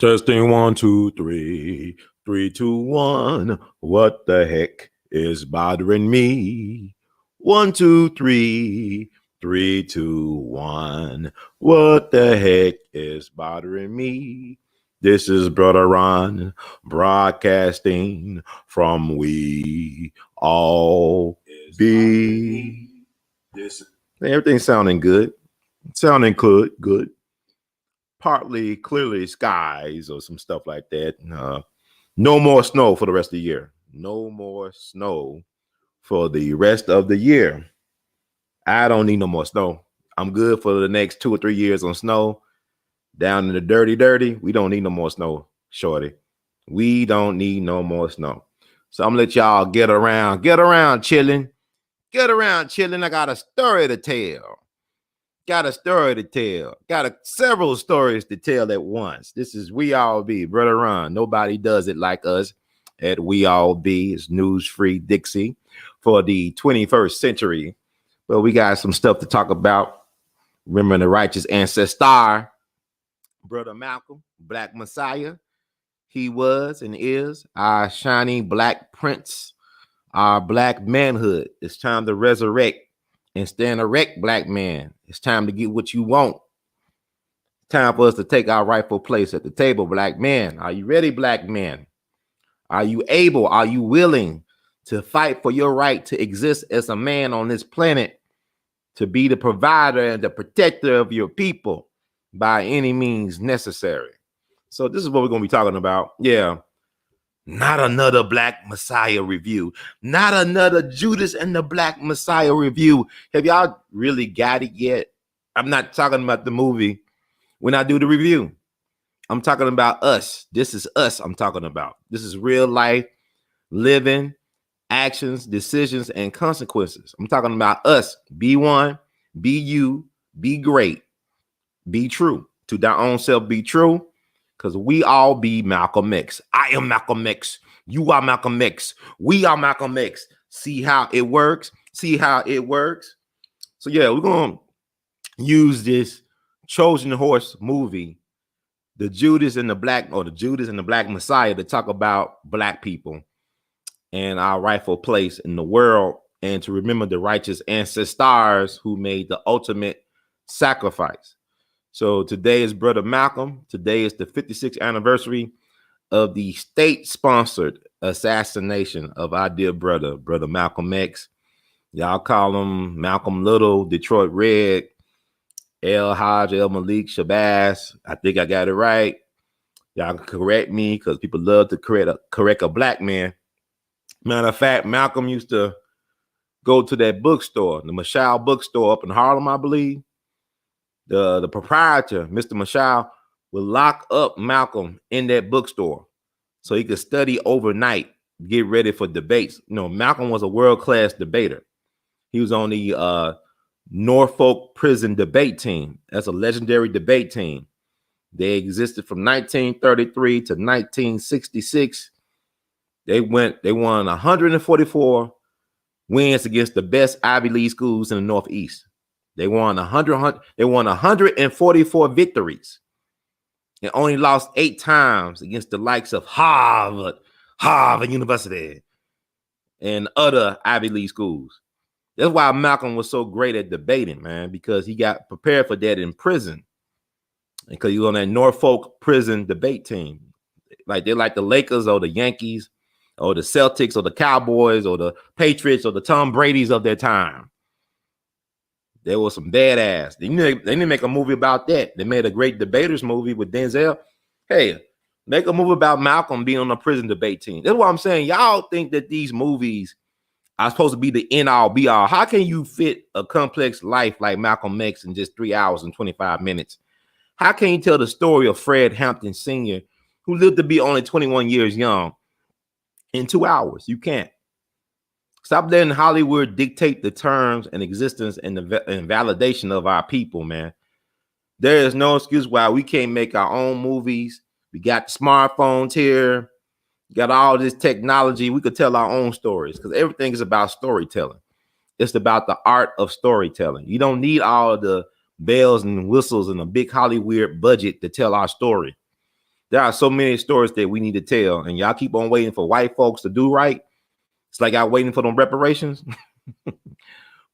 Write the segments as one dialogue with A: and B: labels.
A: Testing 1, 2, 3, 3, 2, 1. What the heck is bothering me? 1, 2, 3, 3, 2, 1. What the heck is bothering me? This is Brother Ron broadcasting from We All Be. Everything's sounding good. Sounding good. Partly clearly skies or some stuff like that. No more snow for the rest of the year. No more snow for the rest of the year. I don't need no more snow. I'm good for the next 2 or 3 years on snow. Down in the dirty. We don't need no more snow, shorty. We don't need no more snow. So I'm gonna let y'all get around chilling. Get around chilling. I got a story to tell. Got several stories to tell at once. This is We All Be, Brother Ron. Nobody does it like us at We All Be. It's News Free Dixie for the 21st century. But we got some stuff to talk about. Remembering the righteous ancestor, Brother Malcolm, Black Messiah. He was and is our shining Black prince, our Black manhood. It's time to resurrect and stand erect, Black man. It's time to get what you want. Time for us to take our rightful place at the table, Black man. Are you ready, Black man? Are you able? Are you willing to fight for your right to exist as a man on this planet, to be the provider and the protector of your people by any means necessary? So this is what we're going to be talking about. Yeah. Not another Black Messiah review. Not another Judas and the Black Messiah review. Have y'all really got it yet? I'm not talking about the movie when I do the review. I'm talking about us. This is us I'm talking about. This is real life, living, actions, decisions, and consequences. I'm talking about us. Be one, be you, be great, be true. To thy own self, be true. Because we all be Malcolm X. I am Malcolm X. You are Malcolm X. We are Malcolm X. See how it works? See how it works? So yeah, we're going to use this Trojan horse movie, the Judas and the Black Messiah, to talk about Black people and our rightful place in the world, and to remember the righteous ancestors who made the ultimate sacrifice. So today is Brother Malcolm. Today is the 56th anniversary of the state-sponsored assassination of our dear brother Malcolm X. Y'all call him Malcolm Little, Detroit Red, L. Hodge, L. Malik, Shabazz. I think I got it right. Y'all can correct me because people love to correct a Black man. Matter of fact, Malcolm used to go to that bookstore, the Michelle bookstore up in Harlem, I believe. The proprietor, Mr. Michelle, would lock up Malcolm in that bookstore so he could study overnight, get ready for debates. You know, Malcolm was a world-class debater. He was on the Norfolk prison debate team. That's a legendary debate team. They existed from 1933 to 1966. They won 144 wins against the best Ivy League schools in the Northeast. They won 144 victories and only lost 8 times against the likes of Harvard University, and other Ivy League schools. That's why Malcolm was so great at debating, man, because he got prepared for that in prison. Because he was on that Norfolk prison debate team. Like they're like the Lakers or the Yankees or the Celtics or the Cowboys or the Patriots or the Tom Brady's of their time. There was some badass. They didn't make a movie about that. They made a great debaters movie with Denzel. Hey, make a movie about Malcolm being on a prison debate team. That's what I'm saying. Y'all think that these movies are supposed to be the end all be all. How can you fit a complex life like Malcolm X in just 3 hours and 25 minutes? How can you tell the story of Fred Hampton Sr., who lived to be only 21 years young, in 2 hours? You can't. Stop letting Hollywood dictate the terms and existence and validation of our people, man. There is no excuse why we can't make our own movies. We got smartphones here. Got all this technology. We could tell our own stories because everything is about storytelling. It's about the art of storytelling. You don't need all of the bells and whistles and a big Hollywood budget to tell our story. There are so many stories that we need to tell, and y'all keep on waiting for white folks to do right. It's like y'all waiting for them reparations.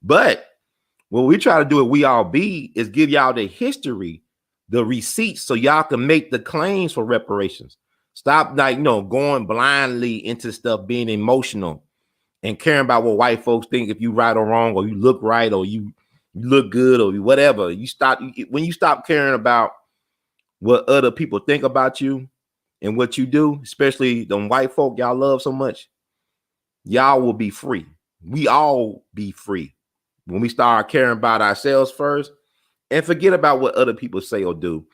A: But what we try to do at We All Be is give y'all the history, the receipts, so y'all can make the claims for reparations. Stop, like, going blindly into stuff, being emotional and caring about what white folks think, if you right or wrong, or you look right, or you look good, or whatever. When you stop caring about what other people think about you and what you do, especially them white folk y'all love so much, y'all will be free. We all be free when we start caring about ourselves first and forget about what other people say or do.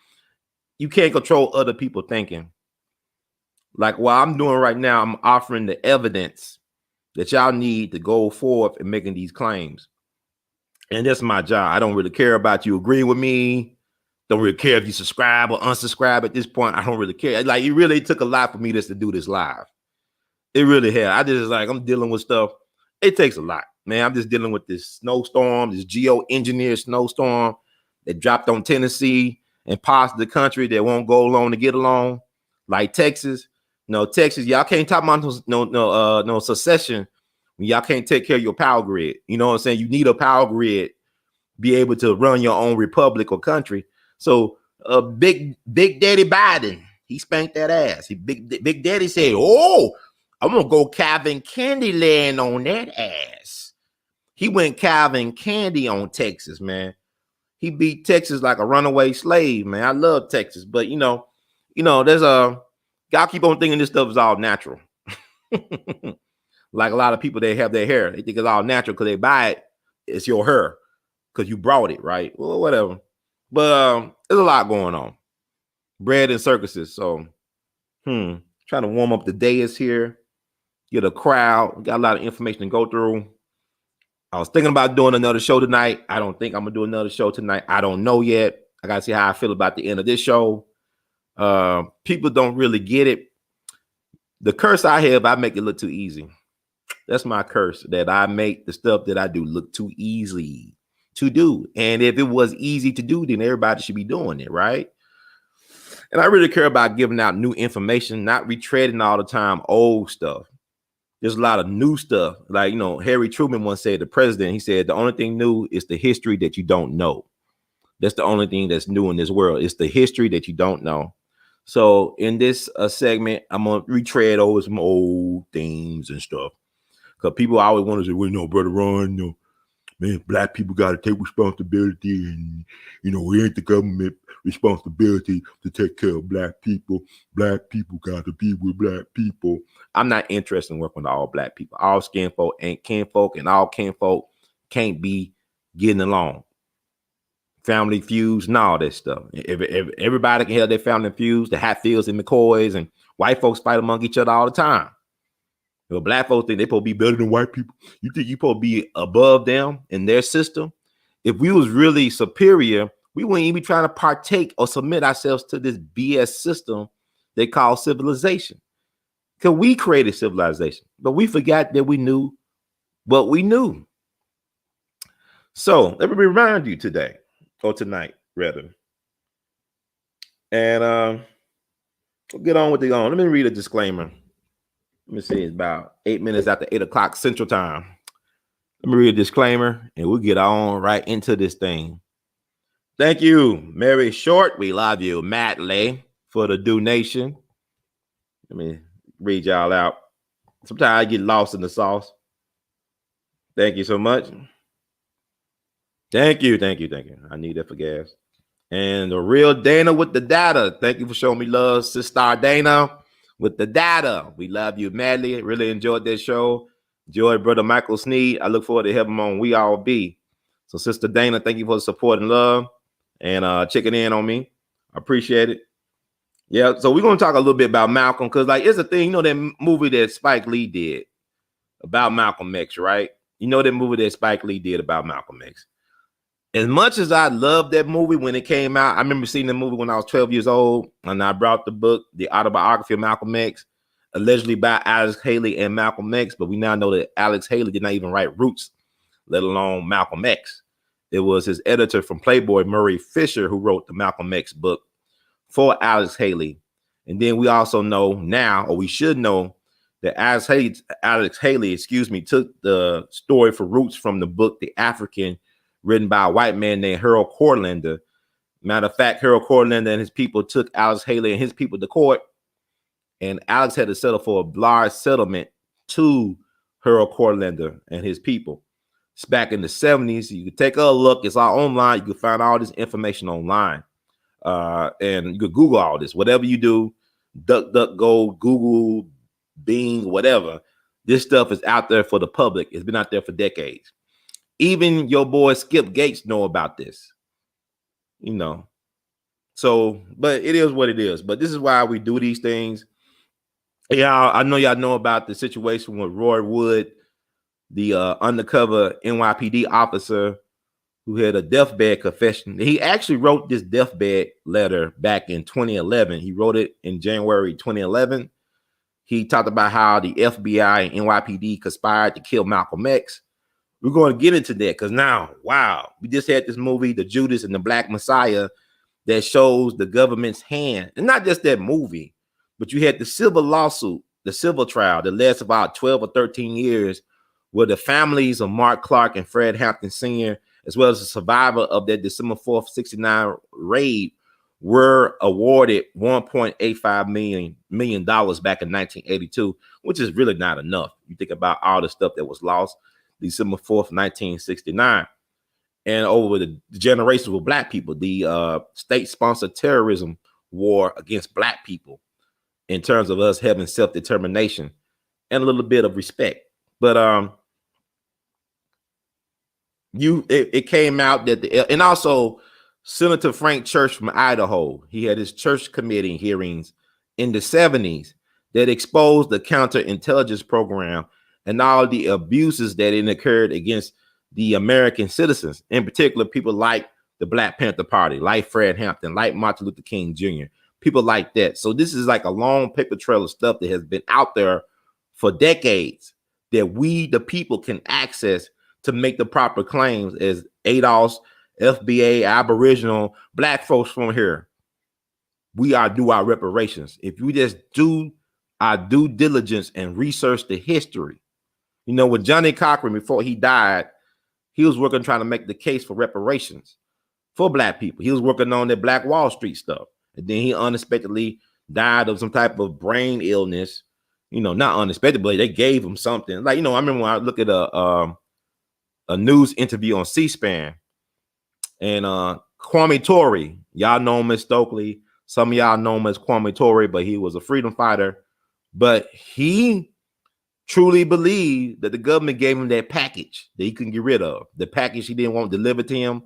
A: You can't control other people thinking. Like what I'm doing right now, I'm offering the evidence that y'all need to go forth and making these claims. And that's my job. I don't really care about you agreeing with me. Don't really care if you subscribe or unsubscribe at this point. I don't really care. Like, it really took a lot for me just to do this live. It really had. I'm dealing with stuff. It takes a lot, man. I'm just dealing with this snowstorm, this geo-engineered snowstorm that dropped on Tennessee and parts of the country that won't go along to get along, like Texas. Texas, y'all can't talk about no secession when y'all can't take care of your power grid. You know what I'm saying? You need a power grid, be able to run your own republic or country. So Big Daddy Biden, he spanked that ass. Big Daddy said, "Oh, I'm gonna go Calvin Candyland on that ass." He went Calvin Candy on Texas, man. He beat Texas like a runaway slave, man. I love Texas, but there's y'all keep on thinking this stuff is all natural. Like a lot of people, they have their hair. They think it's all natural because they buy it. It's your hair because you brought it, right? Well, whatever. But there's a lot going on. Bread and circuses. So, trying to warm up the dais here. Get a crowd. Got a lot of information to go through. I was thinking about doing another show tonight. I don't think I'm going to do another show tonight. I don't know yet. I got to see how I feel about the end of this show. People don't really get it. The curse I have, I make it look too easy. That's my curse, that I make the stuff that I do look too easy to do. And if it was easy to do, then everybody should be doing it, right? And I really care about giving out new information, not retreading all the time old stuff. There's a lot of new stuff. Like, Harry Truman once said, the president, he said, the only thing new is the history that you don't know. That's the only thing that's new in this world. It's the history that you don't know. So in this segment, I'm going to retread over some old themes and stuff. Because people always want to say, well, Brother Ron, man, black people got to take responsibility, and, it ain't the government responsibility to take care of black people. Black people got to be with black people. I'm not interested in working with all black people. All skin folk ain't kinfolk, and all kinfolk can't be getting along. Family feuds and all that stuff. Everybody can have their family feuds, the Hatfields and McCoys, and white folks fight among each other all the time. Black folks think they're supposed to be better than white people. You think you're supposed to be above them in their system? If we was really superior, we wouldn't even be trying to partake or submit ourselves to this BS system they call civilization. Because we created civilization, but we forgot that we knew what we knew. So let me remind you today, or tonight, rather. And we'll get on with the on. Let me read a disclaimer. Let me see, it's about 8 minutes after 8 o'clock Central Time. Let me read a disclaimer, and we'll get on right into this thing. Thank you, Mary Short. We love you, Matt Lay, for the donation. Let me read y'all out. Sometimes I get lost in the sauce. Thank you so much. Thank you. I need that for gas. And the real Dana with the data. Thank you for showing me love, Sister Dana with the data. We love you madly. Really enjoyed this show. Enjoyed Brother Michael Sneed. I look forward to having him on We All Be. So Sister Dana, thank you for the support and love and checking in on me. I appreciate it. Yeah, so we're going to talk a little bit about Malcolm, because it's a thing, that movie that Spike Lee did about Malcolm X, right? That movie that Spike Lee did about Malcolm X. As much as I loved that movie when it came out, I remember seeing the movie when I was 12 years old, and I brought the book, The Autobiography of Malcolm X, allegedly by Alex Haley and Malcolm X, but we now know that Alex Haley did not even write Roots, let alone Malcolm X. It was his editor from Playboy, Murray Fisher, who wrote the Malcolm X book for Alex Haley. And then we also know now, or we should know, that Alex Haley, took the story for roots from the book The African, written by a white man named Harold Corlander. Matter of fact, Harold Corlander and his people took Alex Haley and his people to court, and Alex had to settle for a large settlement to Harold Corlander and his people. It's back in the 70s. You can take a look. It's all online. You can find all this information online. And you could Google all this. Whatever you do, DuckDuckGo, Google, Bing, whatever. This stuff is out there for the public. It's been out there for decades. Even your boy Skip Gates know about this. You know. So, but it is what it is. But this is why we do these things. Yeah, I know y'all know about the situation with Roy Wood, the undercover NYPD officer who had a deathbed confession. He actually wrote this deathbed letter back in 2011. He wrote it in January 2011. He talked about how the FBI and NYPD conspired to kill Malcolm X. We're going to get into that because now, wow, we just had this movie, The Judas and the Black Messiah, that shows the government's hand. And not just that movie, but you had the civil lawsuit, the civil trial that lasts about 12 or 13 years, where the families of Mark Clark and Fred Hampton Sr., as well as the survivor of that December 4th, 69 raid, were awarded $1.85 million back in 1982, which is really not enough. You think about all the stuff that was lost December 4th, 1969. And over the generations with Black people, the state-sponsored terrorism war against Black people in terms of us having self-determination and a little bit of respect. But it came out that and also Senator Frank Church from Idaho, he had his church committee hearings in the 70s that exposed the counterintelligence program and all the abuses that it occurred against the American citizens, in particular people like the Black Panther Party, like Fred Hampton, like Martin Luther King Jr., people like that. So this is like a long paper trail of stuff that has been out there for decades that we, the people, can access to make the proper claims as ADOS, FBA, Aboriginal, Black folks from here. We are due our reparations. If we just do our due diligence and research the history. You know, with Johnny Cochran, before he died, he was working trying to make the case for reparations for Black people. He was working on that Black Wall Street stuff. And then he unexpectedly died of some type of brain illness. You know, not unexpectedly, they gave him something. Like, you know, I remember when I look at a news interview on C-SPAN, and Kwame Ture, y'all know him as Stokely. Some of y'all know him as Kwame Ture, but he was a freedom fighter. But he truly believed that the government gave him that package that he couldn't get rid of, the package he didn't want delivered to him,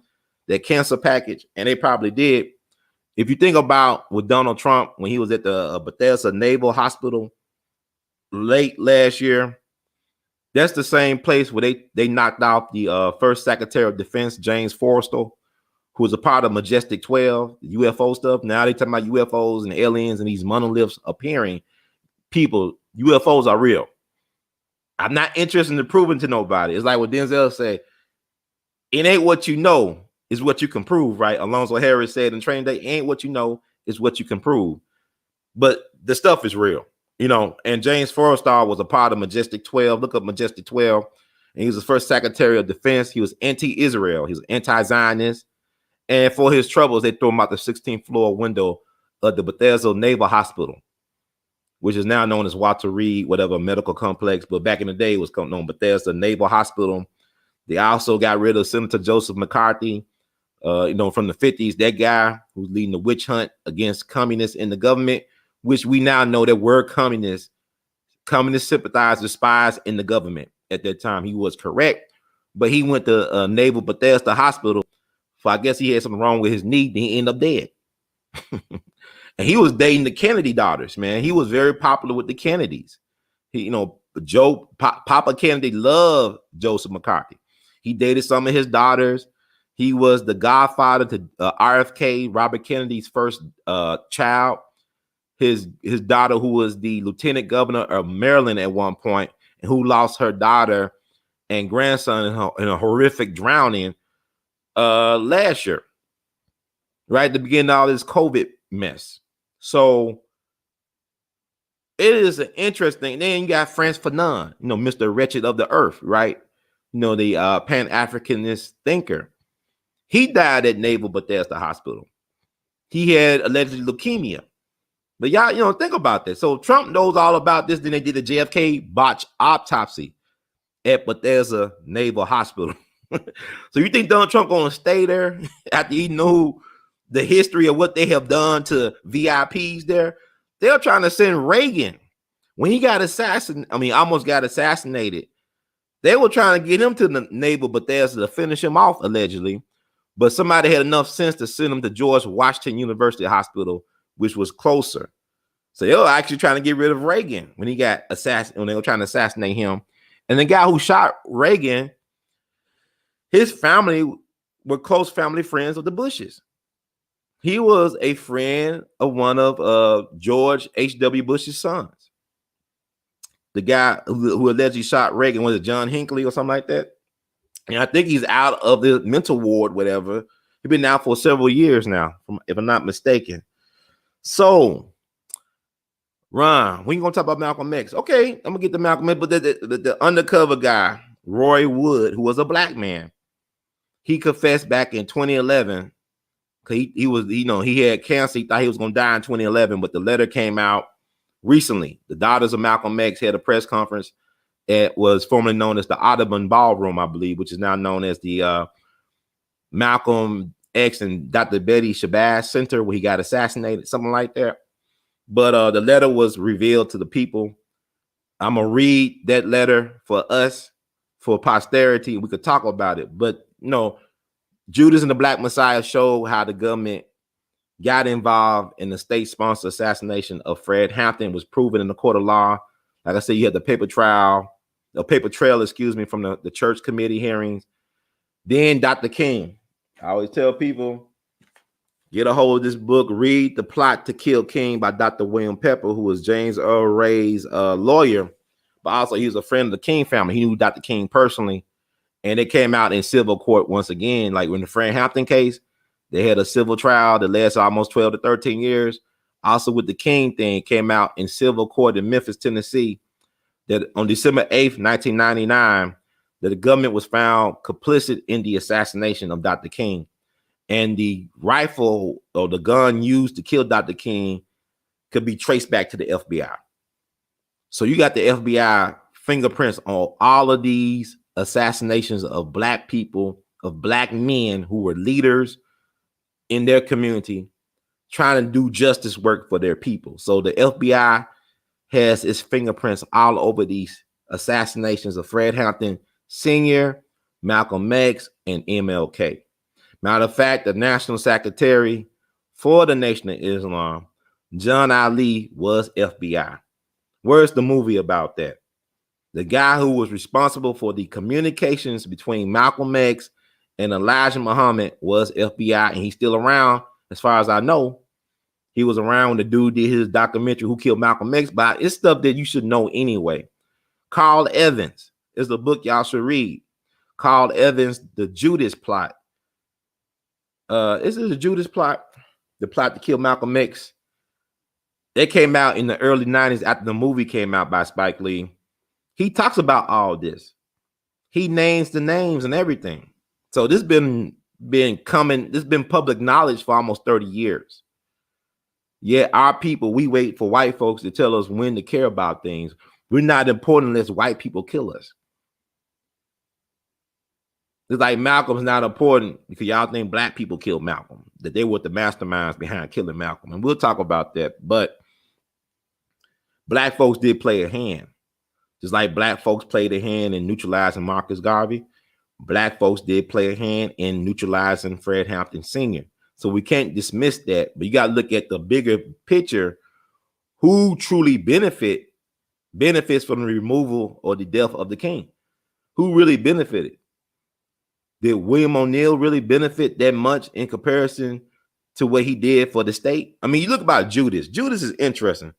A: that cancer package, and they probably did. If you think about with Donald Trump, when he was at the Bethesda Naval Hospital late last year, that's the same place where they knocked out the first Secretary of Defense, James Forrestal, who was a part of Majestic 12, the UFO stuff. Now they talking about UFOs and aliens and these monoliths appearing. People, UFOs are real. I'm not interested in proving to nobody. It's like what Denzel said, it ain't what you know, is what you can prove, right? Alonzo Harris said in Training Day, ain't what you know, is what you can prove. But the stuff is real, you know. And James Forrestal was a part of Majestic 12. Look up Majestic 12. And he was the first Secretary of Defense. He was anti-Israel. He was anti-Zionist. And for his troubles, they threw him out the 16th floor window of the Bethesda Naval Hospital, which is now known as Walter Reed, whatever medical complex. But back in the day, it was known Bethesda Naval Hospital. They also got rid of Senator Joseph McCarthy, you know, from the 50s, that guy who's leading the witch hunt against communists in the government, which we now know that were communist sympathizers, spies in the government at that time. He was correct, but he went to Naval Bethesda Hospital. So I guess he had something wrong with his knee. Then he ended up dead. And he was dating the Kennedy daughters, man. He was very popular with the Kennedys. He, you know, Papa Kennedy loved Joseph McCarthy. He dated some of his daughters. He was the godfather to RFK, Robert Kennedy's first child. His daughter, who was the lieutenant governor of Maryland at one point, and who lost her daughter and grandson in a horrific drowning last year, right at the beginning of all this COVID mess. So it is an interesting. Then you got Frantz Fanon, Mr. Wretched of the Earth, right? The Pan-Africanist thinker. He died at Naval Bethesda Hospital. He had allegedly leukemia. But y'all, think about this. So Trump knows all about this. Then they did a JFK botched autopsy at Bethesda Naval Hospital. So you think Donald Trump gonna stay there after he knew the history of what they have done to VIPs there? They're trying to send Reagan when he got almost got assassinated. They were trying to get him to the Naval Bethesda to finish him off, allegedly. But somebody had enough sense to send him to George Washington University Hospital, which was closer. So they were actually trying to get rid of Reagan when he got assassinated, when they were trying to assassinate him. And the guy who shot Reagan, his family were close family friends of the Bushes. He was a friend of one of George H.W. Bush's sons. The guy who allegedly shot Reagan, was it John Hinckley or something like that? And I think he's out of the mental ward, whatever. He's been out for several years now, if I'm not mistaken. So, Ron, when you gonna talk about Malcolm X? Okay, I'm gonna get to Malcolm X, but the undercover guy, Roy Wood, who was a black man, he confessed back in 2011. He was, he had cancer. He thought he was gonna die in 2011, but the letter came out recently. The daughters of Malcolm X had a press conference. It was formerly known as the Audubon Ballroom, I believe, which is now known as the Malcolm X and Dr. Betty Shabazz Center, where he got assassinated, something like that. But the letter was revealed to the people. I'm going to read that letter for us, for posterity. We could talk about it. But, Judas and the Black Messiah showed how the government got involved in the state-sponsored assassination of Fred Hampton. Was proven in the court of law. Like I said, you had the paper trail, from the church committee hearings. Then Dr. King. I always tell people, get a hold of this book, read The Plot to Kill King by Dr. William Pepper, who was James Earl Ray's lawyer, but also he was a friend of the King family. He knew Dr. King personally, and it came out in civil court once again. Like in the Fred Hampton case, they had a civil trial that lasted almost 12 to 13 years. Also with the King thing, came out in civil court in Memphis, Tennessee, that on December 8th, 1999, that the government was found complicit in the assassination of Dr. King. And the rifle or the gun used to kill Dr. King could be traced back to the FBI. So you got the FBI fingerprints on all of these assassinations of black people, of black men who were leaders in their community, trying to do justice work for their people. So the FBI has its fingerprints all over these assassinations of Fred Hampton Sr., Malcolm X, and MLK. Matter of fact, the National Secretary for the Nation of Islam, John Ali, was FBI. Where's the movie about that? The guy who was responsible for the communications between Malcolm X and Elijah Muhammad was FBI, and he's still around, as far as I know. He was around when the dude did his documentary, Who Killed Malcolm X, but it's stuff that you should know anyway. Carl Evans is the book y'all should read. Carl Evans, The Judas Plot. This is the Judas Plot, The Plot to Kill Malcolm X. It came out in the early 90s after the movie came out by Spike Lee. He talks about all this. He names the names and everything. So this been public knowledge for almost 30 years. Yeah, our people, we wait for white folks to tell us when to care about things. We're not important unless white people kill us. It's like Malcolm's not important because y'all think black people killed Malcolm, that they were the masterminds behind killing Malcolm. And we'll talk about that. But black folks did play a hand. Just like black folks played a hand in neutralizing Marcus Garvey, black folks did play a hand in neutralizing Fred Hampton Sr. So we can't dismiss that, but you got to look at the bigger picture. Who truly benefits from the removal or the death of the king? Who really benefited? Did William O'Neill really benefit that much in comparison to what he did for the state? I mean, you look about Judas. Judas is interesting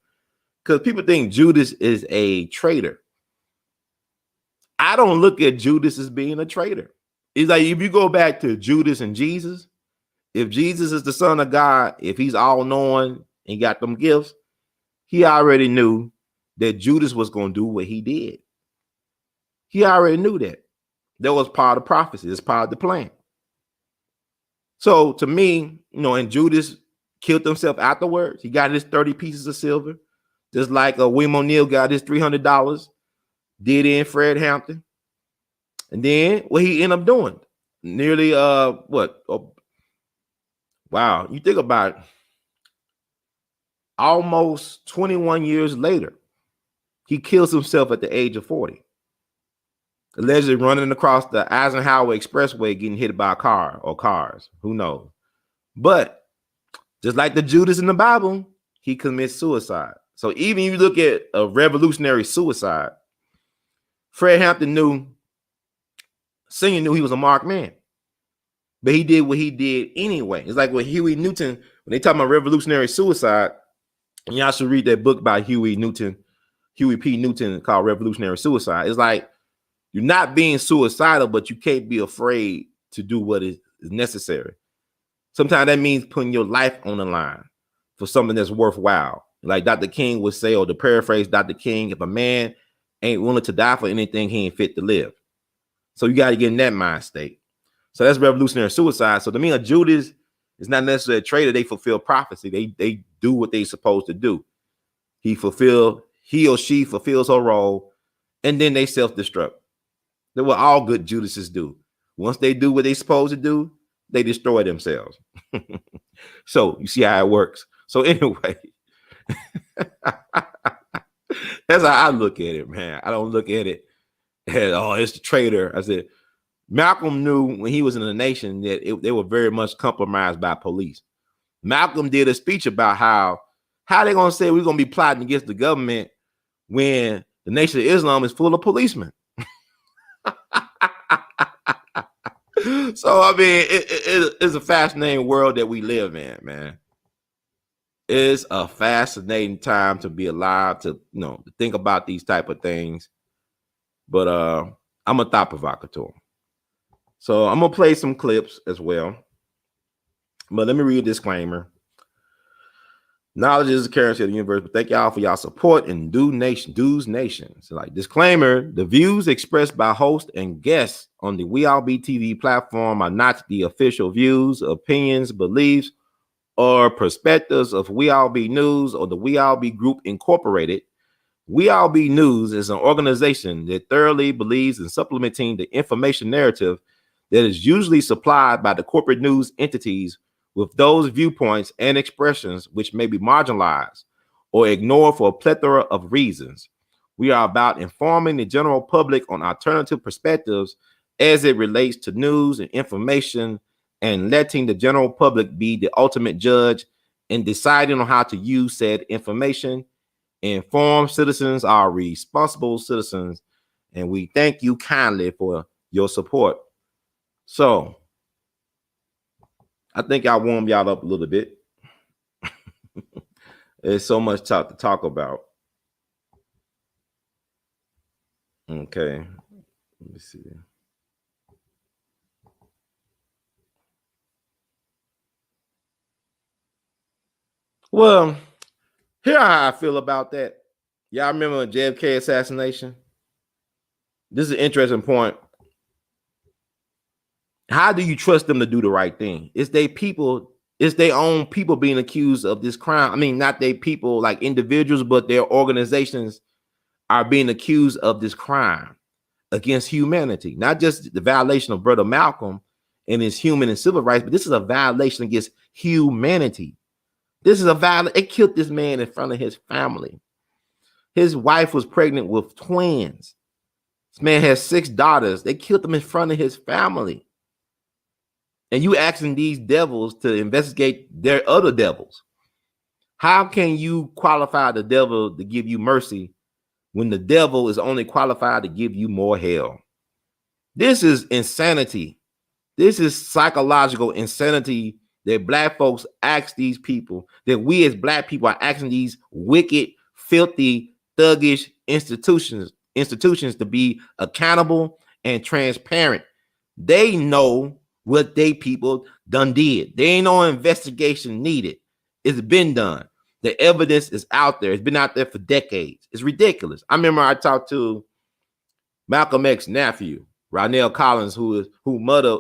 A: because people think Judas is a traitor. I don't look at Judas as being a traitor. It's like if you go back to Judas and Jesus, if Jesus is the Son of God, if he's all knowing and got them gifts, he already knew that Judas was going to do what he did. He already knew that. That was part of the prophecy. It's part of the plan. So to me, and Judas killed himself afterwards. He got his 30 pieces of silver, just like William O'Neill got his $300, did in Fred Hampton. And then what he ended up doing, nearly, wow, you think about it, almost 21 years later, he kills himself at the age of 40. Allegedly running across the Eisenhower Expressway, getting hit by a car or cars. Who knows? But just like the Judas in the Bible, he commits suicide. So even if you look at a revolutionary suicide, Fred Hampton Senior knew he was a marked man. But he did what he did anyway. It's like with Huey Newton, when they talk about revolutionary suicide, and y'all should read that book by Huey P. Newton, called Revolutionary Suicide. It's like, you're not being suicidal, but you can't be afraid to do what is necessary. Sometimes that means putting your life on the line for something that's worthwhile. Like Dr. King would say, or to paraphrase Dr. King, if a man ain't willing to die for anything, he ain't fit to live. So you got to get in that mind state. So that's revolutionary suicide. So to me, a Judas is not necessarily a traitor. They fulfill prophecy. They do what they're supposed to do. He or she fulfills her role, and then they self-destruct. That's what all good Judases do. Once they do what they're supposed to do, they destroy themselves. So you see how it works. So anyway, that's how I look at it, man. I don't look at it as, oh, it's the traitor. I said, Malcolm knew when he was in the nation that they were very much compromised by police. Malcolm did a speech about how they going to say we're going to be plotting against the government when the Nation of Islam is full of policemen. So, I mean, it's a fascinating world that we live in, man. It's a fascinating time to be alive, to think about these type of things. But I'm a thought provocateur. So I'm going to play some clips as well. But let me read a disclaimer. Knowledge is the currency of the universe, but thank y'all for y'all support and Dues Nation. So like disclaimer, the views expressed by host and guests on the We All Be TV platform are not the official views, opinions, beliefs, or perspectives of We All Be News or the We All Be Group Incorporated. We All Be News is an organization that thoroughly believes in supplementing the information narrative that is usually supplied by the corporate news entities with those viewpoints and expressions which may be marginalized or ignored for a plethora of reasons. We are about informing the general public on alternative perspectives as it relates to news and information, and letting the general public be the ultimate judge in deciding on how to use said information. Informed citizens are responsible citizens, and we thank you kindly for your support. So, I think I warmed y'all up a little bit. There's so much to talk about. Okay, let me see. Well, here's how I feel about that. Y'all remember JFK assassination? This is an interesting point. How do you trust them to do the right thing? It's their people, it's their own people being accused of this crime. I mean, not their people like individuals, but their organizations are being accused of this crime against humanity. Not just the violation of Brother Malcolm and his human and civil rights, but this is a violation against humanity. This is a violation. It killed this man in front of his family. His wife was pregnant with twins. This man has 6 daughters. They killed them in front of his family. And you asking these devils to investigate their other devils. How can you qualify the devil to give you mercy when the devil is only qualified to give you more hell? This is insanity. This is psychological insanity that Black folks ask these people, that we as Black people are asking these wicked, filthy, thuggish institutions to be accountable and transparent. They know what they people done did. There ain't no investigation needed. It's been done. The evidence is out there. It's been out there for decades. It's ridiculous. I remember I talked to Malcolm X's nephew, Ronell Collins, whose mother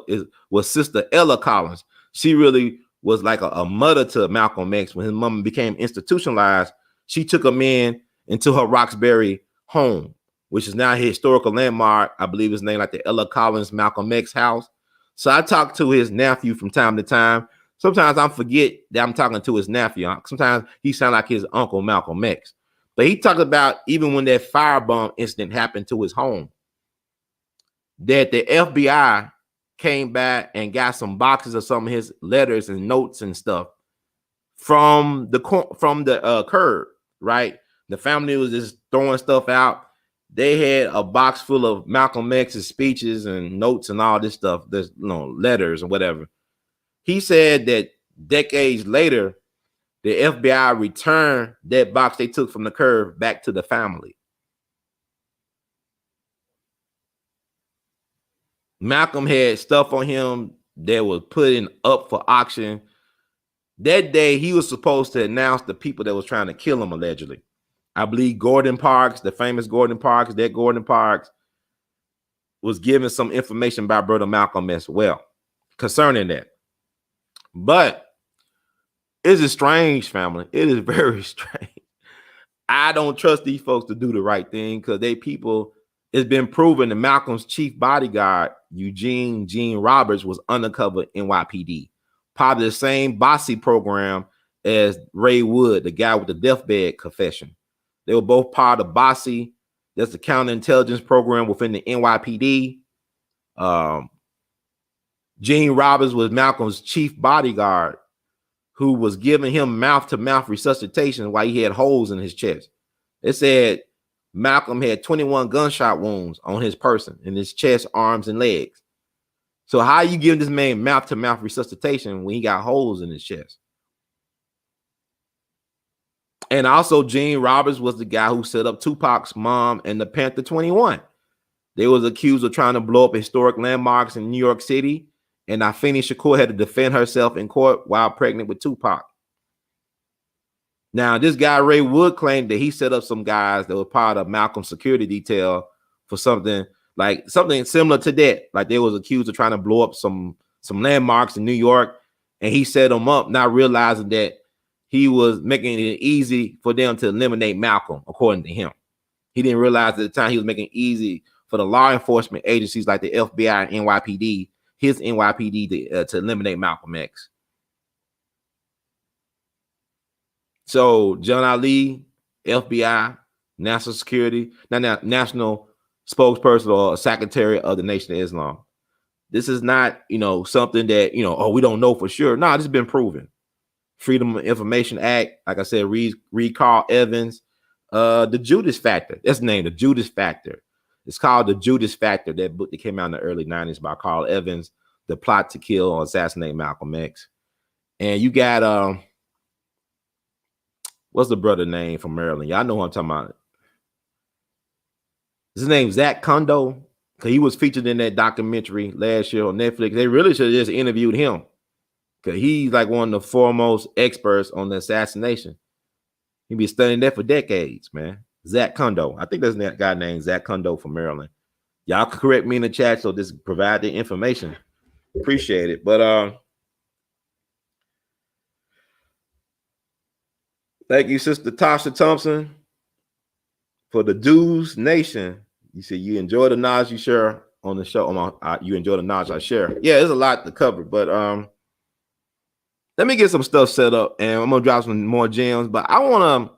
A: was Sister Ella Collins. She really was like a mother to Malcolm X. When his mom became institutionalized, she took him into her Roxbury home, which is now a historical landmark. I believe it's named like the Ella Collins Malcolm X house. So I talked to his nephew from time to time. Sometimes I forget that I'm talking to his nephew. Sometimes he sounds like his uncle Malcolm X. But he talked about even when that firebomb incident happened to his home, that the FBI came back and got some boxes of some of his letters and notes and stuff from the curb, right? The family was just throwing stuff out. They had a box full of Malcolm X's speeches and notes and all this stuff. There's letters and whatever. He said that decades later, the FBI returned that box they took from the curb back to the family. Malcolm had stuff on him that was put up for auction. That day, he was supposed to announce the people that was trying to kill him, allegedly. I believe Gordon Parks, the famous Gordon Parks, that Gordon Parks was given some information about Brother Malcolm as well concerning that. But it's a strange, family. It is very strange. I don't trust these folks to do the right thing because it's been proven that Malcolm's chief bodyguard, Gene Roberts, was undercover NYPD, part of the same Bossy program as Ray Wood, the guy with the deathbed confession. They were both part of Bossy. That's the counterintelligence program within the NYPD. Gene Roberts was Malcolm's chief bodyguard, who was giving him mouth-to-mouth resuscitation while he had holes in his chest. It said Malcolm had 21 gunshot wounds on his person, in his chest, arms, and legs. So how you give this man mouth-to-mouth resuscitation when he got holes in his chest? And also, Gene Roberts was the guy who set up Tupac's mom and the Panther 21. They was accused of trying to blow up historic landmarks in New York City, and Afeni Shakur had to defend herself in court while pregnant with Tupac. Now, this guy, Ray Wood, claimed that he set up some guys that were part of Malcolm's security detail for something similar to that. Like they was accused of trying to blow up some landmarks in New York, and he set them up, not realizing that he was making it easy for them to eliminate Malcolm, according to him. He didn't realize at the time he was making it easy for the law enforcement agencies like the FBI and NYPD, his NYPD, to eliminate Malcolm X. So John Ali, FBI, national security, national spokesperson or secretary of the Nation of Islam. This is not, something that, we don't know for sure. No, this has been proven. Freedom of Information Act, like I said, read Carl Evans. The Judas Factor, that's the name, The Judas Factor. It's called The Judas Factor, that book that came out in the early 90s by Carl Evans, The Plot to Kill or Assassinate Malcolm X. And you got, what's the brother name from Maryland? Y'all know who I'm talking about. His name's Zach Kondo, because he was featured in that documentary last year on Netflix. They really should have just interviewed him, because he's like one of the foremost experts on the assassination. He been studying that for decades, man. Zach Kondo. I think there's that guy named Zach Kondo from Maryland. Y'all can correct me in the chat, so just provide the information. Appreciate it. But thank you, Sister Tasha Thompson, for the Dues Nation. You see, you enjoy the knowledge you share on the show. You enjoy the knowledge I share. Yeah, there's a lot to cover, but let me get some stuff set up, and I'm gonna drop some more gems. But I want to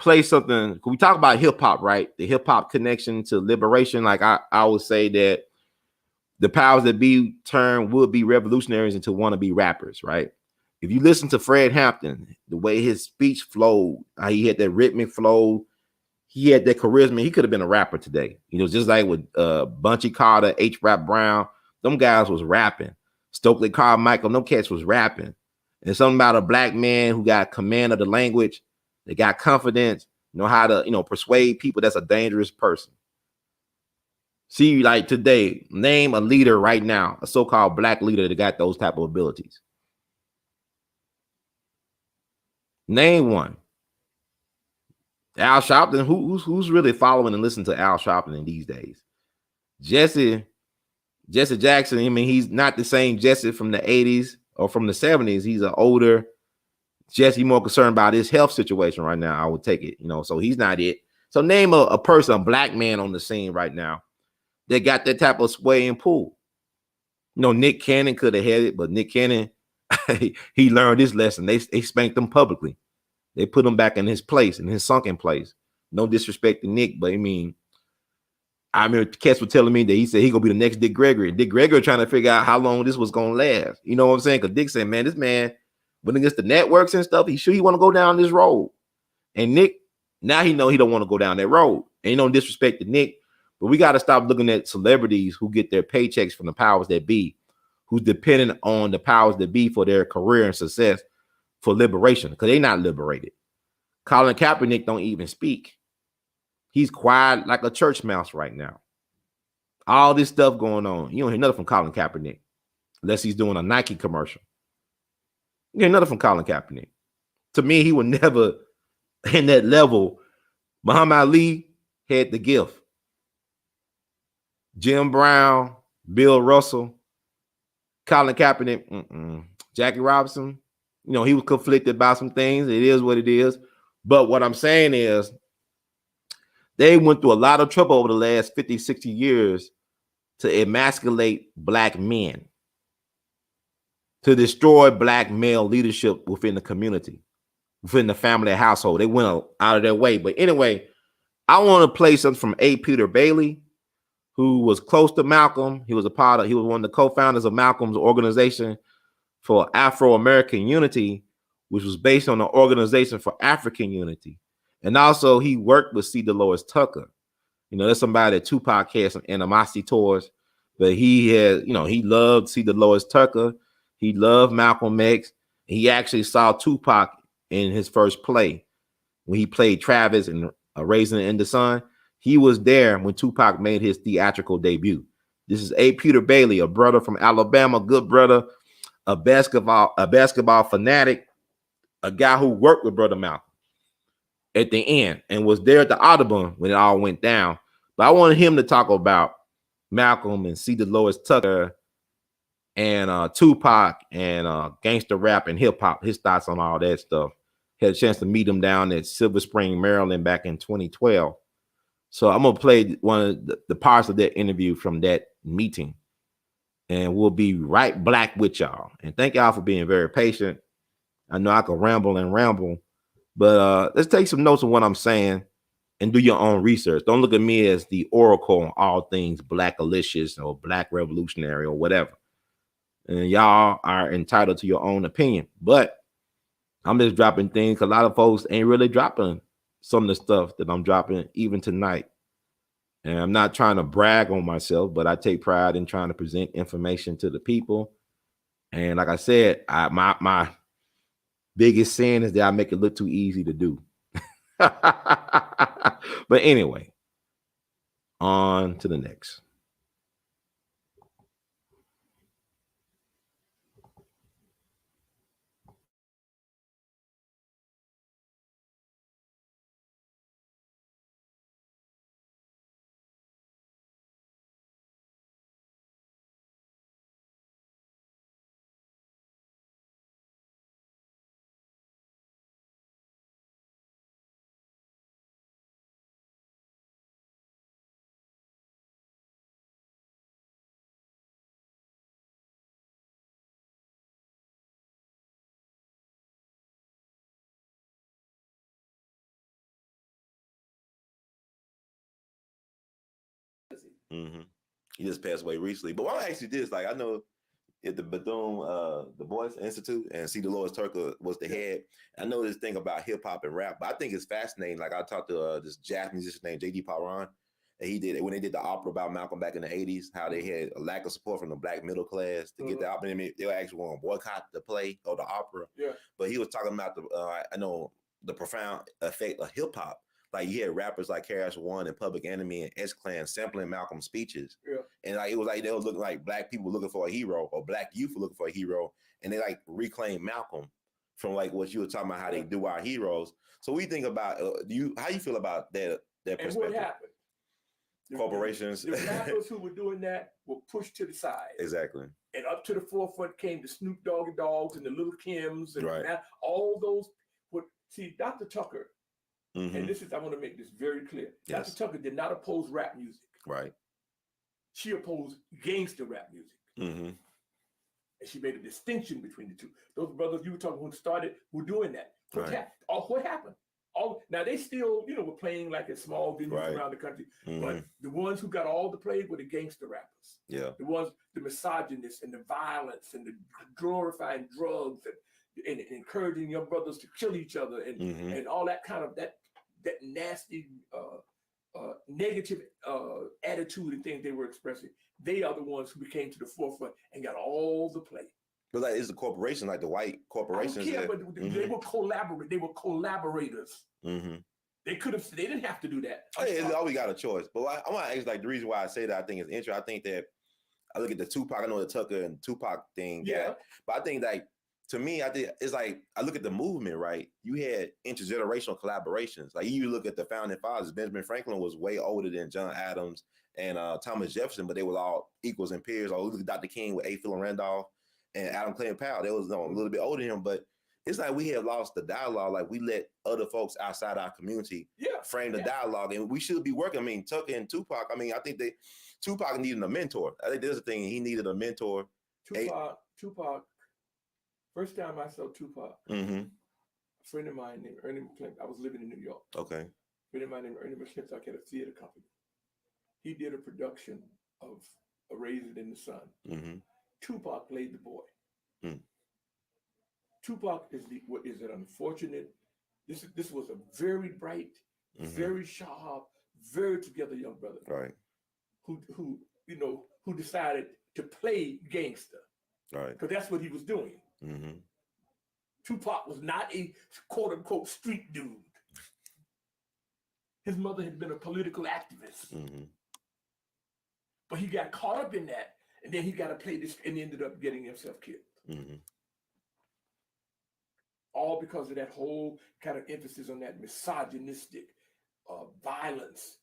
A: play something. We talk about hip hop, right? The hip hop connection to liberation. Like I would say that the powers that be turn would be revolutionaries into wannabe rappers, right? If you listen to Fred Hampton, the way his speech flowed, how he had that rhythmic flow, he had that charisma. He could have been a rapper today. Just like with Bunchy Carter, H. Rap Brown, them guys was rapping. Stokely Carmichael, no cats was rapping. And something about a black man who got command of the language, they got confidence, know how to, persuade people. That's a dangerous person. See, like today, name a leader right now, a so-called black leader that got those type of abilities. Name one. Al Sharpton. Who's really following and listening to Al Sharpton in these days? Jesse Jackson. I mean, he's not the same Jesse from the 80s or from the 70s. He's an older Jesse, more concerned about his health situation right now. I would take it, so he's not it. So name a person, a black man on the scene right now that got that type of sway and pull. Nick Cannon could have had it, but Nick Cannon, he learned his lesson. They spanked him publicly. They put him back in his place, in his sunken place. No disrespect to Nick, but I remember Kess was telling me that he said he gonna be the next Dick Gregory. Dick Gregory trying to figure out how long this was gonna last. You know what I'm saying? Because Dick said, man, this man, when it gets the networks and stuff, he want to go down this road. And Nick, now he know he don't want to go down that road. Ain't no disrespect to Nick, but we got to stop looking at celebrities who get their paychecks from the powers that be, who's dependent on the powers that be for their career and success, for liberation, because they not liberated. Colin Kaepernick don't even speak. He's quiet like a church mouse right now. All this stuff going on. You don't hear nothing from Colin Kaepernick unless he's doing a Nike commercial. You hear nothing from Colin Kaepernick. To me, he would never, in that level. Muhammad Ali had the gift. Jim Brown, Bill Russell, Colin Kaepernick, Jackie Robinson, he was conflicted about some things. It is what it is. But what I'm saying is, they went through a lot of trouble over the last 50, 60 years to emasculate black men, to destroy black male leadership within the community, within the family and household. They went out of their way. But anyway, I want to play something from A. Peter Bailey, who was close to Malcolm. He was one of the co-founders of Malcolm's organization for Afro-American Unity, which was based on the Organization for African Unity. And also he worked with C. Dolores Tucker. There's somebody that Tupac had some animosity towards, but he had, he loved C. Dolores Tucker. He loved Malcolm X. He actually saw Tupac in his first play when he played Travis in Raisin in the Sun. He was there when Tupac made his theatrical debut. This is A. Peter Bailey, a brother from Alabama, good brother, a basketball fanatic, a guy who worked with Brother Malcolm at the end and was there at the Audubon when it all went down. But I wanted him to talk about Malcolm and C. Dolores Tucker and Tupac and gangster rap and hip hop, his thoughts on all that stuff. Had a chance to meet him down at Silver Spring, Maryland back in 2012. So I'm going to play one of the parts of that interview from that meeting. And we'll be right back with y'all. And thank y'all for being very patient. I know I can ramble, but let's take some notes on what I'm saying and do your own research. Don't look at me as the oracle on all things black alicious or black revolutionary or whatever. And y'all are entitled to your own opinion. But I'm just dropping things. A lot of folks ain't really dropping some of the stuff that I'm dropping even tonight. And I'm not trying to brag on myself, but I take pride in trying to present information to the people. And like I said, my biggest sin is that I make it look too easy to do. But anyway, on to the next. Mm-hmm. He just passed away recently. But why I ask you this, I know at the Bethune the Boys Institute and C. Dolores Tucker was the head. I know this thing about hip hop and rap, but I think it's fascinating. I talked to this jazz musician named J.D. Paran, and he did it when they did the opera about Malcolm back in the 80s, how they had a lack of support from the black middle class to get the opera. I mean, they were actually going to boycott the play or the opera. Yeah. But he was talking about the profound effect of hip hop. You had rappers like Karis One and Public Enemy and S-Clan sampling Malcolm's speeches. Yeah. And it was they were looking like black people looking for a hero or black youth were looking for a hero. And they reclaimed Malcolm from like what you were talking about, how they do our heroes. So we think about how you feel about that perspective.
B: And what happened?
A: Corporations.
B: The rappers who were doing that were pushed to the side.
A: Exactly.
B: And up to the forefront came the Snoop Doggy Dogs and the Little Kims and all those. See, Dr. Tucker, and this is, I want to make this very clear. Yes. Dr. Tucker did not oppose rap music.
A: Right.
B: She opposed gangster rap music. And she made a distinction between the two. Those brothers you were talking who started were doing that. What happened? Now they still, were playing like in small venues around the country, but the ones who got all the play were the gangster rappers. Yeah. The misogynists and the violence and the glorifying drugs and encouraging young brothers to kill each other and all that kind of that nasty negative attitude and things they were expressing. They are the ones who came to the forefront and got all the play.
A: But like, it's a corporation, like the white corporations.
B: I don't care, but they were collaborate. They were collaborators. They could have. They didn't have to do that.
A: It's always got a choice. But I want to ask, like, the reason why I say that I think it's interesting. I think that I look at the Tupac. I know the Tucker and Tupac thing. Yeah. But I think, like, to me, I think it's like I look at the movement. Right. You had intergenerational collaborations. Like you look at the founding fathers. Benjamin Franklin was way older than John Adams and Thomas Jefferson, but they were all equals and peers. Or look at Dr. King with A. Phil Randolph. And Adam Clayton Powell, they was a little bit older than him, but it's like we have lost the dialogue. Like we let other folks outside our community frame the dialogue, and we should be working. I mean, Tucker and Tupac. I mean, I think Tupac needed a mentor. I think there's a thing he needed a mentor.
B: Tupac. First time I saw Tupac, a friend of mine named Ernie McClintock. I was living in New York. Okay. A friend of mine named Ernie McClintock had a theater company. He did a production of A Raisin in the Sun. Tupac played the boy. Tupac is an unfortunate. This was a very bright, very sharp, very together young brother. Right. Who decided to play gangster. Right. Because that's what he was doing. Tupac was not a quote unquote street dude. His mother had been a political activist. But he got caught up in that. And then he got to play this and ended up getting himself killed. All because of that whole kind of emphasis on that misogynistic violence.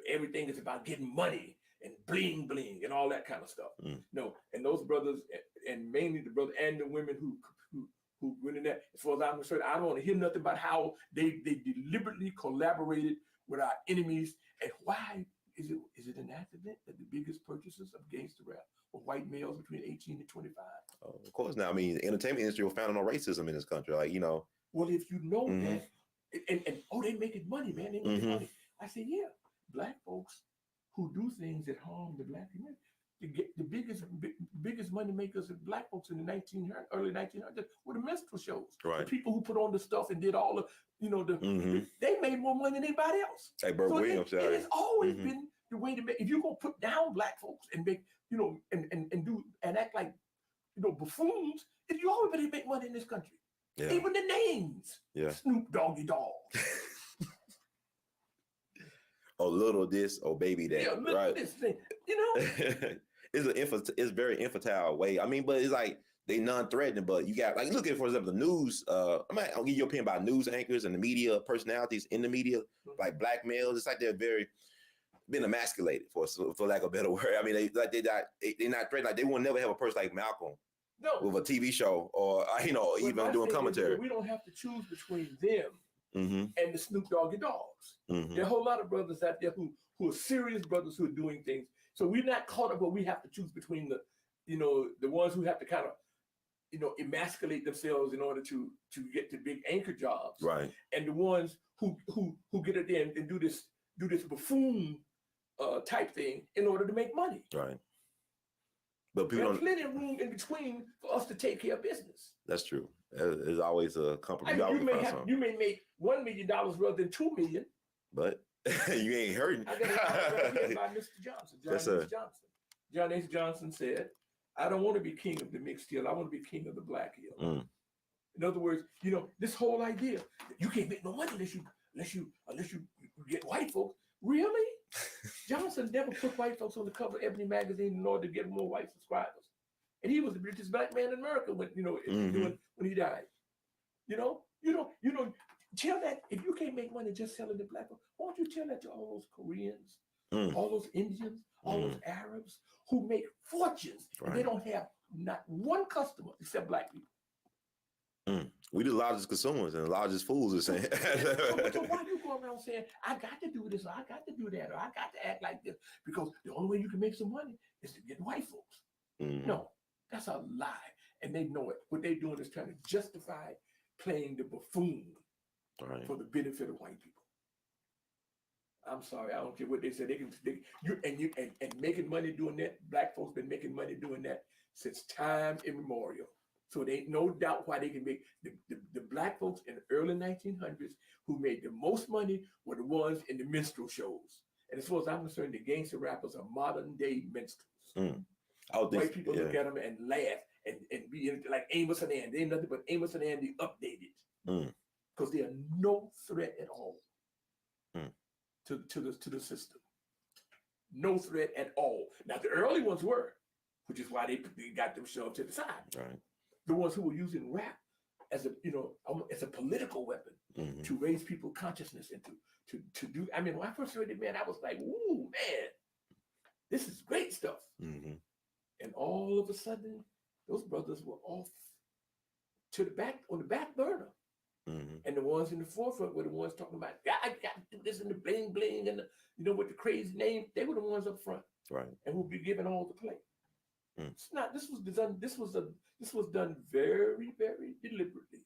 B: Everything is about getting money and bling bling and all that kind of stuff. No, and those brothers, and mainly the brother and the women who went in that, as far as I'm concerned, I don't want to hear nothing about how they deliberately collaborated with our enemies and why. Is it an accident that the biggest purchasers of gangster rap were white males between 18 and 25?
A: Oh, of course not. I mean, the entertainment industry was founded on racism in this country. Like,
B: Well, if you know that, and they making money, man. They making money. I say, yeah, black folks who do things that harm the black community. The biggest money makers of black folks in the early 1900s were the minstrel shows. Right. The people who put on the stuff and did all the, they made more money than anybody else.
A: Hey, Bert Williams.
B: It has always been the way to make. If you're gonna put down black folks and make, and act like, buffoons, you always better make money in this country. Yeah. Even the names. Yeah. Snoop Doggy Dog.
A: Oh, little this, oh, baby that.
B: Yeah, little
A: right.
B: This thing.
A: It's very infantile way. I mean, but it's like they non-threatening. But you got, like, look at, for example, the news. I'll give you your opinion about news anchors and the media personalities in the media, like black males. It's like they're been emasculated, for lack of a better word. I mean, they're not threatened. Like they will never have a person like Malcolm with a TV show or even doing commentary.
B: We don't have to choose between them and the Snoop Doggy Dogs. There are a whole lot of brothers out there who are serious brothers who are doing things. So we're not caught up where we have to choose between the ones who have to kind of emasculate themselves in order to get the big anchor jobs, right? And the ones who get it there and do this buffoon type thing in order to make money, right? But people there's plenty of room in between for us to take care of business.
A: That's true. There's always a company.
B: You may make $1 million rather than $2 million,
A: but you ain't hurting.
B: I got it right here by Mr. Johnson, John H. Johnson said, "I don't want to be king of the mixed hill. I want to be king of the black hill." In other words, this whole idea you can't make no money unless you get white folks. Really? Johnson never put white folks on the cover of Ebony magazine in order to get more white subscribers, and he was the richest black man in America when he died. You know, tell that if you can't make money just selling the black folks, why don't you tell that to all those Koreans, all those Indians, all those Arabs who make fortunes and they don't have not one customer except black people.
A: We the largest consumers and the largest fools are saying.
B: So why do you go around saying, I got to do this, or I got to do that, or I got to act like this? Because the only way you can make some money is to get white folks. No, that's a lie. And they know it. What they're doing is trying to justify playing the buffoon for the benefit of white people. I'm sorry, I don't care what they say. And making money doing that. Black folks been making money doing that since time immemorial. So there ain't no doubt why they can make the black folks in the early 1900s who made the most money were the ones in the minstrel shows. And as far as I'm concerned, the gangster rappers are modern day minstrels. White people look at them and laugh and be like Amos and Andy. They ain't nothing but Amos and Andy updated. Because they are no threat at all to the system. No threat at all. Now the early ones were, which is why they got them shoved to the side. Right. The ones who were using rap as a political weapon to raise people's consciousness and to do. I mean, when I first heard it, man, I was like, "Ooh, man, this is great stuff." And all of a sudden, those brothers were off to the back on the back burner. And the ones in the forefront were the ones talking about, I got to do this and the bling bling and with the crazy name. They were the ones up front, right? And who'll be given all the play. It's not. This was done very, very deliberately.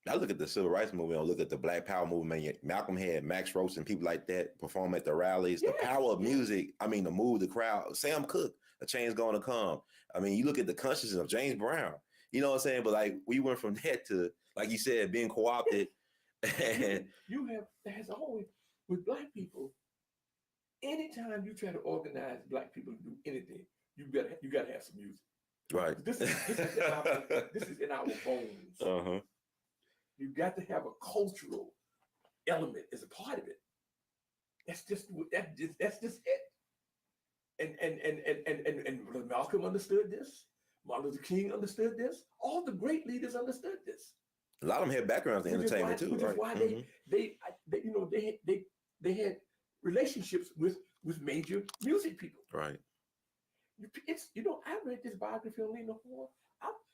A: I look at the civil rights movement. I look at the Black Power movement. Malcolm had Max Roach and people like that perform at the rallies. The power of music. I mean, to move the crowd. Sam Cooke, a change going to come. I mean, you look at the consciousness of James Brown. You know what I'm saying? But like, we went from that to, like you said, being co-opted.
B: There has always with black people. Anytime you try to organize black people to do anything, you gotta have some music. Right. This is in our bones. You got to have a cultural element as a part of it. That's just it. And Malcolm understood this. Martin Luther King understood this. All the great leaders understood this.
A: A lot of them had backgrounds in entertainment too.
B: Which is why they had relationships with major music people. Right. I read this biography on Lena Horne.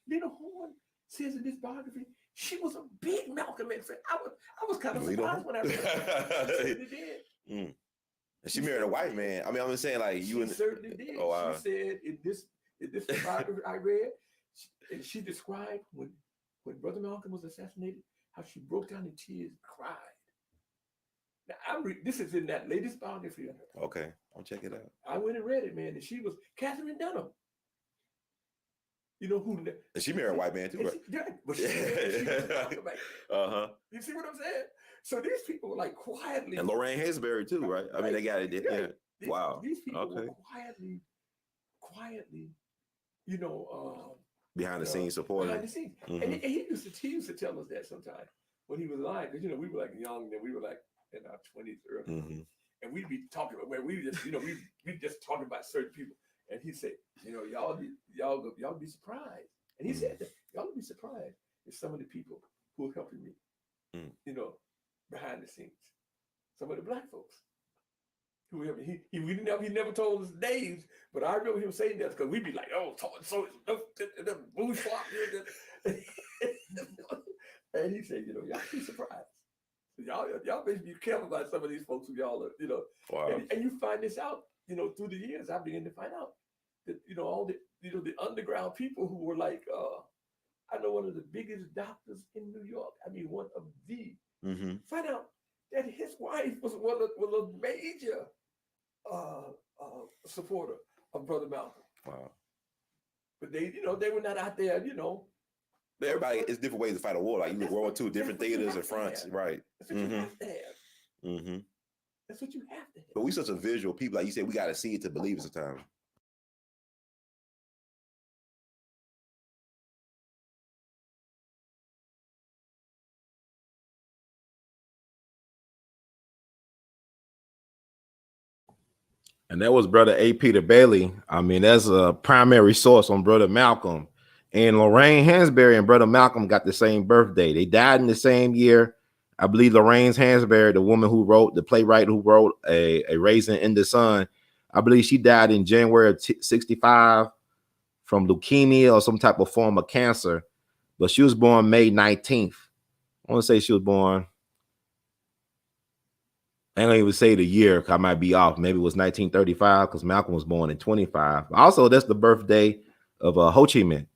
B: Lena Horne says in this biography, she was a big Malcolm X fan. I was kind of surprised when I read it.
A: And she married a white man. I mean, I'm just saying, like,
B: she certainly did. Oh, wow. She said in this biography I read, she described when Brother Malcolm was assassinated, how she broke down in tears and cried. Now, this is in that latest biography on her.
A: Okay, I'll check it out.
B: I went and read it, man, and she was Catherine Dunham. You know who?
A: And she married a white man too, right?
B: But she You see what I'm saying? So these people were like quietly,
A: and Lorraine Hansberry too, right? I mean, they got it. Yeah. Wow.
B: These people were quietly,
A: behind the scenes supporting.
B: Behind the scenes, and he used to tell us that sometimes when he was alive, because we were like young, and we were like in our 20s, early, and we'd be talking about where we just, we just talking about certain people, and he said, y'all be surprised, and he said that y'all be surprised if some of the people who are helping me, behind the scenes, some of the black folks. Who he never told us names, but I remember him saying that because we'd be like, oh, so the bourgeois, and he said, y'all be surprised. Y'all be careful about some of these folks who y'all are, Wow. And you find this out, through the years. I began to find out that, all the, the underground people who were like, I know one of the biggest doctors in New York. I mean, one of the. Find out that his wife was a major supporter of Brother Malcolm. Wow. But they were not out there,
A: But everybody, it's different ways to fight a war. Like you look World War II, different theaters and fronts, right?
B: That's what you have to have. That's what you have to have.
A: But we such a visual people, like you said, we got to see it to believe it sometimes. And that was Brother A. Peter Bailey. I mean, that's a primary source on Brother Malcolm. And Lorraine Hansberry and Brother Malcolm got the same birthday. They died in the same year. I believe Lorraine Hansberry, the woman who wrote, the playwright who wrote a Raisin in the Sun, I believe she died in January of 65 from leukemia or some type of form of cancer. But she was born May 19th. I want to say she was born, I don't even say the year, I might be off. Maybe it was 1935 because Malcolm was born in 25. Also, that's the birthday of Ho Chi Minh,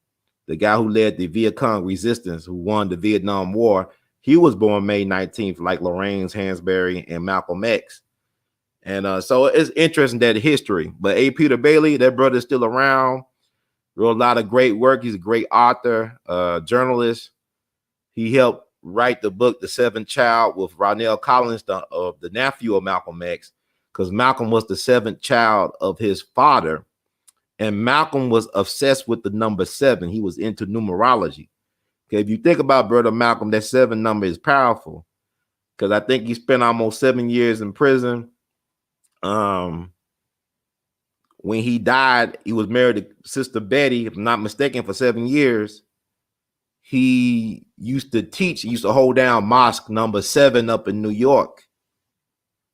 A: the guy who led the Viet Cong resistance, who won the Vietnam War. He was born May 19th, like Lorraine Hansberry and Malcolm X. And so it's interesting that history. But A. Peter Bailey, that brother's still around. Wrote a lot of great work. He's a great author, journalist. He helped write the book, The Seventh Child, with Ronell Collins, the nephew of Malcolm X, because Malcolm was the seventh child of his father. And Malcolm was obsessed with the number 7. He was into numerology. Okay, if you think about Brother Malcolm, that 7 number is powerful, because I think he spent almost 7 years in prison. When he died, he was married to Sister Betty, if I'm not mistaken, for 7 years. He used to teach, he used to hold down mosque number 7 up in New York.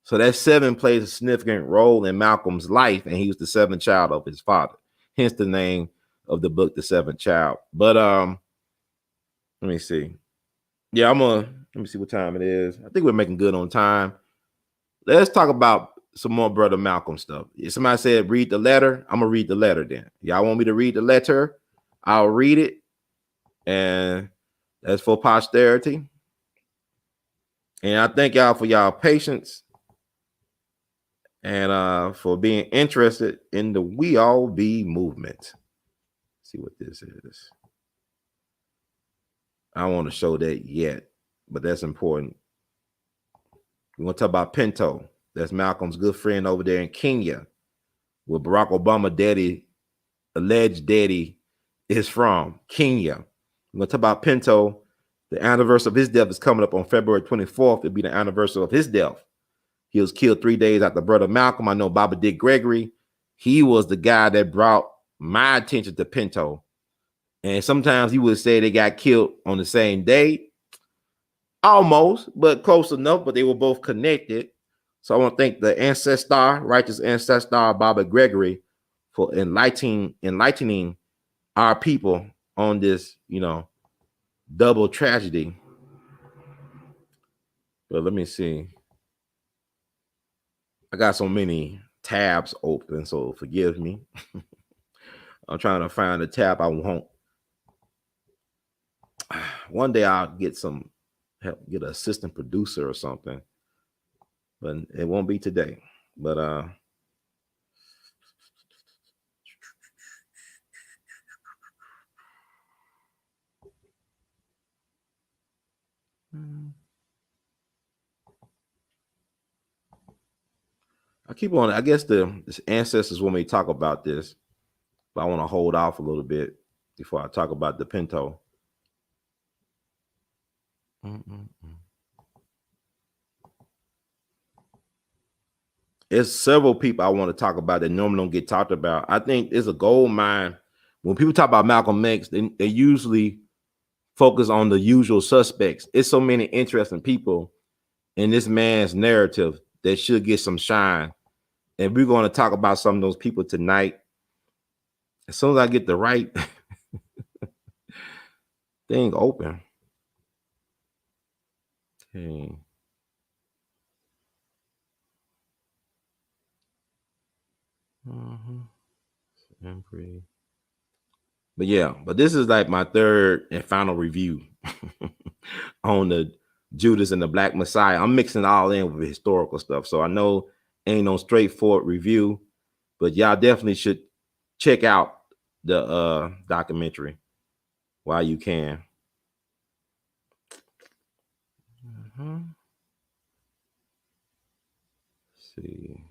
A: So that 7 plays a significant role in Malcolm's life, and he was the 7th child of his father. Hence the name of the book, The Seventh Child. But let me see. Yeah, let me see what time it is. I think we're making good on time. Let's talk about some more Brother Malcolm stuff. If somebody said read the letter, I'm gonna read the letter then. Y'all want me to read the letter? I'll read it. And that's for posterity. And I thank y'all for y'all patience and for being interested in the We All Be movement. Let's see what this is. I don't want to show that yet, but that's important. We're going to talk about Pinto. That's Malcolm's good friend over there in Kenya, where Barack Obama alleged daddy is from, Kenya. We're going to talk about Pinto. The anniversary of his death is coming up on February 24th. It'll be the anniversary of his death. He was killed 3 days after Brother Malcolm. I know Baba Dick Gregory. He was the guy that brought my attention to Pinto. And sometimes he would say they got killed on the same day. Almost, but close enough, but they were both connected. So I want to thank the ancestor, righteous ancestor, Baba Gregory, for enlightening our people on this, double tragedy. But let me see. I got so many tabs open, so forgive me. I'm trying to find the tab I want. One day I'll get an assistant producer or something, but it won't be today. But I keep on. I guess the ancestors want me to talk about this, but I want to hold off a little bit before I talk about the Pinto. There's several people I want to talk about that normally don't get talked about. I think it's a gold mine. When people talk about Malcolm X, they usually focus on the usual suspects. It's so many interesting people in this man's narrative that should get some shine. And we're going to talk about some of those people tonight. As soon as I get the right thing open. Okay. But yeah, but this is like my third and final review on the Judas and the Black Messiah. I'm mixing all in with historical stuff. So I know ain't no straightforward review, but y'all definitely should check out the documentary while you can. Let's see.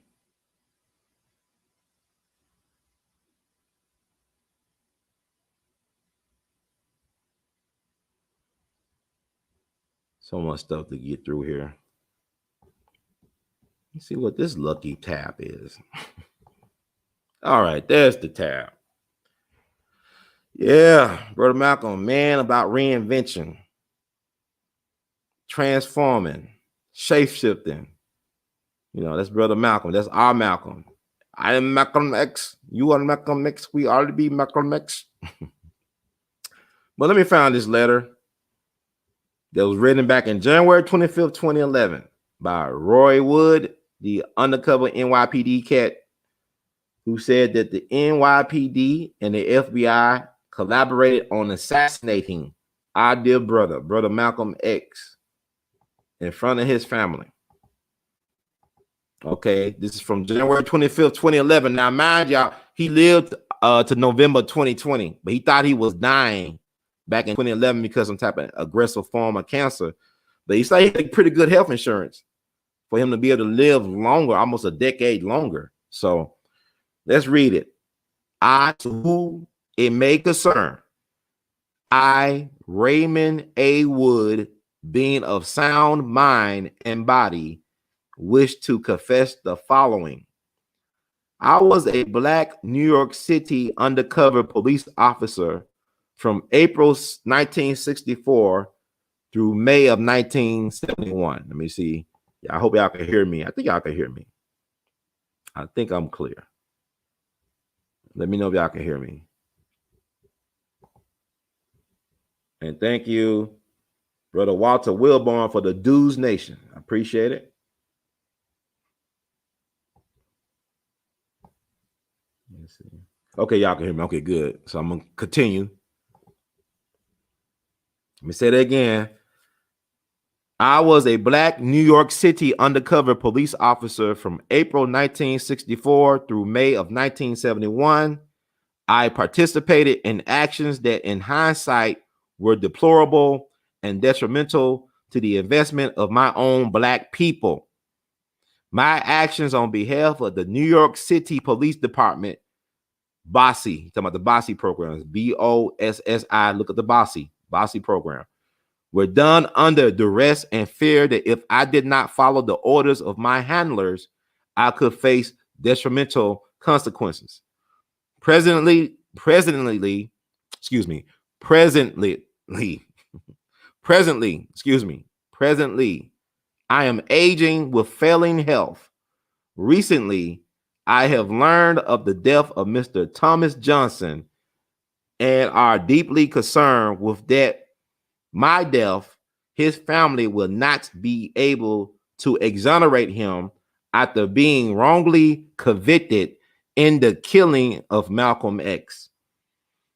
A: So much stuff to get through here. Let's see what this lucky tab is. All right, there's the tab. Yeah, Brother Malcolm, man about reinvention, transforming, shape shifting. You know, that's Brother Malcolm. That's our Malcolm. I am Malcolm X. You are Malcolm X. We ought to be Malcolm X. But let me find this letter that was written back in January 25th, 2011 by Roy Wood, the undercover NYPD cat, who said that the NYPD and the FBI collaborated on assassinating our dear brother, Brother Malcolm X, in front of his family. Okay, this is from January 25th, 2011. Now, mind y'all, he lived to November 2020, but he thought he was dying back in 2011 because of some type of aggressive form of cancer. But he said he had pretty good health insurance for him to be able to live longer, almost a decade longer. So let's read it. I, to whom it may concern, I, Raymond A. Wood, being of sound mind and body, wish to confess the following. I was a Black New York City undercover police officer from April 1964 through May of 1971. Let me see. I hope y'all can hear me. I think y'all can hear me. I think I'm clear. Let me know if y'all can hear me. And thank you, Brother Walter Wilborn, for the Dues Nation. I appreciate it. Let's see. Okay, y'all can hear me. Okay, good. So I'm going to continue. Let me say that again. I was a Black New York City undercover police officer from April 1964 through May of 1971. I participated in actions that in hindsight were deplorable and detrimental to the investment of my own Black people. My actions on behalf of the New York City Police Department, BOSSI, talking about the BOSSI program, BOSSI, look at the BOSSI program, were done under duress and fear that if I did not follow the orders of my handlers, I could face detrimental consequences. Presently, I am aging with failing health. Recently, I have learned of the death of Mr. Thomas Johnson and are deeply concerned with that my death, his family will not be able to exonerate him after being wrongly convicted in the killing of Malcolm X.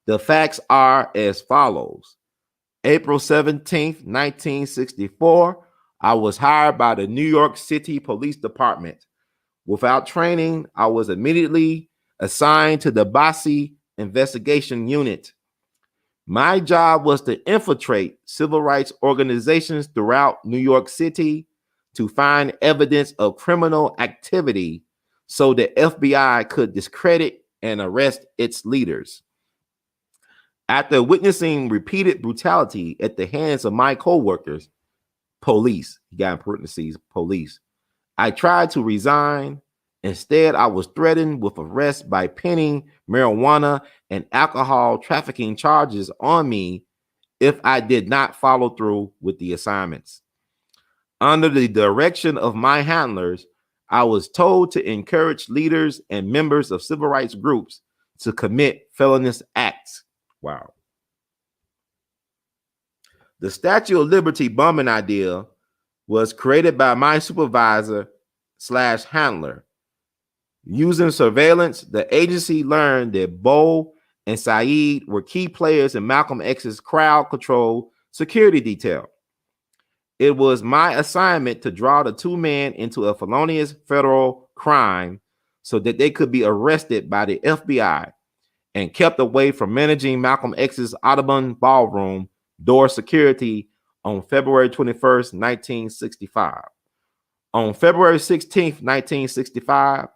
A: The facts are as follows. April 17th, 1964, I was hired by the New York City Police Department. Without training, I was immediately assigned to the BOSSI investigation unit. My job was to infiltrate civil rights organizations throughout New York City to find evidence of criminal activity so the FBI could discredit and arrest its leaders. After witnessing repeated brutality at the hands of my co-workers, police, he got in parentheses, police, I tried to resign. Instead, I was threatened with arrest by pinning marijuana and alcohol trafficking charges on me if I did not follow through with the assignments. Under the direction of my handlers, I was told to encourage leaders and members of civil rights groups to commit felonious acts. Wow. The Statue of Liberty bombing idea was created by my supervisor / handler. Using surveillance, the agency learned that Bo and Saeed were key players in Malcolm X's crowd control security detail. It was my assignment to draw the two men into a felonious federal crime so that they could be arrested by the FBI and kept away from managing Malcolm X's Audubon Ballroom door security on February 21st, 1965. On February 16th, 1965,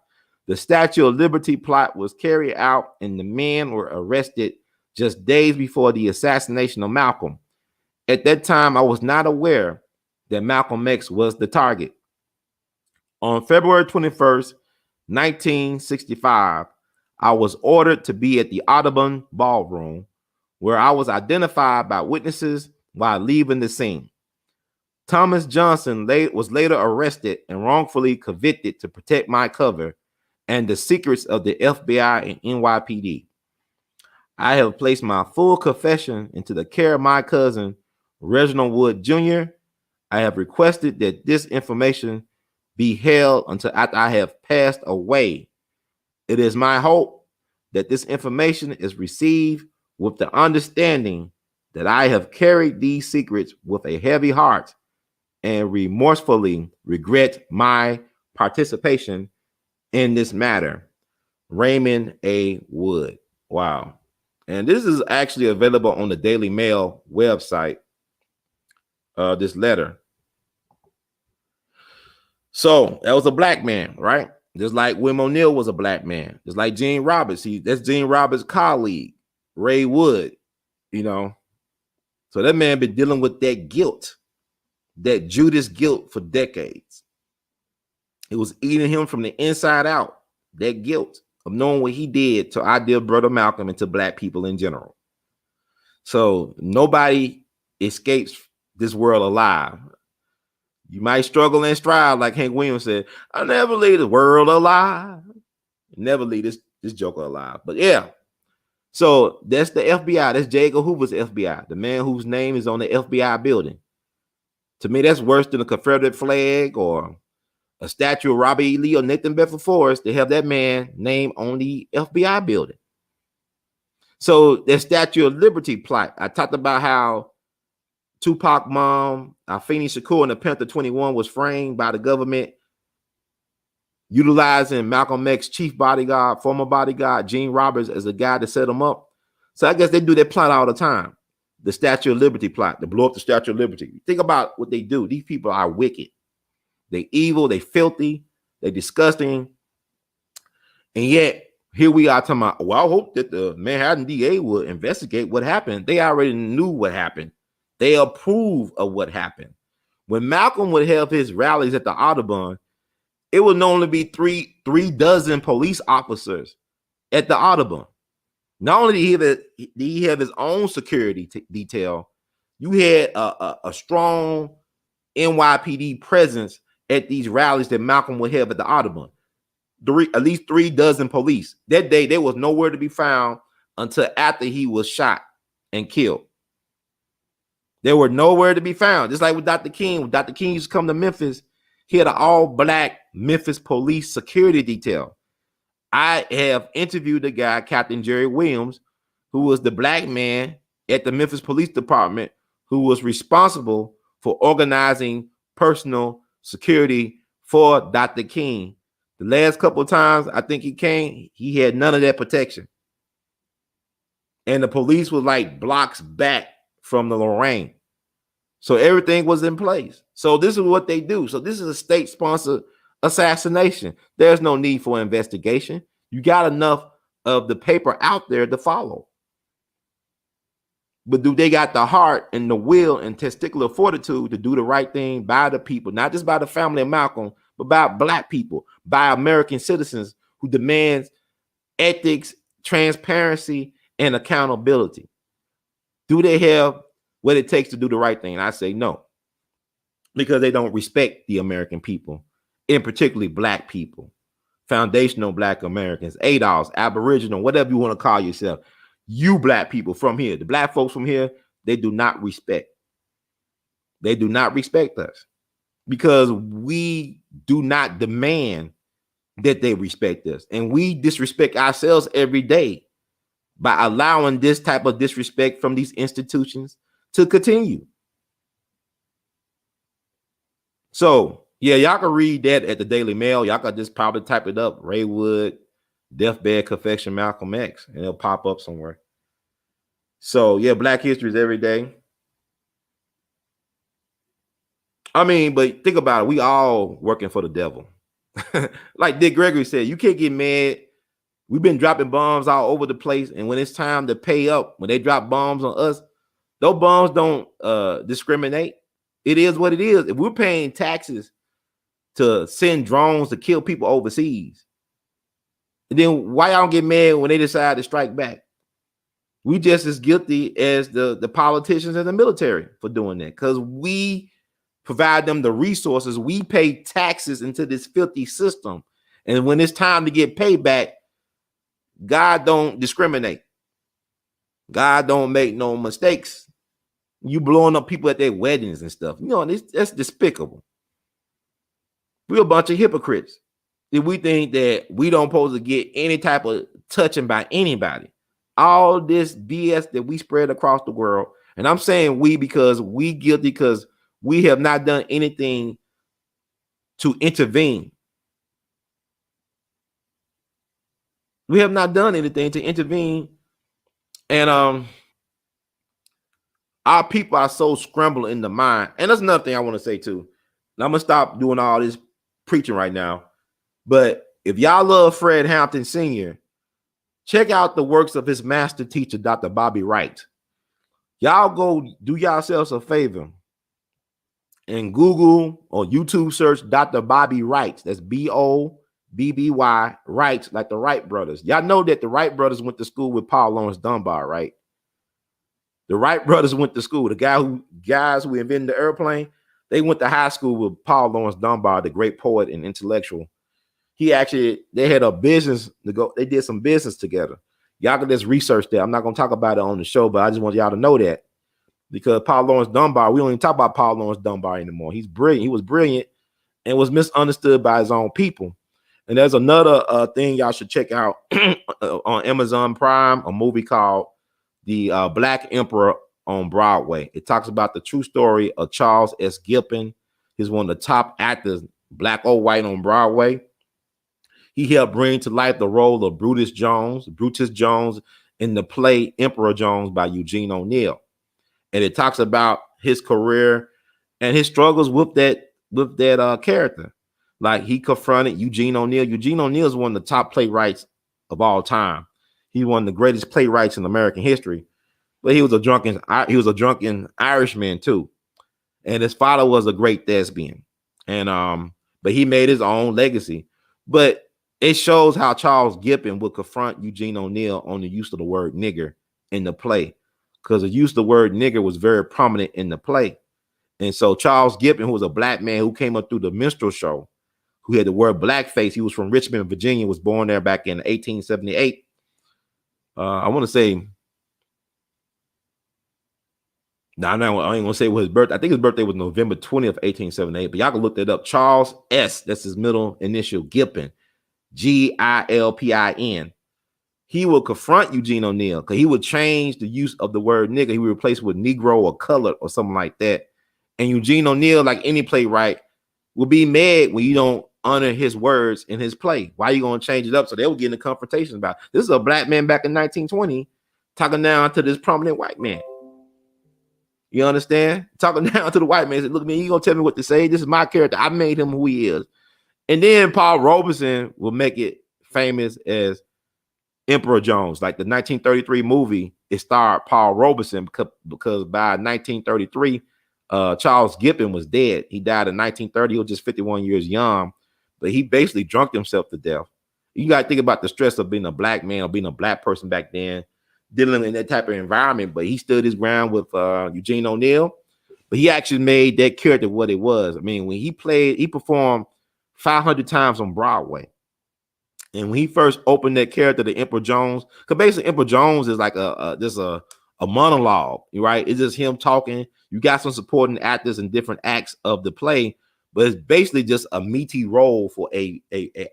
A: the Statue of Liberty plot was carried out and the men were arrested just days before the assassination of Malcolm. At that time, I was not aware that Malcolm X was the target. On February 21st, 1965, I was ordered to be at the Audubon Ballroom where I was identified by witnesses while leaving the scene. Thomas Johnson was later arrested and wrongfully convicted to protect my cover and the secrets of the FBI and NYPD. I have placed my full confession into the care of my cousin, Reginald Wood Jr. I have requested that this information be held until after I have passed away. It is my hope that this information is received with the understanding that I have carried these secrets with a heavy heart and remorsefully regret my participation in this matter. Raymond A. Wood. Wow. And this is actually available on the Daily Mail website, this letter. So that was a black man, right? Just like William O'Neill was a black man. Just like Gene Roberts. That's Gene Roberts' colleague, Ray Wood, you know. So that man been dealing with that guilt, that Judas guilt for decades. It was eating him from the inside out, that guilt of knowing what he did to our dear brother Malcolm and to black people in general. So nobody escapes this world alive. You might struggle and strive, like Hank Williams said, I never leave the world alive. Never leave this joker alive. But yeah, so that's the FBI. That's J. Edgar Hoover's FBI, the man whose name is on the FBI building. To me, that's worse than a Confederate flag or a statue of Robert E. Lee or Nathan Bedford Forrest. They have that man name on the FBI building. So the Statue of Liberty plot, I talked about how Tupac mom, Afeni Shakur and the Panther 21 was framed by the government utilizing Malcolm X's chief bodyguard, former bodyguard, Gene Roberts as a guy to set them up. So I guess they do that plot all the time. The Statue of Liberty plot, to blow up the Statue of Liberty. Think about what they do. These people are wicked. They evil, they filthy, they disgusting. And yet, here we are talking about, well, I hope that the Manhattan DA will investigate what happened. They already knew what happened. They approve of what happened. When Malcolm would have his rallies at the Audubon, it would normally be three dozen police officers at the Audubon. Not only did he have his own security detail, you had a strong NYPD presence at these rallies that Malcolm would have at the Audubon. At least 3 dozen police. That day, they was nowhere to be found until after he was shot and killed. They were nowhere to be found. Just like with Dr. King. When Dr. King used to come to Memphis, he had an all-black Memphis police security detail. I have interviewed the guy, Captain Jerry Williams, who was the black man at the Memphis Police Department who was responsible for organizing personal security for Dr. King. The last couple of times I think he came, he had none of that protection. And the police was like blocks back from the Lorraine. So everything was in place. So this is what they do. So this is a state-sponsored assassination. There's no need for investigation. You got enough of the paper out there to follow. But do they got the heart and the will and testicular fortitude to do the right thing by the people, not just by the family of Malcolm, but by black people, by American citizens who demands ethics, transparency, and accountability? Do they have what it takes to do the right thing? And I say no, because they don't respect the American people, and particularly black people, foundational black Americans, ADOS, Aboriginal, whatever you want to call yourself. You black people from here, the black folks from here, they do not respect. They do not respect us because we do not demand that they respect us. And we disrespect ourselves every day by allowing this type of disrespect from these institutions to continue. So, yeah, y'all can read that at the Daily Mail. Y'all can just probably type it up, Ray Wood, deathbed confession, Malcolm X, and it'll pop up somewhere. So, yeah, Black History is every day. I mean, but think about it. We all working for the devil. Like Dick Gregory said, you can't get mad. We've been dropping bombs all over the place. And when it's time to pay up, when they drop bombs on us, those bombs don't discriminate. It is what it is. If we're paying taxes to send drones to kill people overseas, then why y'all get mad when they decide to strike back? We just as guilty as the politicians and the military for doing that, because we provide them the resources. We pay taxes into this filthy system. And when it's time to get payback, God don't discriminate. God don't make no mistakes. You blowing up people at their weddings and stuff. You know, that's despicable. We're a bunch of hypocrites. If we think that we don't supposed to get any type of touching by anybody. All this BS that we spread across the world. And I'm saying we because we guilty, because we have not done anything to intervene. We have not done anything to intervene. And our people are so scrambled in the mind. And that's another thing I want to say too. And I'm gonna stop doing all this preaching right now. But if y'all love Fred Hampton Sr., check out the works of his master teacher, Dr. Bobby Wright. Y'all go do yourselves a favor and Google or YouTube search Dr. Bobby Wright. That's B-O-B-B-Y Wright, like the Wright brothers. Y'all know that the Wright brothers went to school with Paul Laurence Dunbar, right? The Wright brothers went to school. The guys who invented the airplane, they went to high school with Paul Laurence Dunbar, the great poet and intellectual. They had a business to go. They did some business together. Y'all can just research that. I'm not going to talk about it on the show, but I just want y'all to know that, because Paul Laurence Dunbar, we don't even talk about Paul Laurence Dunbar anymore. He's brilliant. He was brilliant and was misunderstood by his own people. And there's another thing y'all should check out on Amazon Prime, a movie called The Black Emperor on Broadway. It talks about the true story of Charles S. Gilpin. He's one of the top actors, black or white, on Broadway. He helped bring to life the role of Brutus Jones in the play Emperor Jones by Eugene O'Neill. And it talks about his career and his struggles with that character. Like, he confronted Eugene O'Neill. Eugene O'Neill is one of the top playwrights of all time. He's one of the greatest playwrights in American history. But he was a drunken Irishman too. And his father was a great thespian. And but he made his own legacy. But it shows how Charles Gilpin would confront Eugene O'Neill on the use of the word nigger in the play, because the use of the word nigger was very prominent in the play. And so Charles Gilpin, who was a black man who came up through the minstrel show, who had the word blackface, he was from Richmond, Virginia, was born there back in 1878. I want to say, I ain't gonna say what his birthday. I think his birthday was November 20th, 1878. But y'all can look that up. Charles S. That's his middle initial, Gilpin. Gilpin. He would confront Eugene O'Neill because he would change the use of the word nigger. He would replace it with Negro or colored or something like that. And Eugene O'Neill, like any playwright, will be mad when you don't honor his words in his play. Why are you going to change it up? So they would get into confrontations about it. This is a black man back in 1920 talking down to this prominent white man. You understand? Talking down to the white man. Said, look, man, you going to tell me what to say? This is my character. I made him who he is. And then Paul Robeson will make it famous as Emperor Jones. Like the 1933 movie, it starred Paul Robeson because by 1933, Charles Gilpin was dead. He died in 1930. He was just 51 years young, but he basically drunk himself to death. You got to think about the stress of being a black man or being a black person back then, dealing in that type of environment. But he stood his ground with Eugene O'Neill. But he actually made that character what it was. I mean, when he performed 500 times on Broadway. And when he first opened that character, the Emperor Jones, because basically Emperor Jones is like a monologue, right? It's just him talking. You got some supporting actors in different acts of the play, but it's basically just a meaty role for a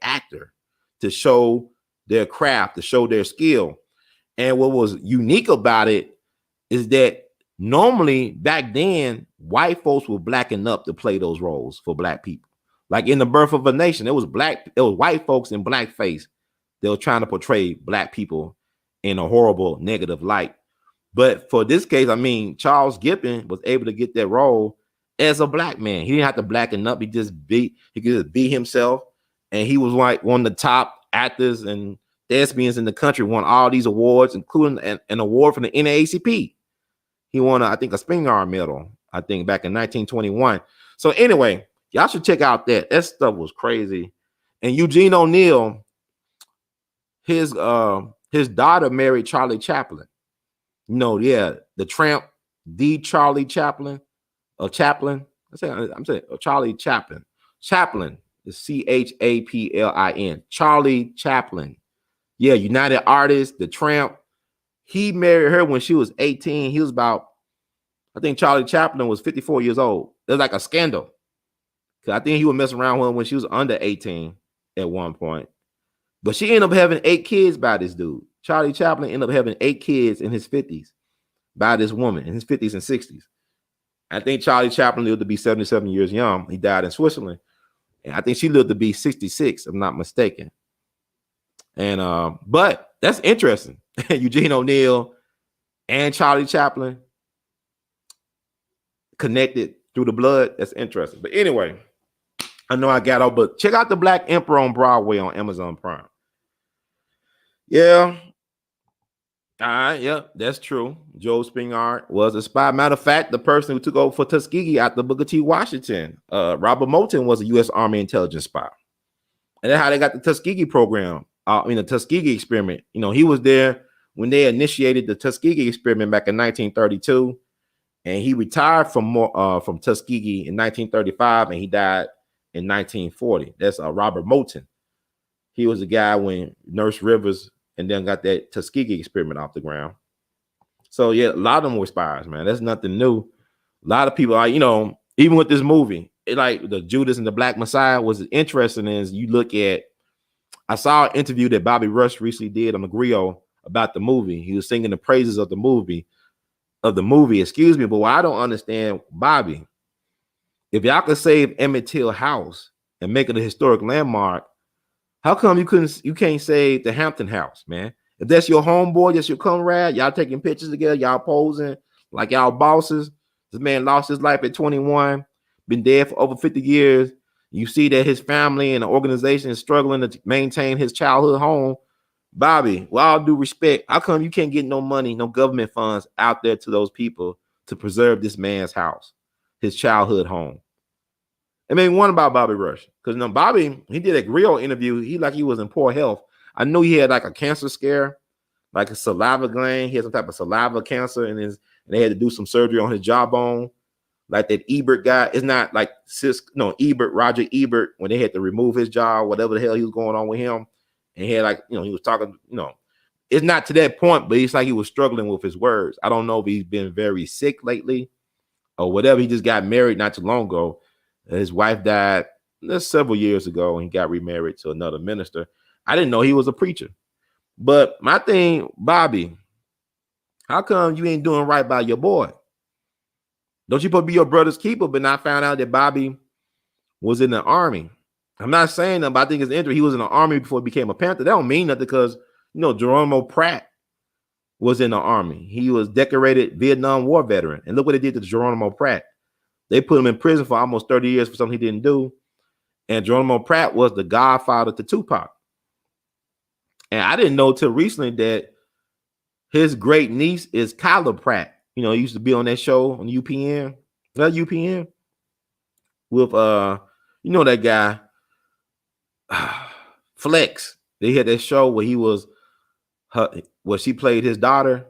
A: actor to show their craft, to show their skill. And what was unique about it is that normally back then, white folks were blacking up to play those roles for black people. Like in The Birth of a Nation, it was white folks in blackface. They were trying to portray black people in a horrible, negative light. But for this case, I mean, Charles Gilpin was able to get that role as a black man. He didn't have to blacken up. He could just be himself. And he was like one of the top actors and thespians in the country, won all these awards, including an award from the NAACP. He won, I think, a Spingarn Medal, I think, back in 1921. So anyway, y'all should check out that. That stuff was crazy. And Eugene O'Neill, his daughter married Charlie Chaplin. The Tramp, D. Charlie Chaplin, or Chaplin. I'm saying Charlie Chaplin. Chaplin is Chaplin. Charlie Chaplin. Yeah, United Artists, the Tramp. He married her when she was 18. He was about, I think Charlie Chaplin was 54 years old. It was like a scandal. Cause I think he was messing around with her when she was under 18 at one point. But she ended up having 8 kids by this dude. Charlie Chaplin ended up having 8 kids in his 50s by this woman in his 50s and 60s. I think Charlie Chaplin lived to be 77 years young. He died in Switzerland. And I think she lived to be 66, if I'm not mistaken. And but that's interesting. Eugene O'Neill and Charlie Chaplin connected through the blood. That's interesting. But anyway, I know I got out, but check out The Black Emperor on Broadway on Amazon Prime. Yeah. All right, yeah, that's true. Joe Spingarn was a spy. Matter of fact, the person who took over for Tuskegee after Booker T. Washington, Robert Moulton, was a U.S. Army intelligence spy. And that's how they got the Tuskegee program, the Tuskegee experiment. He was there when they initiated the Tuskegee experiment back in 1932, and he retired from Tuskegee in 1935, and he died in 1940. That's Robert Moulton. He was the guy when Nurse Rivers and then got that Tuskegee experiment off the ground. So yeah, a lot of them were spies, man. That's nothing new. A lot of people are, even with this movie, like the Judas and the Black Messiah was interesting as you look at. I saw an interview that Bobby Rush recently did on the Griot about the movie. He was singing the praises of the movie, excuse me. But what I don't understand, Bobby, if y'all could save Emmett Till House and make it a historic landmark, how come you can't save the Hampton House, man? If that's your homeboy, that's your comrade, y'all taking pictures together, y'all posing like y'all bosses. This man lost his life at 21, been dead for over 50 years. You see that his family and the organization is struggling to maintain his childhood home. Bobby, with all due respect, how come you can't get no money, no government funds out there to those people to preserve this man's house, his childhood home? I mean, one about Bobby Rush, because Bobby, he did a real interview. He was in poor health. I knew he had like a cancer scare, like a saliva gland. He had some type of saliva cancer, and they had to do some surgery on his jawbone. Like that Ebert guy, it's not like Roger Ebert, when they had to remove his jaw, whatever the hell he was going on with him. And he had he was talking, it's not to that point, but it's like he was struggling with his words. I don't know if he's been very sick lately or whatever. He just got married not too long ago. His wife died several years ago, and he got remarried to another minister. I didn't know he was a preacher. But my thing, Bobby, how come you ain't doing right by your boy? Don't you supposed to be your brother's keeper, but not found out that Bobby was in the army? I'm not saying that, but I think it's interesting. He was in the army before he became a Panther. That don't mean nothing because, Geronimo Pratt was in the army. He was decorated Vietnam War veteran. And look what they did to Geronimo Pratt. They put him in prison for almost 30 years for something he didn't do. And Geronimo Pratt was the godfather to Tupac. And I didn't know till recently that his great niece is Kyla Pratt. He used to be on that show on UPN. That UPN? With that guy Flex. They had that show where where she played his daughter.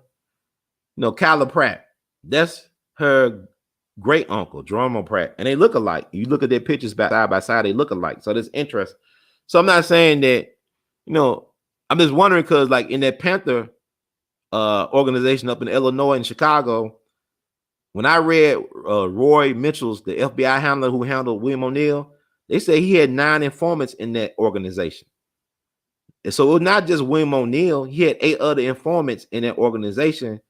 A: Kyla Pratt. That's her great uncle, Geronimo Pratt, and they look alike. You look at their pictures side by side, they look alike. So that's interesting. So I'm not saying that, I'm just wondering because, like, in that Panther organization up in Illinois and Chicago, when I read Roy Mitchell's, the FBI handler who handled William O'Neill, they say he had 9 informants in that organization. And so it was not just William O'Neill, he had 8 other informants in that organization.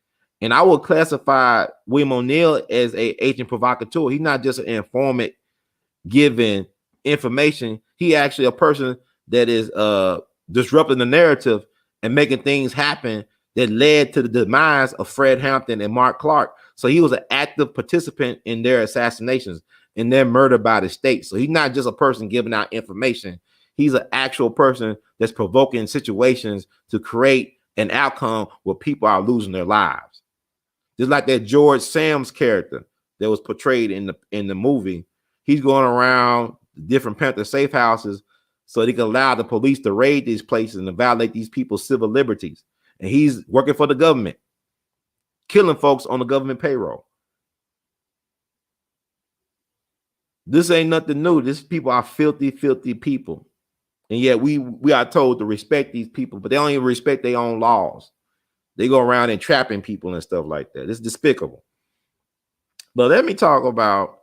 A: And I would classify William O'Neill as an agent provocateur. He's not just an informant giving information. He actually a person that is disrupting the narrative and making things happen that led to the demise of Fred Hampton and Mark Clark. So he was an active participant in their assassinations, in their murder by the state. So he's not just a person giving out information. He's an actual person that's provoking situations to create an outcome where people are losing their lives. Just like that George Sams character that was portrayed in the movie. He's going around different Panther safe houses so they can allow the police to raid these places and to violate these people's civil liberties. And he's working for the government. killing folks on the government payroll. This ain't nothing new. These people are filthy, filthy people. And yet we are told to respect these people, but they don't even respect their own laws. They go around and trapping people and stuff like that. It's despicable. But let me talk about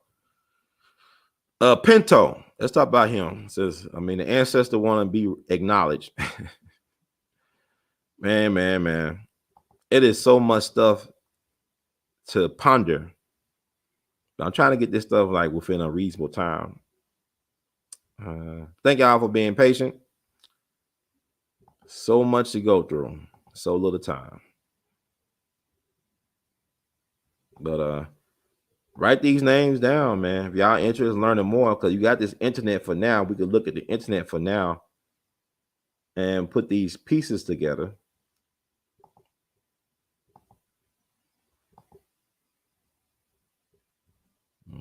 A: Pinto. Let's talk about him. It says, the ancestor want to be acknowledged. man. It is so much stuff to ponder. I'm trying to get this stuff like within a reasonable time. Thank y'all for being patient. So much to go through, so little time. But write these names down, man. If y'all interested in learning more, because you got this internet for now, we could look at the internet for now and put these pieces together.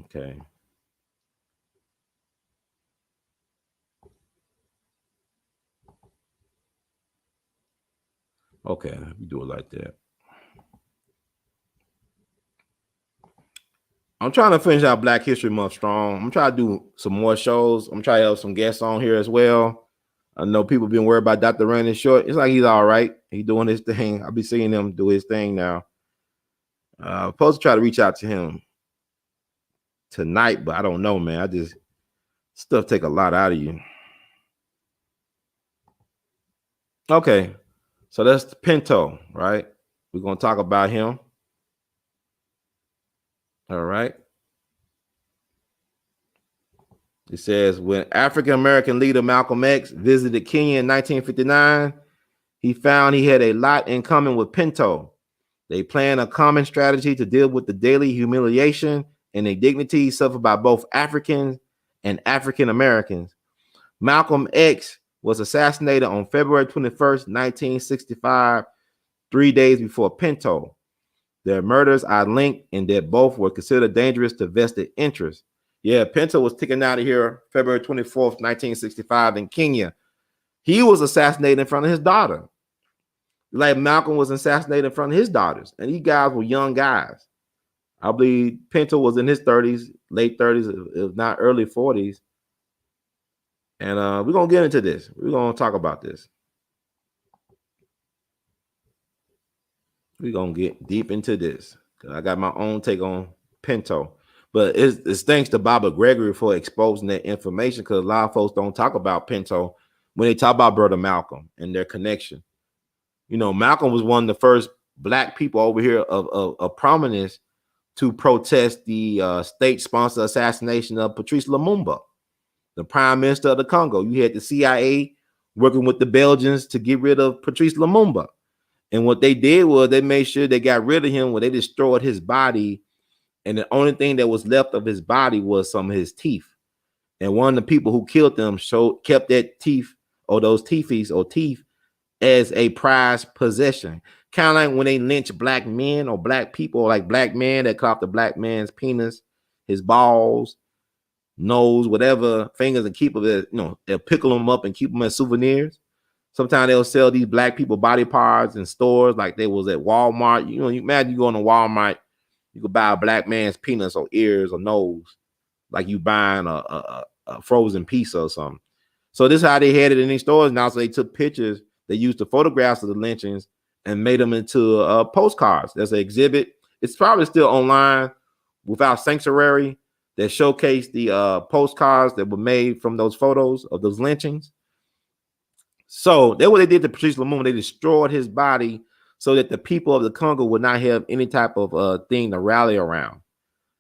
A: Okay. Okay, we do it like that. I'm trying to finish out Black History Month strong. I'm trying to do some more shows. I'm trying to have some guests on here as well. I know people been worried about Dr. Randy Short. It's like he's all right. He's doing his thing. I'll be seeing him do his thing now. I'm supposed to try to reach out to him tonight, but I don't know, man. Stuff take a lot out of you. Okay, so that's Pinto, right? We're going to talk about him. All right. It says, when African-American leader Malcolm X visited Kenya in 1959, he found he had a lot in common with Pinto. They planned a common strategy to deal with the daily humiliation and indignity suffered by both Africans and African Americans. Malcolm X was assassinated on February 21st, 1965, 3 days before Pinto. Their murders are linked and that both were considered dangerous to vested interests. Yeah, Pinto was taken out of here February 24th, 1965 in Kenya. He was assassinated in front of his daughter. Like Malcolm was assassinated in front of his daughters. And these guys were young guys. I believe Pinto was in his 30s, late 30s, if not early 40s. And we're going to get into this. We're going to talk about this. We're going to get deep into this. I got my own take on Pinto. But it's thanks to Baba Gregory for exposing that information, because a lot of folks don't talk about Pinto when they talk about Brother Malcolm and their connection. You know, Malcolm was one of the first Black people over here of prominence to protest the state-sponsored assassination of Patrice Lumumba, the Prime Minister of the Congo. You had the CIA working with the Belgians to get rid of Patrice Lumumba. And what they did was they made sure they got rid of him when they destroyed his body. And the only thing that was left of his body was some of his teeth. And one of the people who killed them kept that teeth or those teethies or teeth as a prized possession. Kind of like when they lynch Black men or Black people, like Black men that cut off the Black man's penis, his balls, nose, whatever, fingers, and keep them, they'll pickle them up and keep them as souvenirs. Sometimes they'll sell these Black people body parts in stores like they was at Walmart. You imagine you going to Walmart, you could buy a Black man's penis or ears or nose, like you buying a frozen pizza or something. So this is how they had it in these stores now. So they took pictures, they used the photographs of the lynchings and made them into postcards. There's an exhibit. It's probably still online without Sanctuary that showcase the postcards that were made from those photos of those lynchings. So that's what they did to Patrice Lumumba. They destroyed his body so that the people of the Congo would not have any type of thing to rally around.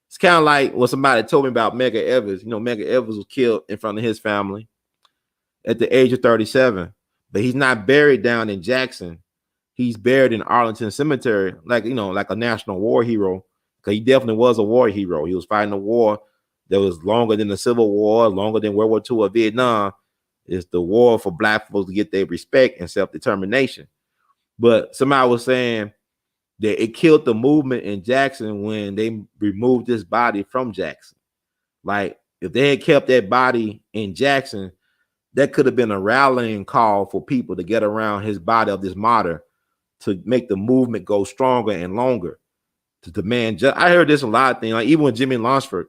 A: It's kind of like what somebody told me about Medgar Evers. Medgar Evers was killed in front of his family at the age of 37, but he's not buried down in Jackson. He's buried in Arlington Cemetery, like a national war hero, because he definitely was a war hero. He was fighting a war that was longer than the Civil War, longer than World War II or Vietnam. It's the war for Black folks to get their respect and self-determination. But somebody was saying that it killed the movement in Jackson when they removed this body from Jackson. Like, if they had kept that body in Jackson, that could have been a rallying call for people to get around his body of this martyr to make the movement go stronger and longer. to demand just. I heard this a lot of things, like even with Jimmy Lunsford,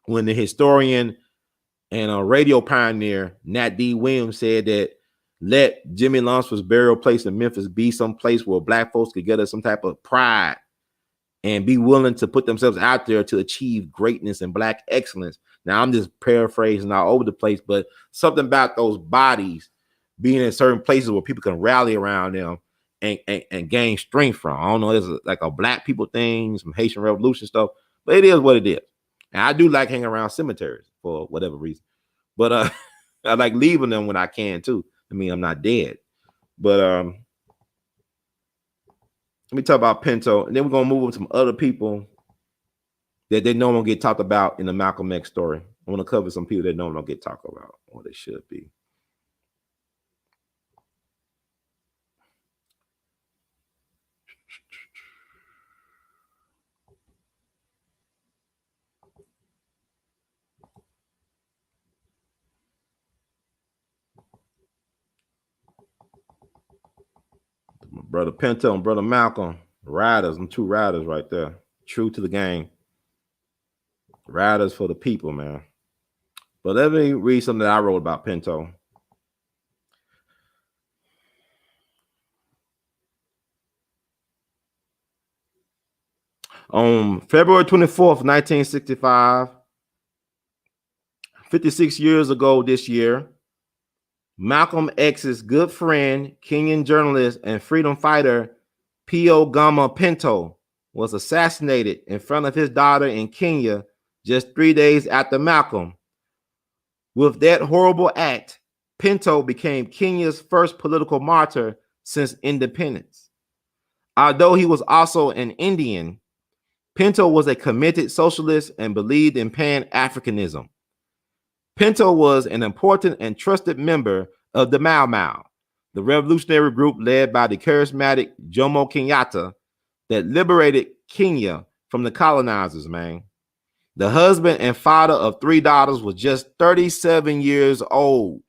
A: when the historian and a radio pioneer Nat D. Williams said that let Jimmy Lunsford's burial place in Memphis be some place where black folks could get us some type of pride and be willing to put themselves out there to achieve greatness and black excellence. Now, I'm just paraphrasing all over the place, but something about those bodies being in certain places where people can rally around them and gain strength from. I don't know, it's like a black people thing, some Haitian Revolution stuff, but it is what it is. And I do like hanging around cemeteries for whatever reason. But I like leaving them when I can too. I mean, I'm not dead. But let me talk about Pinto, and then we're gonna move on to some other people that they know don't get talked about in the Malcolm X story. I want to cover some people that don't get talked about, or they should be. Brother Pinto and Brother Malcolm, riders, them two riders right there. True to the game. Riders for the people, man. But let me read something that I wrote about Pinto. On February 24th, 1965, 56 years ago this year, Malcolm X's good friend, Kenyan journalist, and freedom fighter P.O. Gama Pinto was assassinated in front of his daughter in Kenya just 3 days after Malcolm. With that horrible act, Pinto became Kenya's first political martyr since independence. Although he was also an Indian, Pinto was a committed socialist and believed in Pan-Africanism. Pinto was an important and trusted member of the Mau Mau, the revolutionary group led by the charismatic Jomo Kenyatta that liberated Kenya from the colonizers, man. The husband and father of 3 daughters was just 37 years old.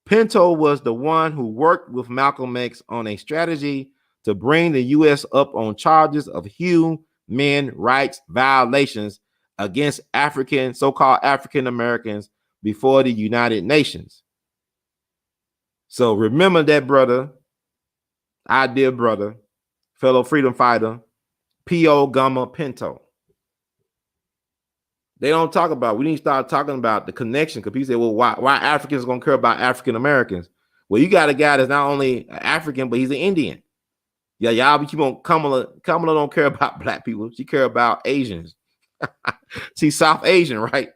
A: Pinto was the one who worked with Malcolm X on a strategy to bring the U.S. up on charges of human rights violations against so-called African Americans before the United Nations. So remember that, brother, our dear brother, fellow freedom fighter, P.O. Gama Pinto. They don't talk about, we need to start talking about the connection, because people say, well, why Africans going to care about African Americans? Well, you got a guy that's not only African, but he's an Indian. Yeah, y'all keep on, Kamala don't care about black people. She care about Asians. She's South Asian, right?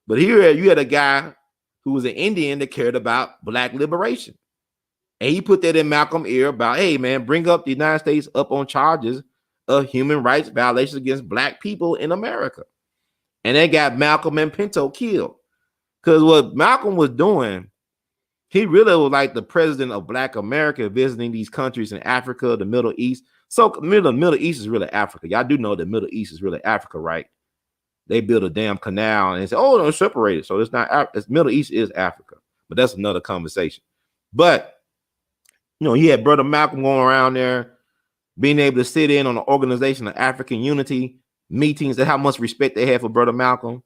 A: But here you had a guy who was an Indian that cared about black liberation. And he put that in Malcolm's ear about, hey, man, bring up the United States up on charges of human rights violations against black people in America. And they got Malcolm and Pinto killed. Because what Malcolm was doing, he really was like the president of Black America, visiting these countries in Africa, the Middle East. So the Middle East is really Africa. Y'all do know the Middle East is really Africa, right? They built a damn canal and say, oh, don't separate it. So it's not, it's Middle East is Africa. But that's another conversation. But, you know, he had Brother Malcolm going around there, being able to sit in on the Organization of African Unity meetings. That's how much respect they had for Brother Malcolm.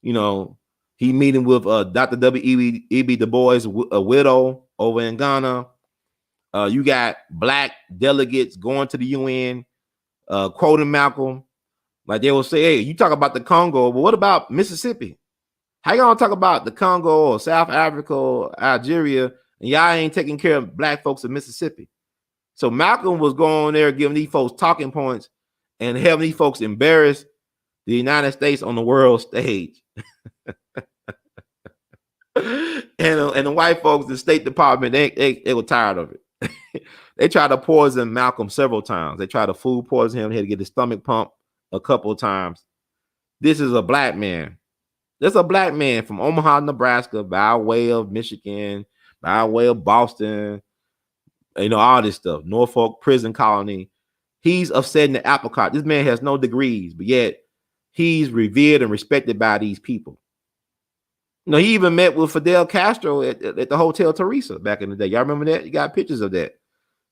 A: You know, he meeting with Dr. W.E.B. Du Bois, a widow over in Ghana. You got black delegates going to the UN, quoting Malcolm. Like they will say, hey, you talk about the Congo, but what about Mississippi? How you gonna talk about the Congo or South Africa or Algeria, and y'all ain't taking care of black folks in Mississippi? So Malcolm was going there giving these folks talking points and having these folks embarrass the United States on the world stage. and the white folks, the State Department, they were tired of it. They tried to poison Malcolm several times. They tried to food poison him. He had to get his stomach pumped a couple of times. This is a black man. There's a black man from Omaha, Nebraska, by way of Michigan, by way of Boston, you know, all this stuff. Norfolk prison colony. He's upsetting the apple cart. This man has no degrees, but yet he's revered and respected by these people. You know, he even met with Fidel Castro at the Hotel Teresa back in the day. Y'all remember that? You got pictures of that.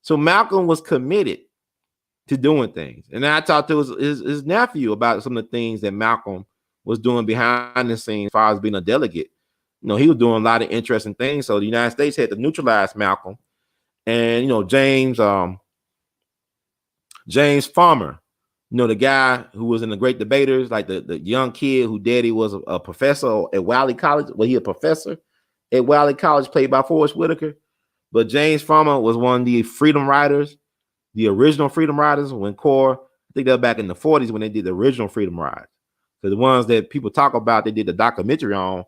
A: So Malcolm was committed to doing things. And then I talked to his nephew about some of the things that Malcolm was doing behind the scenes as far as being a delegate. He was doing a lot of interesting things. So the United States had to neutralize Malcolm. And James Farmer, the guy who was in the Great Debaters, like the young kid who daddy was a professor at Wiley College. Well, he a professor at Wiley College, played by Forrest Whitaker. But James Farmer was one of the freedom riders, the original freedom riders when CORE, I think they were back in the 40s when they did the original freedom rides. So the ones that people talk about, they did the documentary on,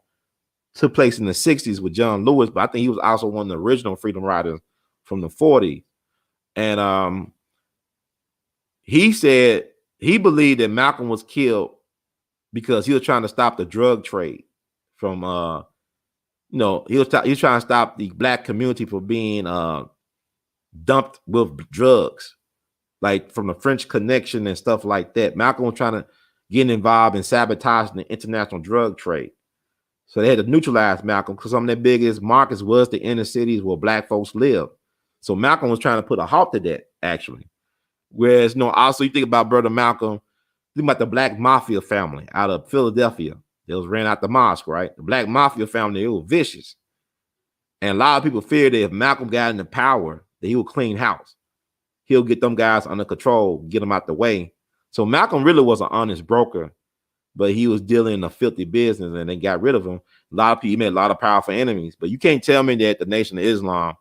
A: took place in the 60s with John Lewis, but I think he was also one of the original freedom riders from the 40s. And he said he believed that Malcolm was killed because he was trying to stop the drug trade from he was trying to stop the black community from being dumped with drugs, like from the French Connection and stuff like that. Malcolm was trying to get involved in sabotaging the international drug trade. So they had to neutralize Malcolm because some of their biggest markets was the inner cities where black folks live. So Malcolm was trying to put a halt to that, actually. Whereas, also you think about Brother Malcolm, think about the Black Mafia family out of Philadelphia. They was ran out the mosque, right? The Black Mafia family, they were vicious. And a lot of people feared that if Malcolm got into power, that he would clean house. He'll get them guys under control, get them out the way. So Malcolm really was an honest broker, but he was dealing in a filthy business and they got rid of him. A lot of people made a lot of powerful enemies, but you can't tell me that the Nation of Islam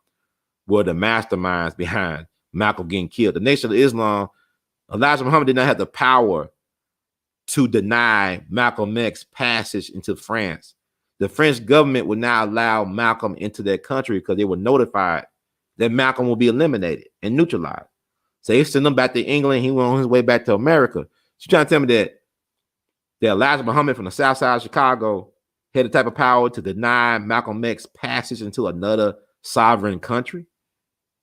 A: were the masterminds behind Malcolm getting killed. The Nation of Islam, Elijah Muhammad did not have the power to deny Malcolm X's passage into France. The French government would not allow Malcolm into their country because they were notified that Malcolm will be eliminated and neutralized. So they sent him back to England. He went on his way back to America. So you're trying to tell me that Elijah Muhammad from the south side of Chicago had the type of power to deny Malcolm X's passage into another sovereign country?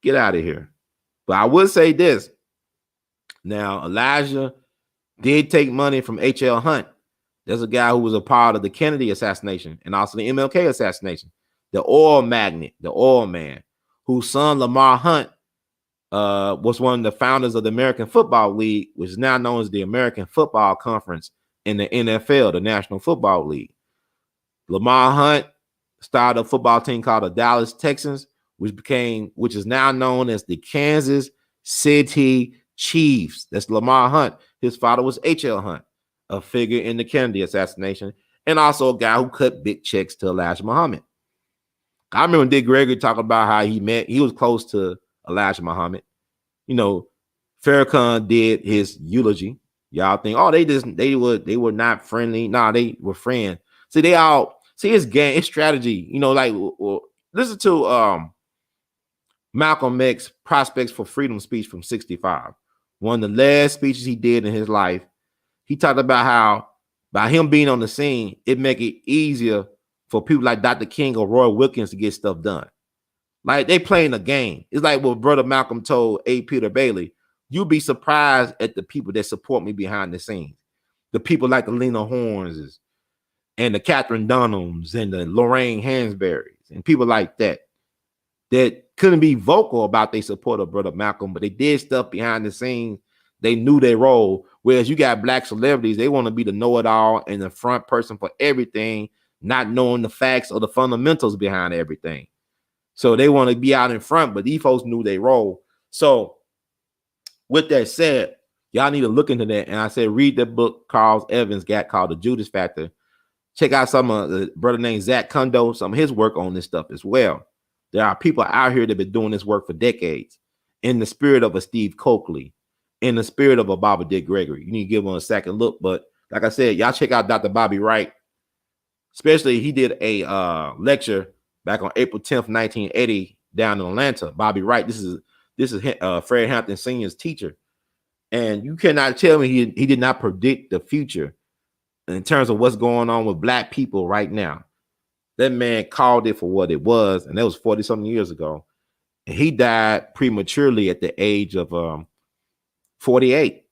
A: Get out of here. But I would say this. Now, Elijah did take money from H.L. Hunt. There's a guy who was a part of the Kennedy assassination and also the MLK assassination. The oil magnate, the oil man, whose son Lamar Hunt was one of the founders of the American Football League, which is now known as the American Football Conference in the NFL, the National Football League. Lamar Hunt started a football team called the Dallas Texans, which is now known as the Kansas City Chiefs. That's Lamar Hunt. His father was H.L. Hunt, a figure in the Kennedy assassination, and also a guy who cut big checks to Elijah Muhammad. I remember Dick Gregory talking about how he was close to Elijah Muhammad. Farrakhan did his eulogy. Y'all think, they were not friendly. Nah, they were friends. See his game, his strategy, listen to Malcolm X Prospects for Freedom speech from 1965. One of the last speeches he did in his life. He talked about how by him being on the scene, it make it easier for people like Dr. King or Roy Wilkins to get stuff done. Like they playing a game. It's like what Brother Malcolm told A. Peter Bailey. You'll be surprised at the people that support me behind the scenes. The people like the Lena Horns and the Catherine Dunhams and the Lorraine Hansberrys and people like that couldn't be vocal about their support of Brother Malcolm, but they did stuff behind the scenes. They knew their role. Whereas you got black celebrities, they want to be the know-it-all and the front person for everything, not knowing the facts or the fundamentals behind everything. So they want to be out in front, but these folks knew their role. So with that said, y'all need to look into that. And I said, read the book Carl Evans got called The Judas Factor. Check out some of the brother named Zach Kundo, some of his work on this stuff as well. There are people out here that have been doing this work for decades in the spirit of a Steve Coakley, in the spirit of a Bobby Dick Gregory. You need to give him a second look. But like I said, y'all check out Dr. Bobby Wright. Especially he did a lecture back on April 10th, 1980 down in Atlanta. Bobby Wright, this is Fred Hampton Sr.'s teacher. And you cannot tell me he did not predict the future in terms of what's going on with black people right now. That man called it for what it was, and that was 40-something years ago. And he died prematurely at the age of 48,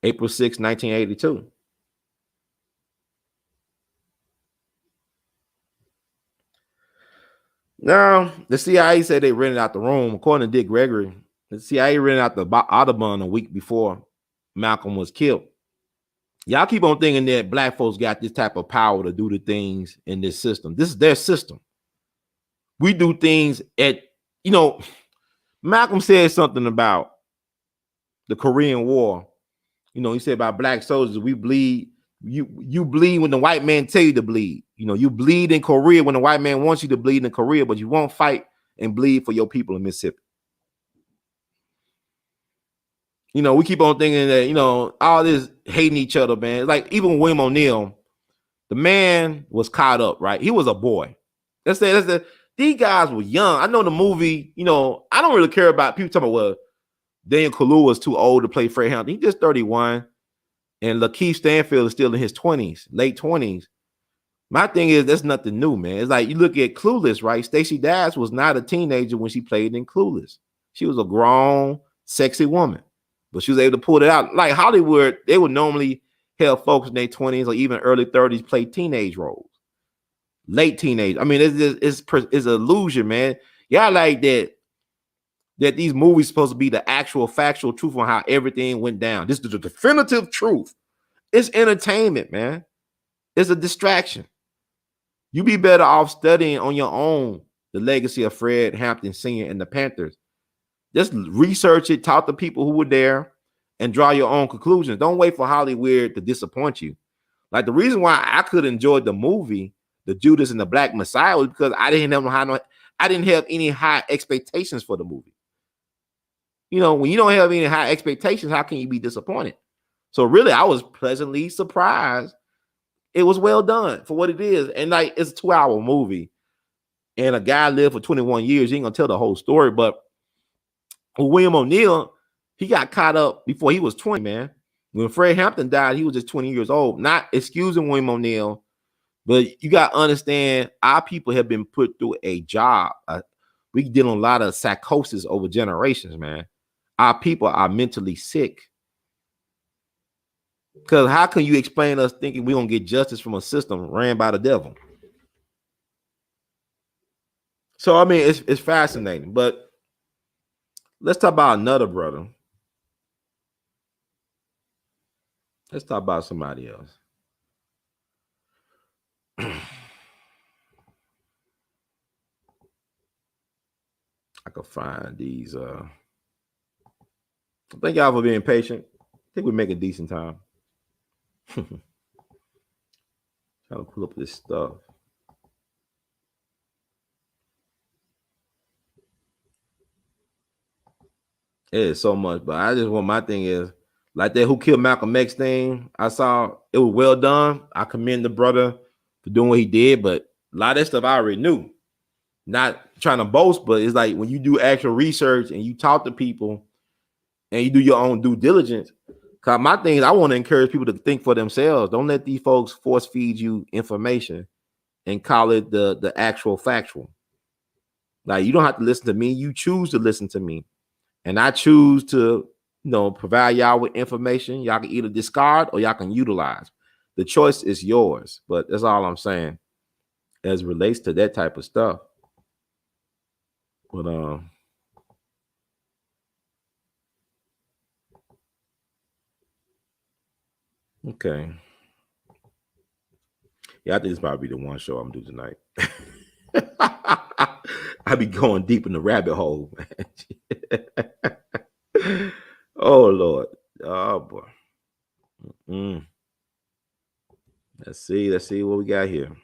A: April 6, 1982. Now, the CIA said they rented out the room. According to Dick Gregory, The CIA ran out the Audubon a week before Malcolm was killed. Y'all keep on thinking that black folks got this type of power to do the things in this system. This is their system. We do things at, Malcolm said something about the Korean War. He said about black soldiers, we bleed. You bleed when the white man tell you to bleed. You bleed in Korea when the white man wants you to bleed in Korea, but you won't fight and bleed for your people in Mississippi. We keep on thinking that, all this hating each other, man. Like even William O'Neill, the man was caught up, right? He was a boy. These guys were young. I know the movie, I don't really care about people talking about, well, Daniel Kaluuya was too old to play Fred Hampton. He's just 31. And Lakeith Stanfield is still in his 20s, late 20s. My thing is, that's nothing new, man. It's like you look at Clueless, right? Stacey Dash was not a teenager when she played in Clueless. She was a grown, sexy woman. But she was able to pull it out. Like Hollywood, they would normally have folks in their 20s or even early 30s play teenage roles. Late teenage. I mean, it's an illusion, man. Y'all like that these movies supposed to be the actual factual truth on how everything went down. This is the definitive truth. It's entertainment, man. It's a distraction. You be better off studying on your own the legacy of Fred Hampton Sr. and the Panthers. Just research it, talk to people who were there, and draw your own conclusions. Don't wait for Hollywood to disappoint you. Like the reason why I could enjoy the movie, The Judas and the Black Messiah, was because I didn't have any high expectations for the movie. When you don't have any high expectations, how can you be disappointed? So really, I was pleasantly surprised. It was well done for what it is. And like, it's a 2-hour movie. And a guy lived for 21 years. You ain't gonna tell the whole story. But William O'Neill, he got caught up before he was 20, man. When Fred Hampton died, he was just 20 years old. Not excusing William O'Neill, but you got to understand, our people have been put through a job. We deal with a lot of psychosis over generations, man. Our people are mentally sick. Because how can you explain us thinking we're going to get justice from a system ran by the devil? So, I mean, it's fascinating. But let's talk about another brother. Let's talk about somebody else. I could find these. Thank y'all for being patient. I think we're making decent time. Trying to pull up this stuff. It is so much, but I just want, my thing is like that Who Killed Malcolm X thing. I saw it was well done. I commend the brother for doing what he did, but a lot of that stuff I already knew. Not trying to boast, but it's like when you do actual research and you talk to people and you do your own due diligence. Cause my thing is, I want to encourage people to think for themselves. Don't let these folks force feed you information and call it the actual factual. Like, you don't have to listen to me. You choose to listen to me. And I choose to, provide y'all with information. Y'all can either discard or y'all can utilize. The choice is yours. But that's all I'm saying as it relates to that type of stuff. But okay. Yeah, I think it's probably the one show I'm doing tonight. I be going deep in the rabbit hole, man. Oh Lord. Oh boy. Let's see what we got here.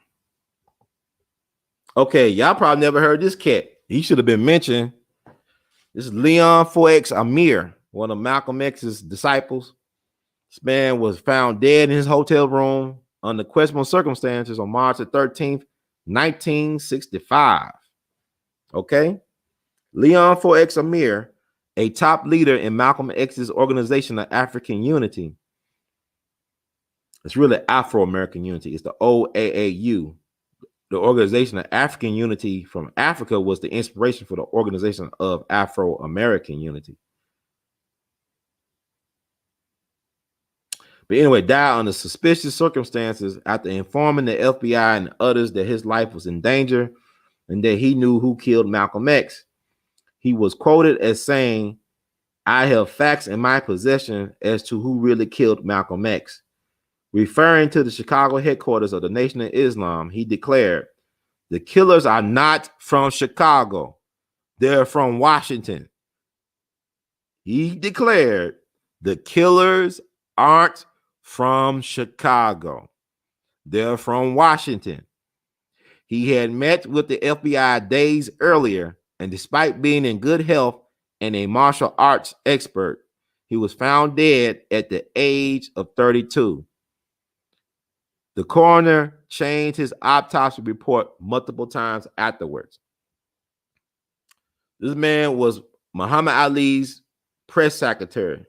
A: Okay, y'all probably never heard this cat. He should have been mentioned. This is Leon 4X Amir, one of Malcolm X's disciples. This man was found dead in his hotel room under questionable circumstances on March the 13th, 1965. Okay? Leon 4X Amir, a top leader in Malcolm X's Organization of African Unity. It's really Afro-American Unity. It's the OAAU. The Organization of African Unity from Africa was the inspiration for the Organization of Afro-American Unity. But anyway, died under suspicious circumstances after informing the FBI and others that his life was in danger and that he knew who killed Malcolm X. He was quoted as saying I have facts in my possession as to who really killed Malcolm X. Referring to the Chicago headquarters of the Nation of Islam, he declared, the killers are not from Chicago. They're from Washington. He declared, the killers aren't from Chicago. They're from Washington. He had met with the FBI days earlier, and despite being in good health and a martial arts expert, he was found dead at the age of 32. The coroner changed his autopsy report multiple times afterwards. This man was Muhammad Ali's press secretary,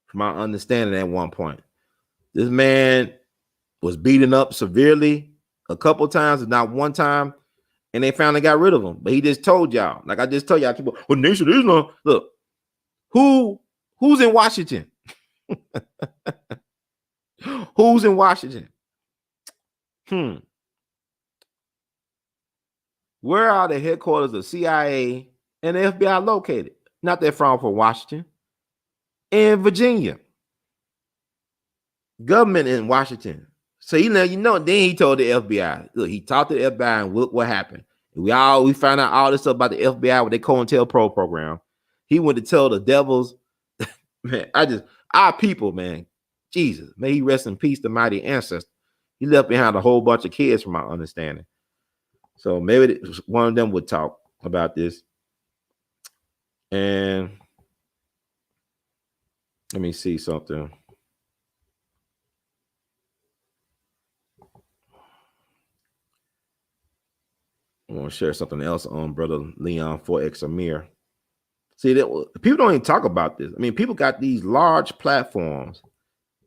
A: from my understanding at one point. This man was beaten up severely a couple times, if not one time, and they finally got rid of him. But he just told y'all, like I just told y'all, well, Nation of Islam, look, who's in Washington? Who's in Washington? Where are the headquarters of CIA and the FBI located? Not that far from Washington. In Virginia. Government in Washington. So then he told the FBI, look, he talked to the FBI and look what happened. We found out all this stuff about the FBI with their COINTELPRO program. He went to tell the devils, man, our people, man, Jesus, may he rest in peace, the mighty ancestor. He left behind a whole bunch of kids, from my understanding. So maybe one of them would talk about this. And let me see something. I want to share something else on Brother Leon 4X Amir. See, that people don't even talk about this. I mean, people got these large platforms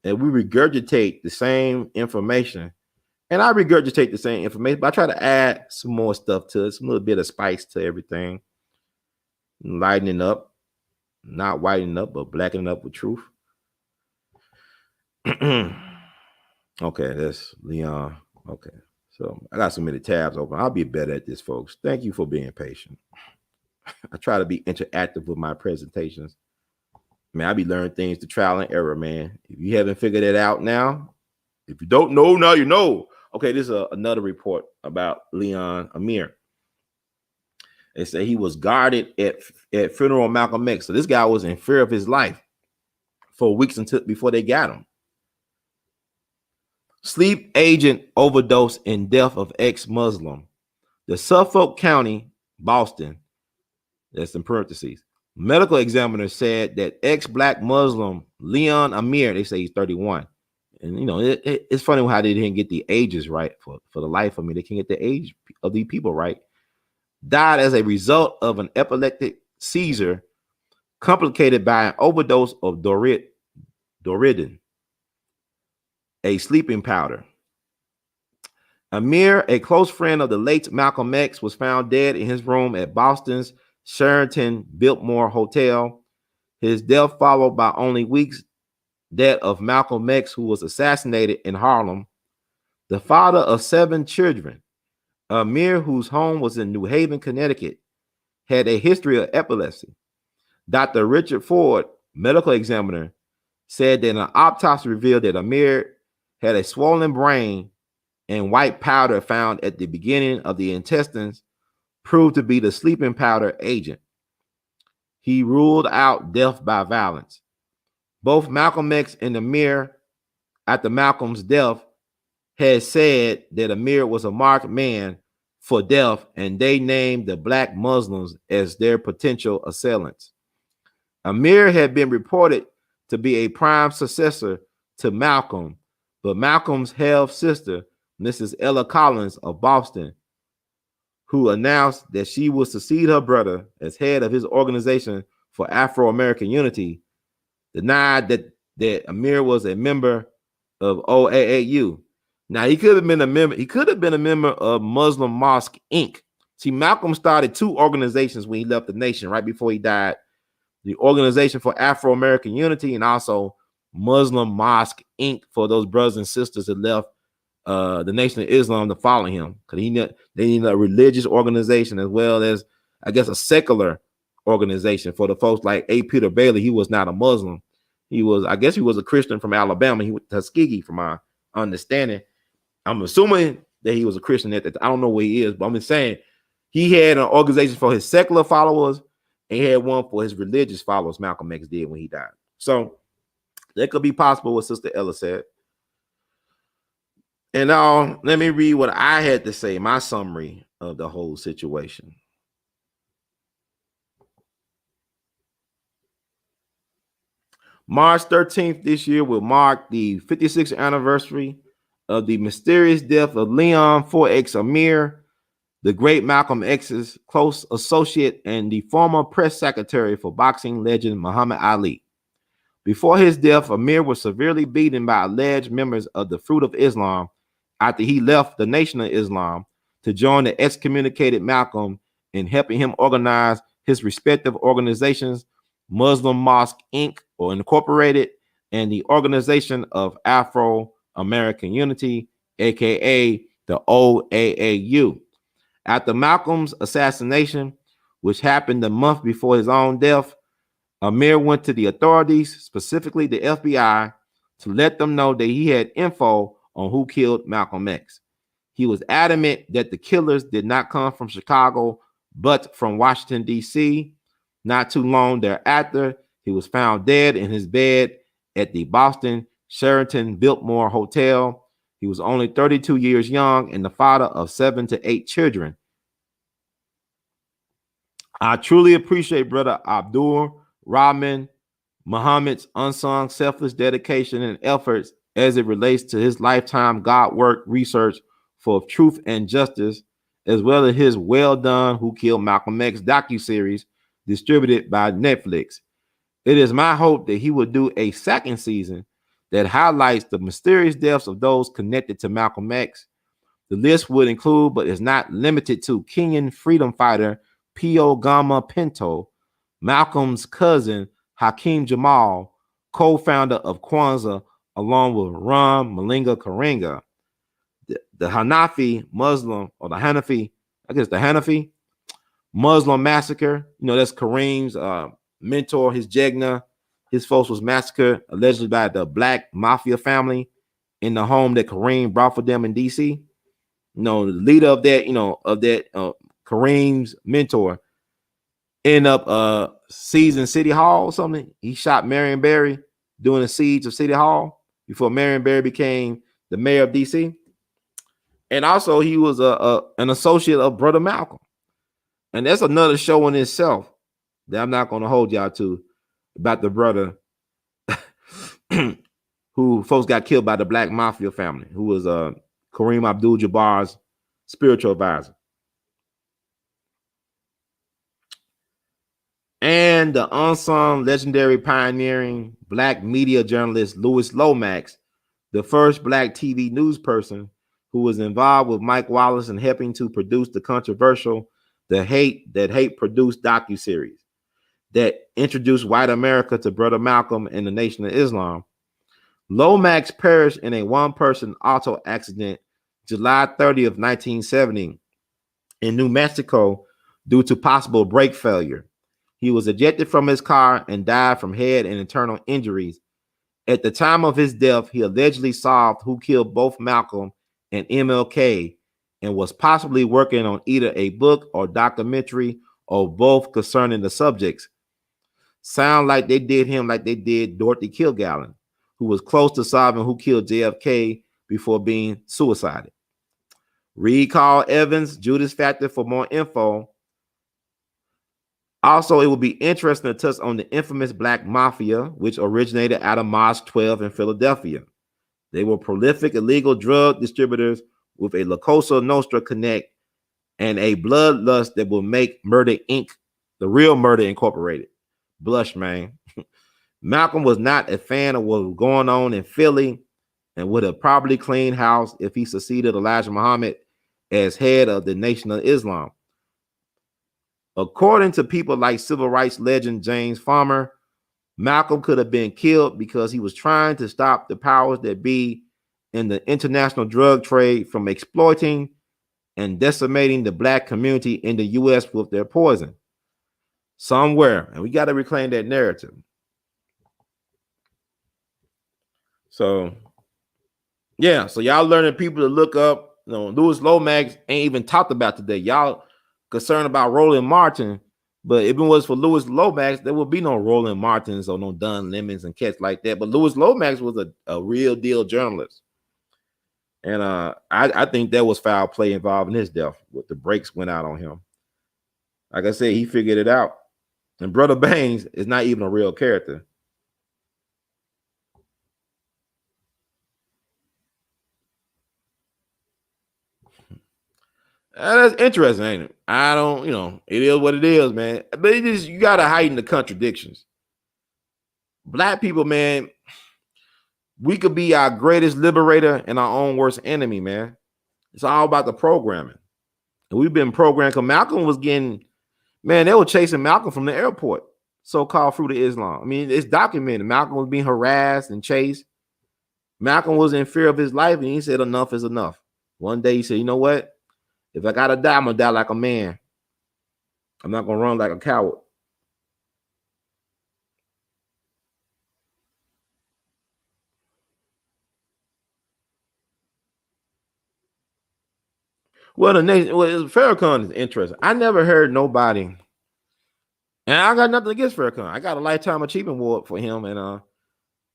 A: and we regurgitate the same information. And I regurgitate the same information, but I try to add some more stuff to it, some little bit of spice to everything. Lightening up, not whitening up, but blackening up with truth. Okay, that's Leon. Okay, so I got so many tabs open. I'll be better at this, folks. Thank you for being patient. I try to be interactive with my presentations. Man, I be learning things to trial and error, man. If you haven't figured it out now, if you don't know, now you know. Okay, this is another report about Leon Amir. They say he was guarded at funeral of Malcolm X. So this guy was in fear of his life for weeks before they got him. Sleep agent overdose and death of ex-Muslim. The Suffolk County, Boston, that's in parentheses, medical examiner said that ex-black Muslim Leon Amir, they say he's 31. And, it's funny how they didn't get the ages right for the life of me. They can't get the age of these people right. Died as a result of an epileptic seizure complicated by an overdose of Doridin, a sleeping powder. Amir, a close friend of the late Malcolm X, was found dead in his room at Boston's Sheraton Biltmore Hotel. His death followed by only weeks that of Malcolm X, who was assassinated in Harlem. The father of 7 children, Amir, whose home was in New Haven, Connecticut, had a history of epilepsy. Dr. Richard Ford, medical examiner, said that an autopsy revealed that Amir had a swollen brain and white powder found at the beginning of the intestines proved to be the sleeping powder agent. He ruled out death by violence. Both Malcolm X and Amir, after Malcolm's death, had said that Amir was a marked man for death, and they named the black Muslims as their potential assailants. Amir had been reported to be a prime successor to Malcolm, but Malcolm's half sister, Mrs. Ella Collins of Boston, who announced that she would succeed her brother as head of his organization for Afro-American Unity, denied that Amir was a member of OAAU. Now, he could have been a member. He could have been a member of Muslim Mosque Inc. See, Malcolm started 2 organizations when he left the nation right before he died: the Organization for Afro-American Unity and also Muslim Mosque Inc. for those brothers and sisters that left the Nation of Islam to follow him, because they need a religious organization as well as, I guess, a secular organization. For the folks like A. Peter Bailey, he was not a Muslim. I guess he was a Christian from Alabama. He was Tuskegee, from my understanding. I'm assuming that he was a Christian at that. I don't know where he is, but I'm just saying he had an organization for his secular followers and he had one for his religious followers. Malcolm X did when he died. So that could be possible, what Sister Ella said. And now let me read what I had to say, my summary of the whole situation. March 13th this year will mark the 56th anniversary of the mysterious death of Leon 4X Amir, the great Malcolm X's close associate and the former press secretary for boxing legend Muhammad Ali. Before his death, Amir was severely beaten by alleged members of the Fruit of Islam after he left the Nation of Islam to join the excommunicated Malcolm in helping him organize his respective organizations, Muslim Mosque Inc. or Incorporated, and the Organization of Afro-American Unity, aka the OAAU. After Malcolm's assassination, which happened a month before his own death, Amir went to the authorities, specifically the FBI, to let them know that he had info on who killed Malcolm X. He was adamant that the killers did not come from Chicago, but from Washington, D.C. Not too long thereafter, he was found dead in his bed at the Boston Sheraton Biltmore Hotel. He was only 32 years young and the father of 7 to 8 children. I truly appreciate Brother Abdul Rahman Muhammad's unsung selfless dedication and efforts as it relates to his lifetime God work research for truth and justice, as well as his well done Who Killed Malcolm X docuseries distributed by Netflix. It is my hope that he will do a second season that highlights the mysterious deaths of those connected to Malcolm X. The list would include, but is not limited to, Kenyan freedom fighter Pio Gama Pinto, Malcolm's cousin Hakeem Jamal, co-founder of Kwanzaa, along with Ram Malinga Karenga, the Hanafi Muslim, or the Hanafi Muslim massacre. That's Kareem's mentor, his Jegna. His folks was massacred allegedly by the Black Mafia family in the home that Kareem brought for them in D.C. The leader of that, Kareem's mentor, ended up seizing City Hall or something. He shot Marion Barry during the siege of City Hall before Marion Barry became the mayor of D.C. And also he was an associate of Brother Malcolm. And that's another show in itself that I'm not going to hold y'all to, about the brother who folks got killed by the Black Mafia family, who was Kareem Abdul-Jabbar's spiritual advisor. And the unsung, legendary, pioneering Black media journalist Louis Lomax, the first Black TV news person who was involved with Mike Wallace in helping to produce the controversial The Hate That Hate Produced docuseries that introduced white America to Brother Malcolm and the Nation of Islam. Lomax perished in a one-person auto accident July 30th, 1970 in New Mexico due to possible brake failure. He was ejected from his car and died from head and internal injuries. At the time of his death, he allegedly solved who killed both Malcolm and MLK and was possibly working on either a book or documentary or both concerning the subjects. Sound like they did him like they did Dorothy Kilgallen, who was close to solving who killed JFK before being suicided. Read Carl Evans' Judas Factor for more info. Also, it will be interesting to touch on the infamous Black Mafia, which originated out of Mosque 12 in Philadelphia. They were prolific illegal drug distributors with a La Cosa Nostra connect and a bloodlust that will make Murder Inc., the real Murder Incorporated, blush, man. Malcolm was not a fan of what was going on in Philly and would have probably cleaned house if he succeeded Elijah Muhammad as head of the Nation of Islam. According to people like civil rights legend James Farmer, Malcolm could have been killed because he was trying to stop the powers that be in the international drug trade from exploiting and decimating the Black community in the U.S. with their poison. somewhere, and we got to reclaim that narrative. So, yeah, so y'all learning people to look up. You know, Louis Lomax ain't even talked about today. Y'all concerned about Roland Martin, but if it was for Louis Lomax, there would be no Roland Martins or no Don Lemons and cats like that. But Louis Lomax was a real deal journalist. And I think there was foul play involved in his death. With the brakes went out on him. Like I said, he figured it out. And Brother Baines is not even a real character. That's interesting, ain't it? I don't, it is what it is, man. But it is, you gotta heighten the contradictions. Black people, man, we could be our greatest liberator and our own worst enemy, man. It's all about the programming. And we've been programmed because Malcolm was getting, man, they were chasing Malcolm from the airport, so-called Fruit of Islam. I mean, it's documented. Malcolm was being harassed and chased. Malcolm was in fear of his life, and he said, enough is enough. One day he said, you know what? If I gotta die, I'm gonna die like a man. I'm not gonna run like a coward. Well, Farrakhan is interesting. I never heard nobody, and I got nothing against Farrakhan. I got a Lifetime Achievement Award for him, and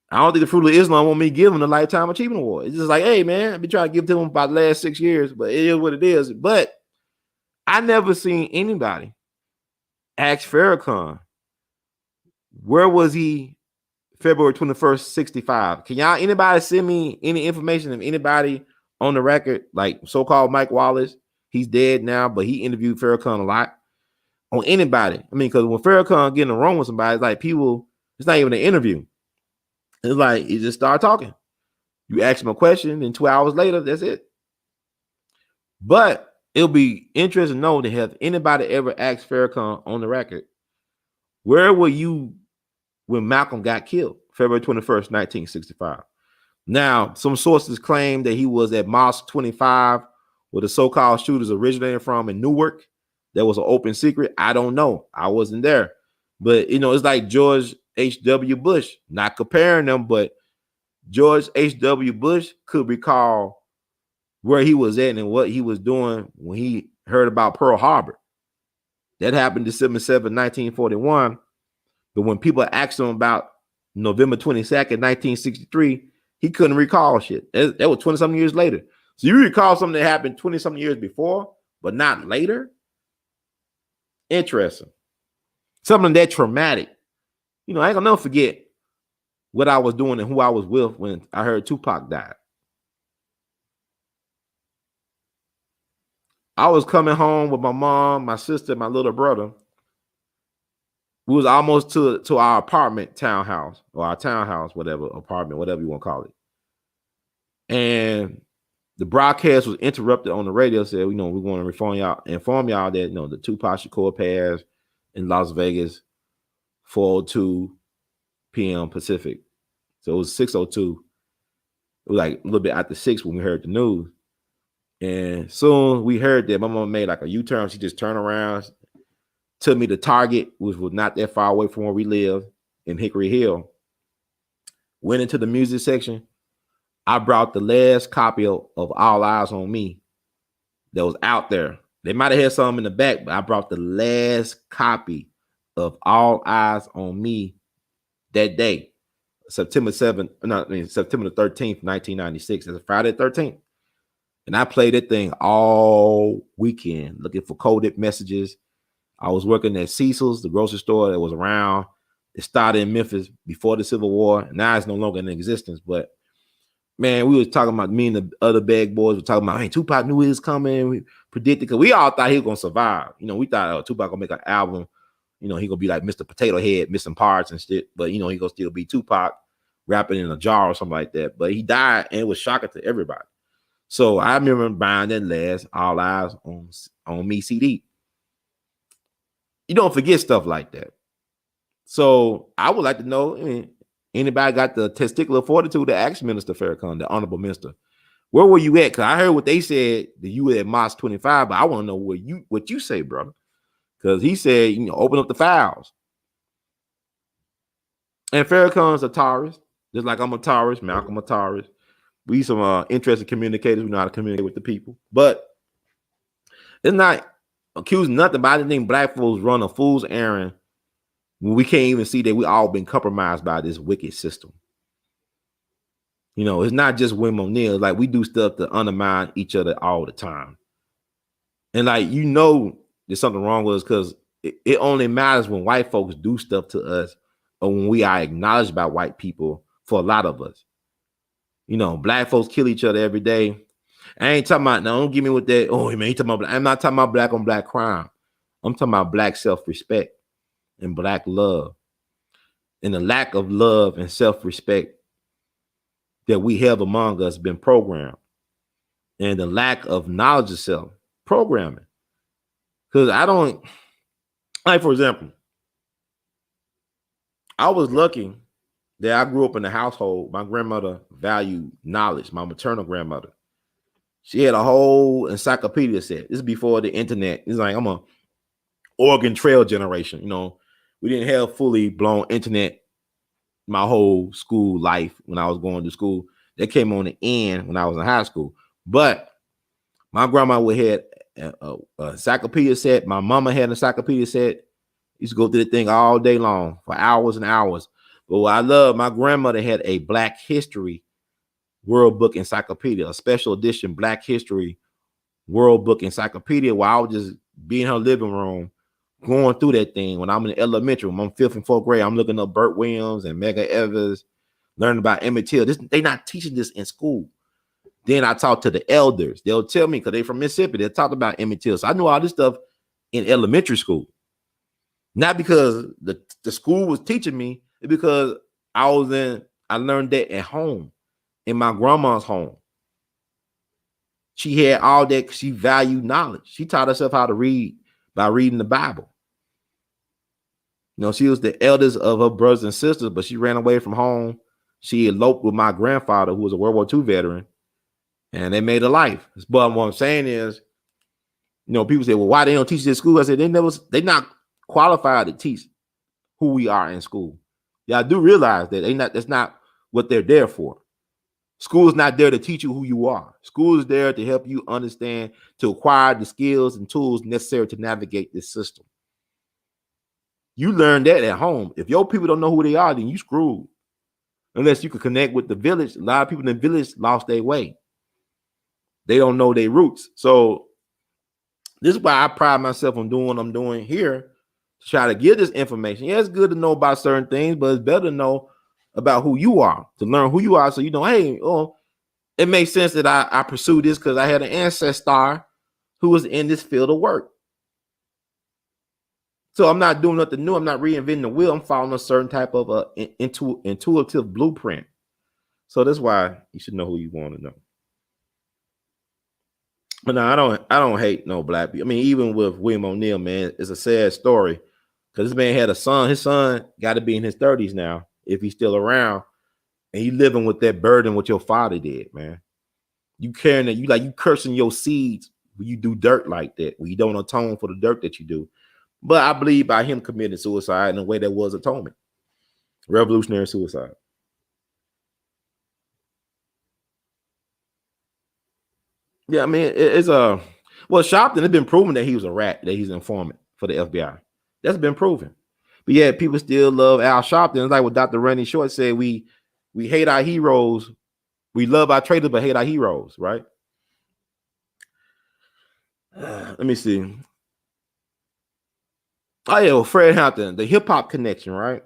A: I don't think the Fruit of Islam want me to give him the Lifetime Achievement Award. It's just like, hey, man, I've been trying to give it to him about the last 6 years, but it is what it is. But I never seen anybody ask Farrakhan, where was he February 21st, 65? Can y'all, anybody send me any information of anybody on the record, like so-called Mike Wallace? He's dead now, but he interviewed Farrakhan a lot. On anybody. I mean, because when Farrakhan getting wrong with somebody, it's like people, it's not even an interview. It's like he just start talking. You ask him a question, and 2 hours later, that's it. But it'll be interesting to know to have anybody ever asked Farrakhan on the record, where were you when Malcolm got killed, February 21st, 1965? Now, some sources claim that he was at Mosque 25, where the so-called shooters originated from in Newark. That was an open secret. I don't know. I wasn't there. But, it's like George H.W. Bush, not comparing them, but George H.W. Bush could recall where he was at and what he was doing when he heard about Pearl Harbor. That happened December 7, 1941. But when people asked him about November 22nd, 1963, he couldn't recall shit. That was 20-something years later. So you recall something that happened 20-something years before, but not later? Interesting. Something that traumatic. I ain't gonna never forget what I was doing and who I was with when I heard Tupac died. I was coming home with my mom, my sister, my little brother. We was almost to our apartment townhouse, or our townhouse, whatever, apartment, whatever you want to call it. And the broadcast was interrupted on the radio. Said, we want to inform y'all that, the Tupac Shakur passed in Las Vegas, 4:02 p.m. Pacific. So it was 6:02. It was like a little bit after 6 when we heard the news. And soon we heard that my mom made like a U-turn. She just turned around, took me to Target, which was not that far away from where we live in Hickory Hill. Went into the music section. I brought the last copy of All Eyes on Me that was out there. They might have had some in the back, but I brought the last copy of All Eyes on Me that day, September the 13th, 1996. It's a Friday the 13th. And I played that thing all weekend, looking for coded messages. I was working at Cecil's, the grocery store that was around. It started in Memphis before the Civil War. Now it's no longer in existence. But, man, we was talking about, me and the other bag boys were talking about, hey, Tupac knew he was coming. We predicted, because we all thought he was going to survive. We thought Tupac going to make an album. He going to be like Mr. Potato Head, missing parts and shit. But, he going to still be Tupac rapping in a jar or something like that. But he died, and it was shocking to everybody. So I remember buying that last All Eyes on Me CD. You don't forget stuff like that. So I would like to know, anybody got the testicular fortitude to ask Minister Farrakhan, the Honorable Minister, where were you at? Because I heard what they said that you were at Mosque 25, but I want to know what you say, brother. Because he said, open up the files. And Farrakhan's a Taurus, just like I'm a Taurus, Malcolm a Taurus. We some interested communicators. We know how to communicate with the people. But it's not accusing nothing, but I didn't think black folks run a fool's errand when we can't even see that we all been compromised by this wicked system. It's not just William O'Neal. Like, we do stuff to undermine each other all the time. And there's something wrong with us because it only matters when white folks do stuff to us or when we are acknowledged by white people for a lot of us. Black folks kill each other every day. I ain't talking about, no, don't give me with that. Oh, man, talking about, I'm not talking about black on black crime. I'm talking about black self-respect and black love. And the lack of love and self-respect that we have among us been programmed. And the lack of knowledge of self, programming. Because for example, I was lucky that I grew up in a household. My grandmother valued knowledge, my maternal grandmother. She had a whole encyclopedia set. This is before the internet. It's like I'm a Oregon Trail generation. We didn't have fully blown internet my whole school life when I was going to school. That came on the end when I was in high school. But my grandma would have a encyclopedia set. My mama had an encyclopedia set. Used to go through the thing all day long for hours and hours. But what I love, my grandmother had a Black History World Book Encyclopedia, a special edition Black History World Book Encyclopedia, where I would just be in her living room going through that thing. When I'm in elementary, when I'm 5th and 4th grade, I'm looking up Burt Williams and Medgar Evers, learning about Emmett Till. They're not teaching this in school. Then I talk to the elders. They'll tell me, because they're from Mississippi, they'll talk about Emmett Till. So I knew all this stuff in elementary school. Not because the school was teaching me, it's because I learned that at home, in my grandma's home. She had all that. She valued knowledge. She taught herself how to read by reading the Bible. She was the eldest of her brothers and sisters, but she ran away from home. She eloped with my grandfather, who was a World War II veteran, and they made a life. But what I'm saying is, people say, well, why they don't teach this at school? I said, they're not qualified to teach who we are in school. Yeah, I do realize that that's not what they're there for. School is not there to teach you who you are. School is there to help you understand, to acquire the skills and tools necessary to navigate this system. You learn that at home. If your people don't know who they are, then you screwed. Unless you can connect with the village. A lot of people in the village lost their way. They don't know their roots. So this is why I pride myself on doing what I'm doing here, to try to give this information. Yeah, it's good to know about certain things, but it's better to know about who you are, to learn who you are. So hey, it makes sense that I pursued this because I had an ancestor who was in this field of work. So I'm not doing nothing new. I'm not reinventing the wheel. I'm following a certain type of intuitive blueprint. So that's why you should know who you want to know. But no, I don't hate no black people. I mean, even with William O'Neal, man, it's a sad story because this man had a son. His son got to be in his 30s now, if he's still around, and you living with that burden what your father did, man. You carrying that, you cursing your seeds when you do dirt like that, when you don't atone for the dirt that you do. But I believe by him committing suicide in a way that was atonement, revolutionary suicide. Yeah, I mean, it's Sharpton, it's been proven that he was a rat, that he's an informant for the FBI. That's been proven. But yeah, people still love Al Sharpton. It's like what Dr. Randy Short said, we hate our heroes. We love our traitors, but hate our heroes, right? Let me see. Oh yeah, well, Fred Hampton, the hip hop connection, right?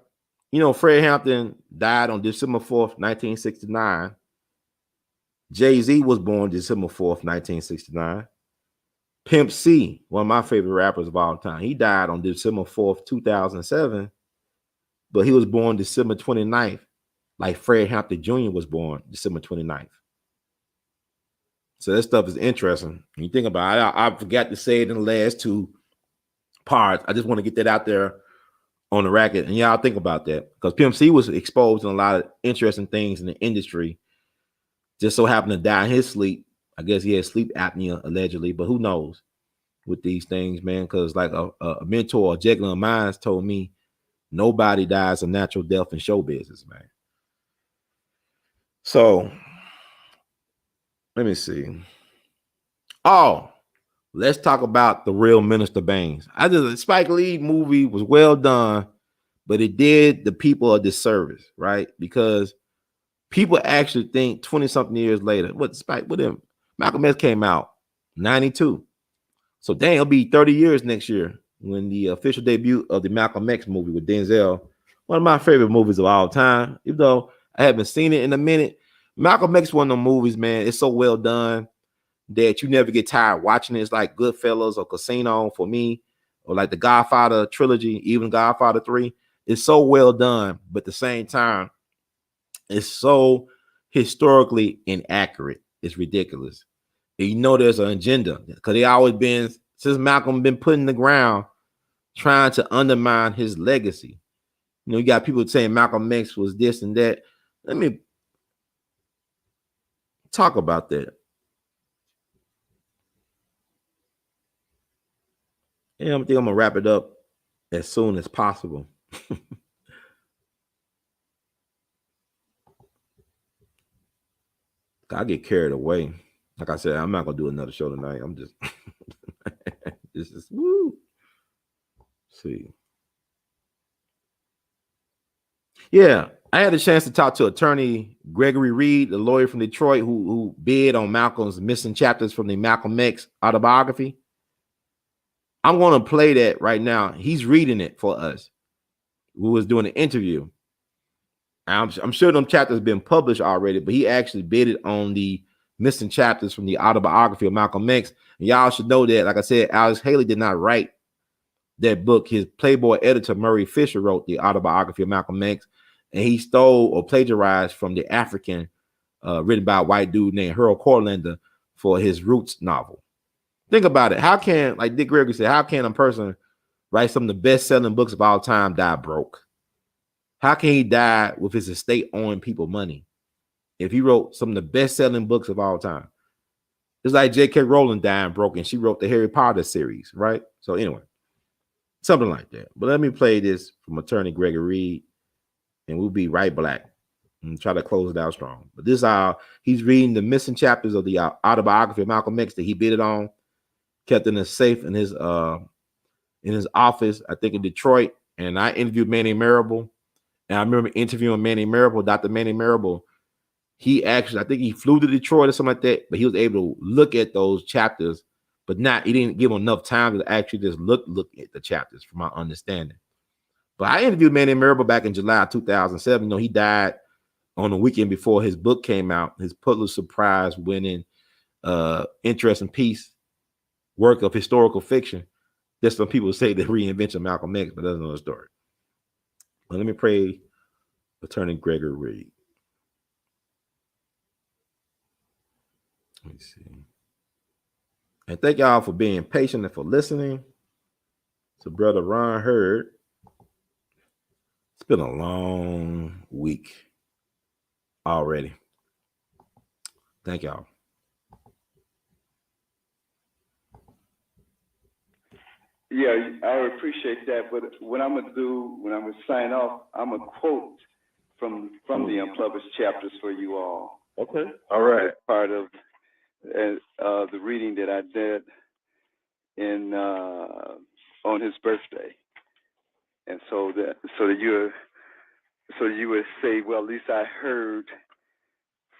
A: Fred Hampton died on December 4th, 1969. Jay-Z was born December 4th, 1969. Pimp C, one of my favorite rappers of all time, he died on December 4th, 2007, but he was born December 29th, like Fred Hampton Jr. was born December 29th. So that stuff is interesting. When you think about it, I forgot to say it in the last two parts. I just want to get that out there on the record, and y'all think about that, because Pimp C was exposed in a lot of interesting things in the industry. Just so happened to die in his sleep. I guess he had sleep apnea allegedly, but who knows? with these things, man. Because like a mentor, a Jekyll of mine, told me, nobody dies a natural death in show business, man. So let me see. Oh, let's talk about The Real Minister Baines. The Spike Lee movie was well done, but it did the people a disservice, right? Because people actually think 20 something years later, what him? Malcolm X came out 92. So dang, it'll be 30 years next year when the official debut of the Malcolm X movie with Denzel, one of my favorite movies of all time. Even though I haven't seen it in a minute, Malcolm X one of them movies, man. It's so well done that you never get tired watching it. It's like Goodfellas or Casino for me, or like the Godfather trilogy, even Godfather 3. It's so well done, but at the same time, it's so historically inaccurate. It's ridiculous. And you know there's an agenda because they always been, since Malcolm been put in the ground, trying to undermine his legacy. You know, you got people saying Malcolm X was this and that. Let me talk about that. And I think I'm gonna wrap it up as soon as possible. I get carried away. Like I said, I'm not gonna do another show tonight. I'm just this is woo. Let's see. Yeah, I had a chance to talk to attorney Gregory Reed, the lawyer from Detroit who bid on Malcolm's missing chapters from the Malcolm X autobiography. I'm going to play that right now. He's reading it for us. Who was doing an interview. I'm sure them chapters have been published already, but he actually bidded on the missing chapters from the autobiography of Malcolm X. And y'all should know that, like I said, Alex Haley did not write that book. His Playboy editor, Murray Fisher, wrote the autobiography of Malcolm X, and he stole or plagiarized from the African, written by a white dude named Harold Corlander for his Roots novel. Think about it. How can, like Dick Gregory said, how can a person write some of the best-selling books of all time die broke? How can he die with his estate owing people money if he wrote some of the best-selling books of all time? It's like J.K. Rowling dying broke, and she wrote the Harry Potter series, right? So anyway, something like that. But let me play this from attorney Gregory Reed, and we'll be right back and try to close it out strong. But this is how he's reading the missing chapters of the autobiography of Malcolm X that he bidded on, kept in a safe in his office, I think in Detroit. And I interviewed Manny Marable. And I remember interviewing Manny Marable, Dr. Manny Marable. He actually, I think he flew to Detroit or something like that, but he was able to look at those chapters, but he didn't give him enough time to actually just look at the chapters, from my understanding. But I interviewed Manny Marable back in July 2007. You know, he died on the weekend before his book came out, his Pulitzer Prize winning Interest in Peace work of historical fiction. There's some people say the reinvention of Malcolm X, but that's another story. Well, let me pray attorney Gregory Reed. Let me see. And thank y'all for being patient and for listening to Brother Ron Hurd. It's been a long week already. Thank y'all.
C: Yeah, I appreciate that. But what I'm gonna do when I'm gonna sign off, I'm gonna quote from the unpublished chapters for you all.
A: Okay. All right.
C: As part of the reading that I did in on his birthday, and so that you would say, well, at least I heard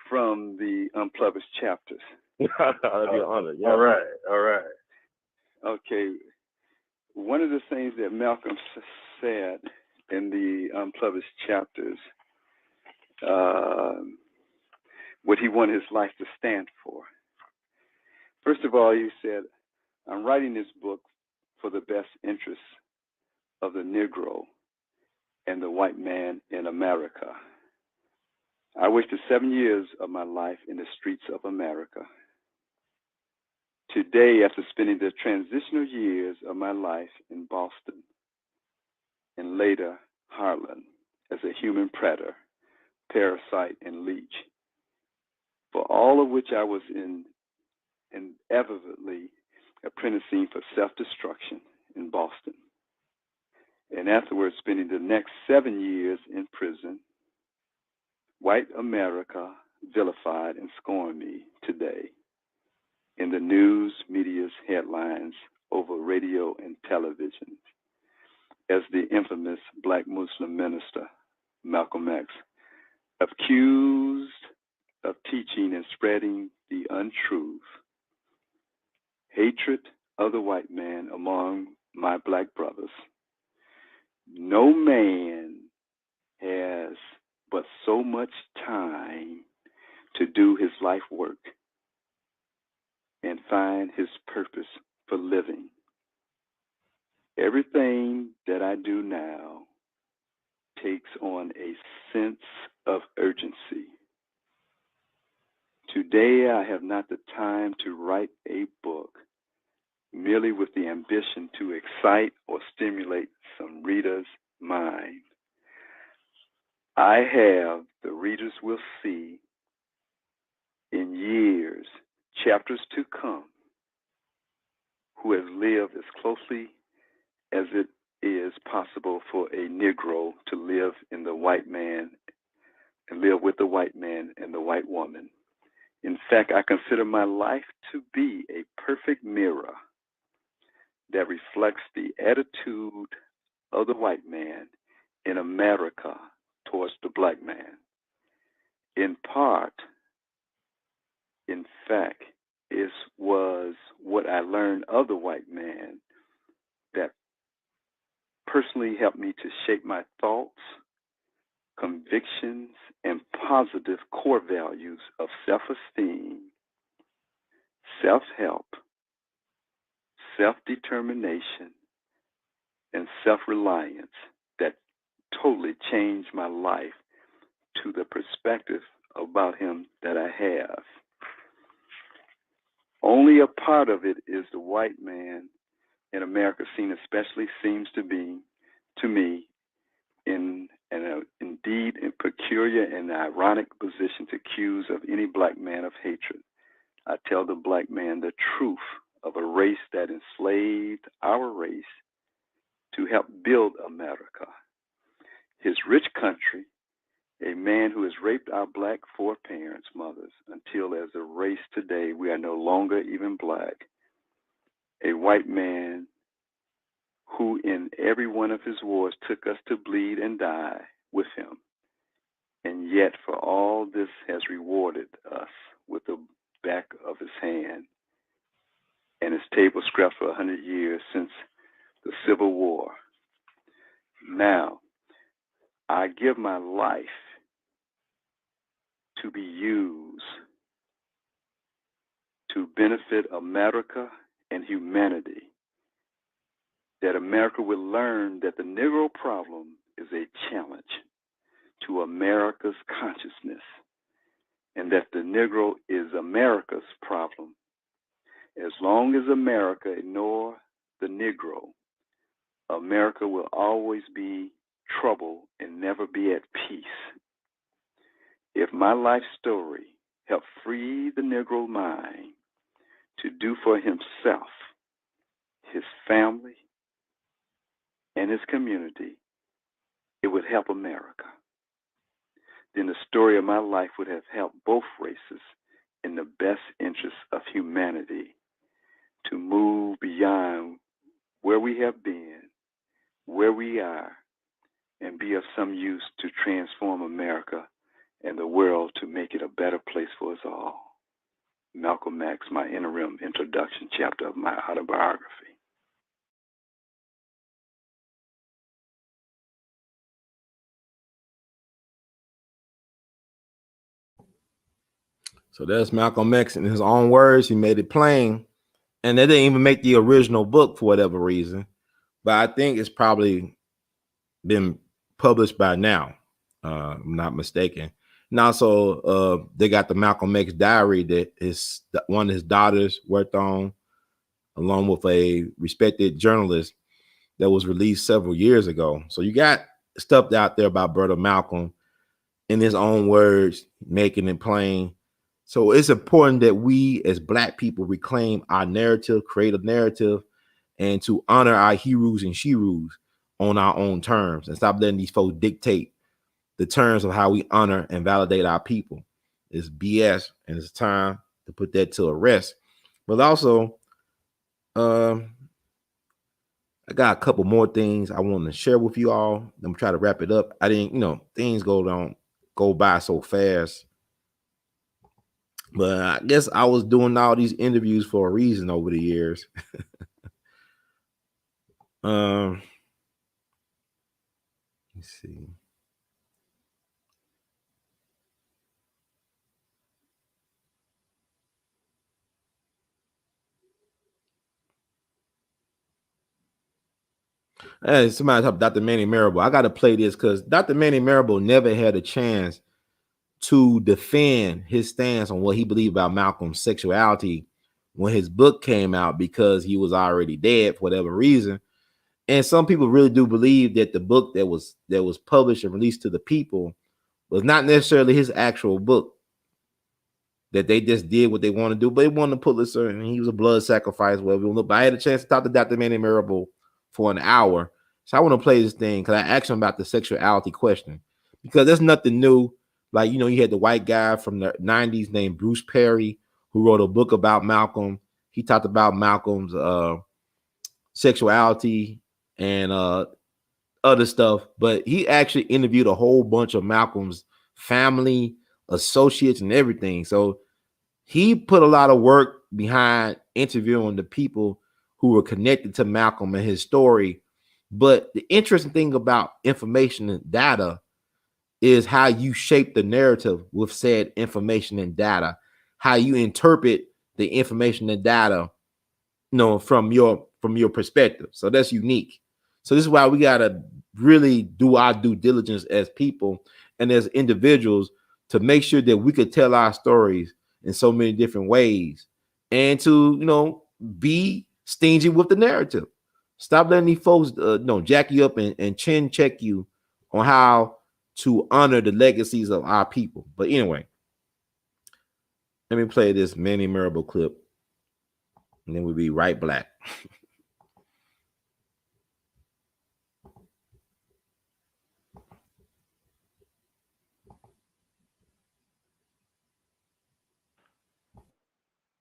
C: from the unpublished chapters.
A: That'd be an honor. Yeah.
C: All right. All right. Okay. One of the things that Malcolm said in the unpublished chapters, what he wanted his life to stand for. First of all, he said, I'm writing this book for the best interests of the Negro and the white man in America. I wasted 7 years of my life in the streets of America. Today, after spending the transitional years of my life in Boston and later Harlem as a human predator, parasite, and leech, for all of which I was inevitably apprenticing for self-destruction in Boston, and afterwards spending the next 7 years in prison. White America vilified and scorned me today in the news media's headlines over radio and television as the infamous black Muslim minister Malcolm X, accused of teaching and spreading the untruth, hatred of the white man among my black brothers. No man has but so much time to do his life work and find his purpose for living. Everything that I do now takes on a sense of urgency. Today I have not the time to write a book merely with the ambition to excite or stimulate some reader's mind. I have, the readers will see, in years, chapters to come, who has lived as closely as it is possible for a Negro to live in the white man and live with the white man and the white woman. In fact, I consider my life to be a perfect mirror that reflects the attitude of the white man in America towards the black man. In part, in fact, it was what I learned of the white man that personally helped me to shape my thoughts, convictions, and positive core values of self-esteem, self-help, self-determination, and self-reliance that totally changed my life to the perspective about him that I have. Only a part of it is the white man in America seen especially seems to be, to me, in an indeed in peculiar and ironic position to accuse of any black man of hatred. I tell the black man the truth of a race that enslaved our race to help build America. His rich country, a man who has raped our black foreparents, mothers, until as a race today we are no longer even black. A white man who in every one of his wars took us to bleed and die with him, and yet for all this has rewarded us with the back of his hand and his table scrapped for 100 years since the Civil War. Now, I give my life to be used to benefit America and humanity, that America will learn that the Negro problem is a challenge to America's consciousness, and that the Negro is America's problem. As long as America ignores the Negro, America will always be trouble and never be at peace. If my life story helped free the Negro mind to do for himself, his family, and his community, it would help America. Then the story of my life would have helped both races in the best interest of humanity to move beyond where we have been, where we are, and be of some use to transform America and the world to make it a better place for us all. Malcolm X, my interim introduction chapter of my autobiography.
A: So that's Malcolm X in his own words. He made it plain. And they didn't even make the original book for whatever reason. But I think it's probably been published by now. I'm not mistaken. And also, they got the Malcolm X diary that one of his daughters worked on, along with a respected journalist, that was released several years ago. So you got stuff out there about Brother Malcolm in his own words, making it plain. So it's important that we as Black people reclaim our narrative, create a narrative, and to honor our heroes and sheroes on our own terms and stop letting these folks dictate the terms of how we honor and validate our people. It's BS, and it's time to put that to a rest. But also, um, I got a couple more things I want to share with you all. I'm gonna try to wrap it up. I didn't, things go by so fast. But I guess I was doing all these interviews for a reason over the years. Let's see. Hey, somebody talk Dr. Manny Marable. I got to play this because Dr. Manny Marable never had a chance to defend his stance on what he believed about Malcolm's sexuality when his book came out because he was already dead for whatever reason. And some people really do believe that the book that was published and released to the people was not necessarily his actual book. That they just did what they want to do, but they wanted to Pulitzer, and he was a blood sacrifice. Whatever. But I had a chance to talk to Dr. Manny Marable for an hour, so I want to play this thing because I asked him about the sexuality question because there's nothing new. Like you had the white guy from the '90s named Bruce Perry who wrote a book about Malcolm. He talked about Malcolm's sexuality and other stuff, but he actually interviewed a whole bunch of Malcolm's family, associates, and everything. So he put a lot of work behind interviewing the people who were connected to Malcolm and his story. But the interesting thing about information and data is how you shape the narrative with said information and data, how you interpret the information and data, from your perspective. So that's unique. So this is why we gotta really do our due diligence as people and as individuals to make sure that we could tell our stories in so many different ways and to be stingy with the narrative. Stop letting these folks jack you up and chin check you on how to honor the legacies of our people. But anyway, let me play this Manny Marable clip and then we'll be right back.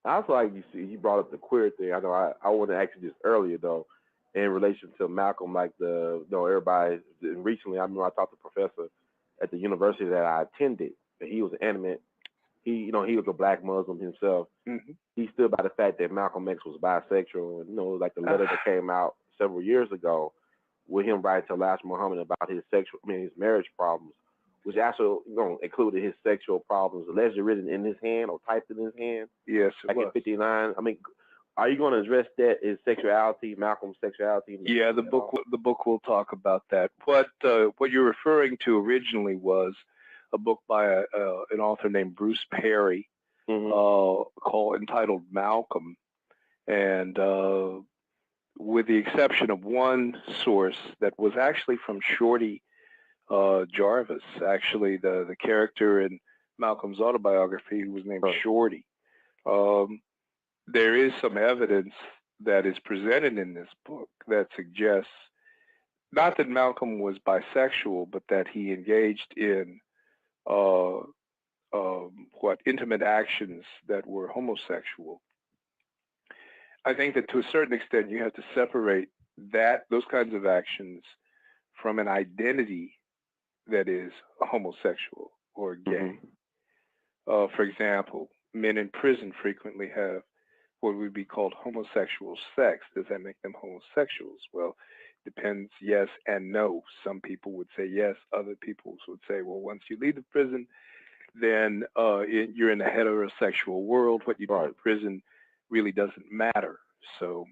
D: I also like you brought up the queer thing. I know I wanted to ask you this earlier though, in relation to Malcolm, like everybody recently. I remember I talked to a professor at the university that I attended, and he was animate. He was a black Muslim himself. Mm-hmm. He stood by the fact that Malcolm X was bisexual, and like the letter that came out several years ago with him writing to Elijah Muhammad about his marriage problems, which also included his sexual problems, allegedly written in his hand or typed in his hand.
E: Yes,
D: back in '59. I mean, are you going to address that? His sexuality, Malcolm's sexuality?
E: Yeah, the book will talk about that. What you're referring to originally was a book by an author named Bruce Perry, entitled Malcolm, and with the exception of one source that was actually from Shorty Jarvis, actually the character in Malcolm's autobiography, who was named Shorty. There is some evidence that is presented in this book that suggests not that Malcolm was bisexual, but that he engaged in intimate actions that were homosexual. I think that to a certain extent you have to separate those kinds of actions from an identity that is homosexual or gay. Mm-hmm. For example, men in prison frequently have what would be called homosexual sex. Does that make them homosexuals? Well, depends, yes and no. Some people would say yes. Other people would say, well, once you leave the prison, then you're in the heterosexual world. What you do in prison really doesn't matter. So,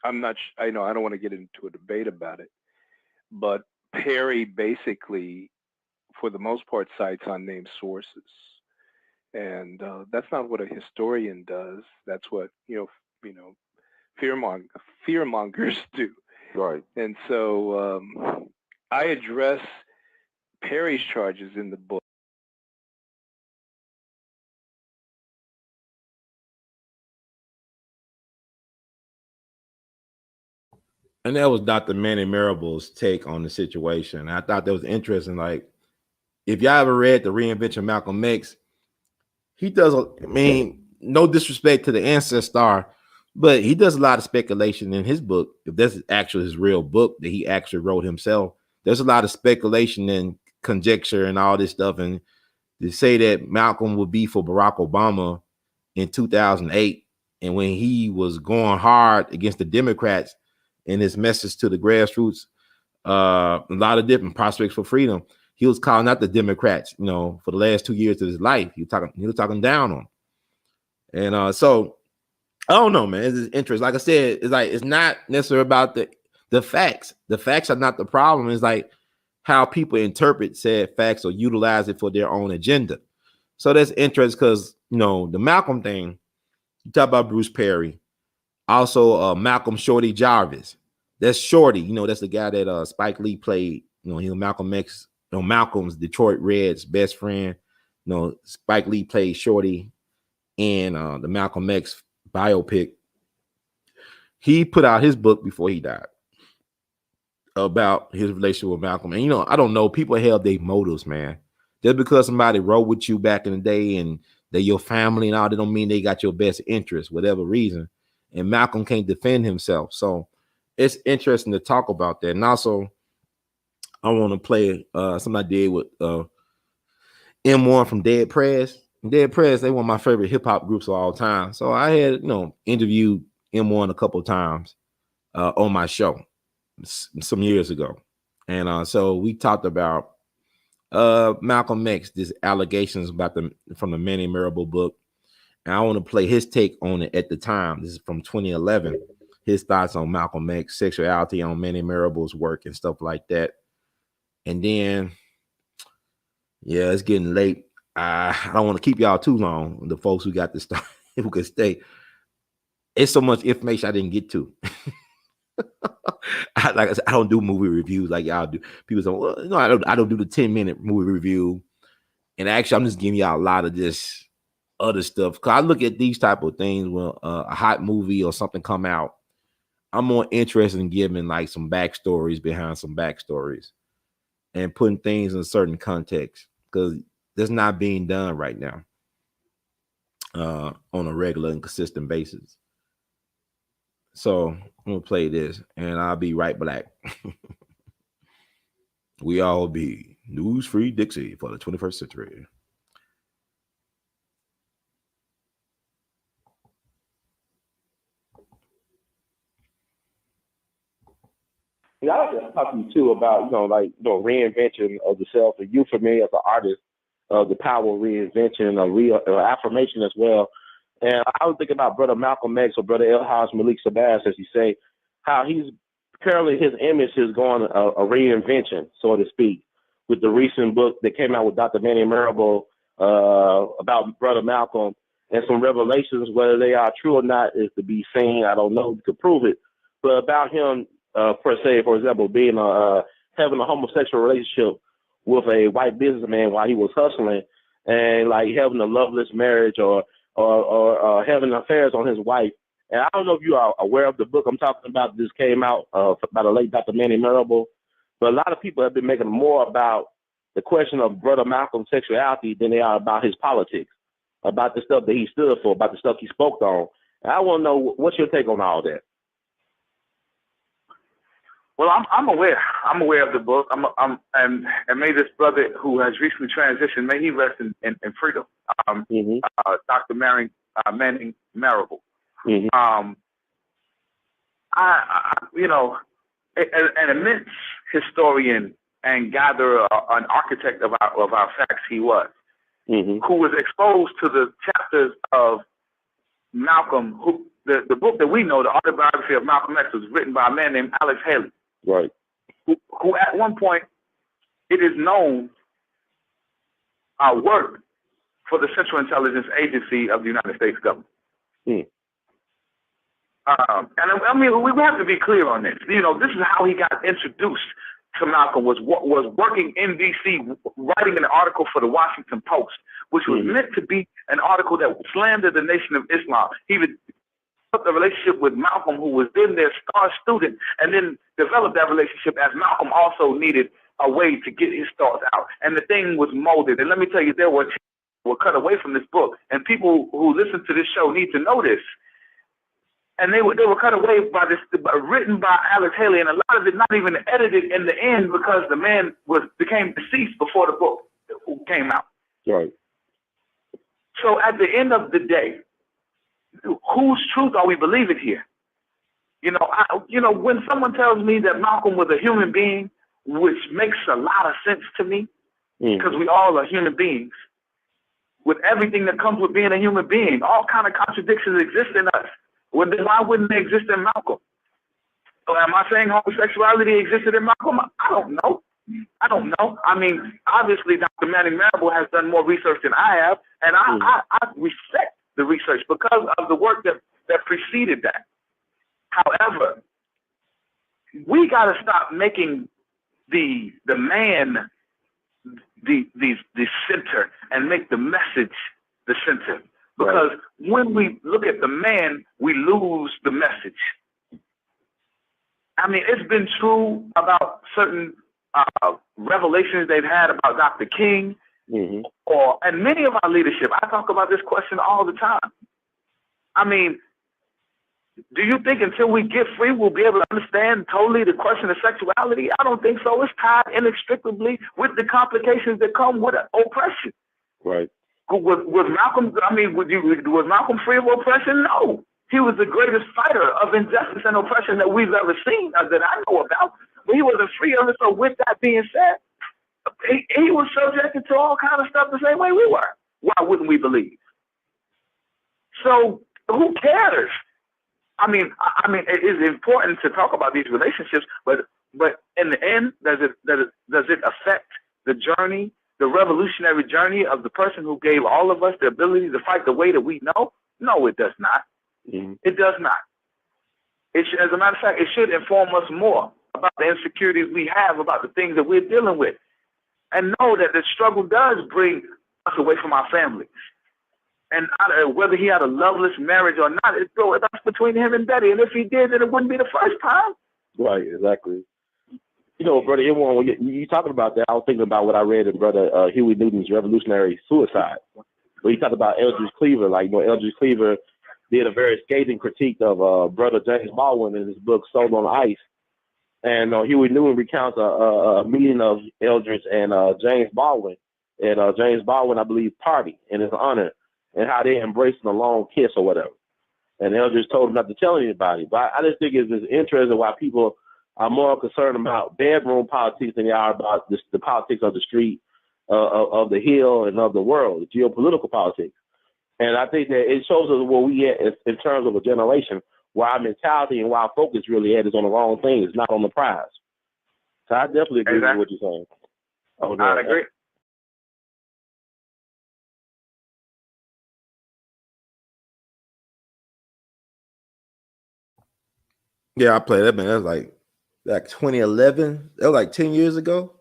E: I'm not. I don't want to get into a debate about it, but Perry basically, for the most part, cites unnamed sources, and that's not what a historian does. That's what fearmongers do.
D: Right.
E: And so I address Perry's charges in the book.
A: And that was Dr. Manny Marable's take on the situation. I thought that was interesting. Like, if y'all ever read The Reinvention of Malcolm X, he does, I mean, no disrespect to the ancestor, but he does a lot of speculation in his book. If that's actually his real book that he actually wrote himself, there's a lot of speculation and conjecture and all this stuff. And to say that Malcolm would be for Barack Obama in 2008, and when he was going hard against the Democrats in his message to the grassroots, a lot of different prospects for freedom, he was calling out the Democrats, you know, for the last 2 years of his life. He was talking down on them. And so I don't know, man. It's interesting. Like I said, it's not necessarily about the facts. The facts are not the problem. It's like how people interpret said facts or utilize it for their own agenda. So that's interesting because, you know, the Malcolm thing, you talk about Bruce Perry, also Malcolm Shorty Jarvis. That's Shorty, you know, that's the guy that Spike Lee played. You know, he was Malcolm X, you know, Malcolm's Detroit Reds best friend. You know, Spike Lee played Shorty in the Malcolm X biopic. He put out his book before he died about his relationship with Malcolm. And, you know, I don't know, people have their motives, man. Just because somebody rode with you back in the day and they're your family and all, that don't mean they got your best interest, whatever reason. And Malcolm can't defend himself. So it's interesting to talk about that. And also, I want to play something I did with M1 from Dead Prez. Dead Prez, they one of my favorite hip hop groups of all time. So I had, you know, interviewed M1 a couple of times on my show some years ago. And so we talked about Malcolm X, these allegations about from the Manny Marable book. And I want to play his take on it at the time. This is from 2011. His thoughts on Malcolm X, sexuality, on Manny Marable's work and stuff like that. And then, yeah, it's getting late. I don't want to keep y'all too long. The folks who got to start, who could stay. It's so much information I didn't get to. Like I said, I don't do movie reviews like y'all do. People say, well, no, I don't do the 10-minute movie review. And actually, I'm just giving y'all a lot of this other stuff. Because I look at these type of things when a hot movie or something come out, I'm more interested in giving like some backstories behind some backstories and putting things in a certain context, because that's not being done right now on a regular and consistent basis. So I'm gonna play this and I'll be right back. We all be news free Dixie for the 21st century.
D: Yeah, I was just talking too about, you know, like, you know, reinvention of the self. And you, for me as an artist, the power of reinvention, affirmation as well. And I was thinking about Brother Malcolm X or Brother El-Haj Malik Shabazz, as you say, how he's apparently his image is going a reinvention, so to speak, with the recent book that came out with Dr. Manny Marable about Brother Malcolm, and some revelations, whether they are true or not, is to be seen. I don't know to prove it, but about him per se, for example, being having a homosexual relationship with a white businessman while he was hustling, and like having a loveless marriage or having affairs on his wife. And I don't know if you are aware of the book I'm talking about. This came out by the late Dr. Manny Marable, but a lot of people have been making more about the question of Brother Malcolm's sexuality than they are about his politics, about the stuff that he stood for, about the stuff he spoke on. And I want to know, what's your take on all that?
F: Well, I'm aware. I'm aware of the book. And may this brother who has recently transitioned, may he rest in freedom. Dr. Manning Marable. I you know, an immense historian and gatherer, an architect of our facts he was, who was exposed to the chapters of Malcolm, who the book that we know, the autobiography of Malcolm X, was written by a man named Alex Haley.
D: Right.
F: Who at one point, it is known, worked for the Central Intelligence Agency of the United States government. And I mean, we have to be clear on this. You know, this is how he got introduced to Malcolm, was working in D.C., writing an article for the Washington Post, which was meant to be an article that would slander the Nation of Islam. He would a relationship with Malcolm, who was then their star student, and then developed that relationship as Malcolm also needed a way to get his thoughts out. And the thing was molded. And let me tell you, there were cut away from this book, and people who listen to this show need to know this. And they were cut away by this, written by A.L.L, and a lot of it not even edited in the end because the man became deceased before the book came out.
D: Right.
F: So at the end of the day, whose truth are we believing here? When someone tells me that Malcolm was a human being, which makes a lot of sense to me, because we all are human beings, with everything that comes with being a human being, all kind of contradictions exist in us. Well, then why wouldn't they exist in Malcolm? So am I saying homosexuality existed in Malcolm? I don't know. I mean, obviously, Dr. Manning Marable has done more research than I have, and I respect the research because of the work that preceded that. However, we got to stop making the man the center and make the message the center. Because when we look at the man, we lose the message. I mean, it's been true about certain revelations they've had about Dr. King, and many of our leadership. I talk about this question all the time. I mean, do you think until we get free, we'll be able to understand totally the question of sexuality? I don't think so. It's tied inextricably with the complications that come with oppression.
D: Right.
F: Was Malcolm? I mean, was Malcolm free of oppression? No. He was the greatest fighter of injustice and oppression that we've ever seen, that I know about. But he wasn't free of it. So with that being said, he was subjected to all kinds of stuff the same way we were. Why wouldn't we believe? So who cares? I mean, it is important to talk about these relationships, but in the end, does it affect the journey, the revolutionary journey of the person who gave all of us the ability to fight the way that we know? No, it does not. It does not. As a matter of fact, it should inform us more about the insecurities we have about the things that we're dealing with, and know that the struggle does bring us away from our families. And whether he had a loveless marriage or not, that's between him and Betty. And if he did, then it wouldn't be the first time.
D: Right, exactly. Brother, when you talking about that, I was thinking about what I read in Brother Huey Newton's Revolutionary Suicide, where he talked about Eldridge Cleaver. Eldridge Cleaver did a very scathing critique of Brother James Baldwin in his book Soul on Ice. And Huey Newton recounts a meeting of Eldridge and James Baldwin at James Baldwin, I believe, party in his honor, and how they embraced a long kiss or whatever. And Eldridge told him not to tell anybody. But I just think it's just interesting why people are more concerned about bedroom politics than they are about the politics of the street, of the hill, and of the world, the geopolitical politics. And I think that it shows us where we at in terms of a generation, where our mentality and where our focus really at is on the wrong thing. It's not on the prize. So I definitely agree with what you're saying.
F: I agree.
A: Yeah, I played that, man. That was like 2011. That was like 10 years ago.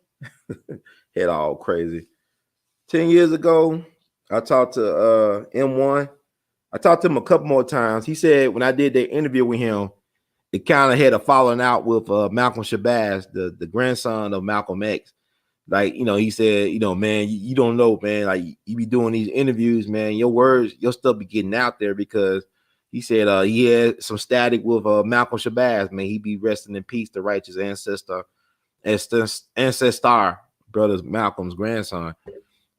A: Head all crazy. 10 years ago, I talked to M1. I talked to him a couple more times. He said when I did that interview with him, it kind of had a falling out with Malcolm Shabazz, the grandson of Malcolm X. He said, man, you don't know, man. Like, you be doing these interviews, man. Your words, your stuff be getting out there, because he said he had some static with Malcolm Shabazz, man. He be resting in peace, the righteous ancestor, brother Malcolm's grandson.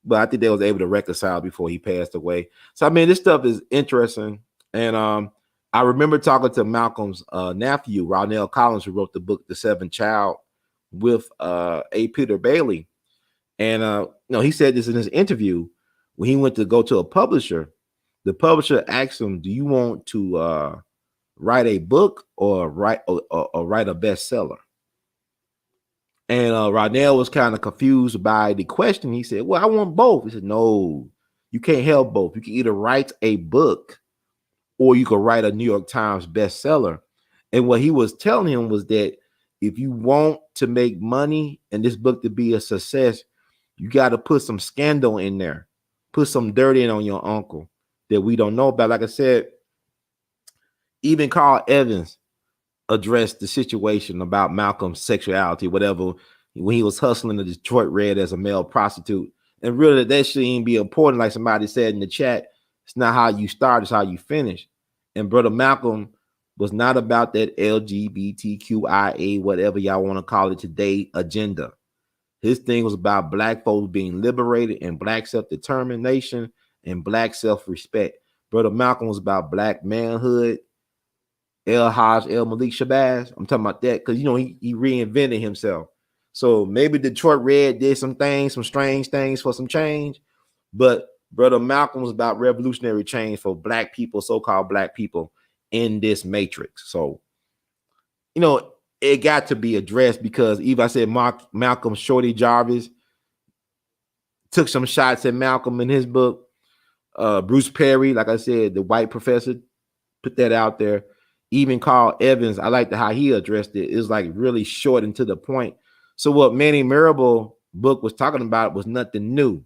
A: But I think they was able to reconcile before he passed away. So, I mean, this stuff is interesting. And I remember talking to Malcolm's nephew, Ronell Collins, who wrote the book, The Seventh Child, with A. Peter Bailey. And, he said this in his interview when he went to go to a publisher. The publisher asked him, do you want to write a book or write a bestseller? And Ronell was kind of confused by the question. He said, well, I want both. He said, no, you can't have both. You can either write a book or you could write a New York Times bestseller. And what he was telling him was that if you want to make money and this book to be a success, you got to put some scandal in there, put some dirt in on your uncle that we don't know about. Like I said, Even Carl Evans addressed the situation about Malcolm's sexuality, whatever, when he was hustling the Detroit Red as a male prostitute. And really, that shouldn't be important. Like somebody said in the chat, it's not how you start, it's how you finish. And Brother Malcolm was not about that LGBTQIA, whatever y'all want to call it today, agenda. His thing was about Black folks being liberated and Black self-determination and Black self-respect. Brother Malcolm was about Black manhood. El Malik Shabazz, I'm talking about that because, you know, he reinvented himself. So maybe Detroit Red did some things, some strange things for some change, but Brother Malcolm was about revolutionary change for Black people, so-called Black people in this matrix. So, you know, it got to be addressed because even I said Malcolm Shorty Jarvis took some shots at Malcolm in his book. Bruce Perry, like I said, the white professor, put that out there. Even Carl Evans, I liked how he addressed it. It was like really short and to the point. So what Manny Marable book was talking about was nothing new.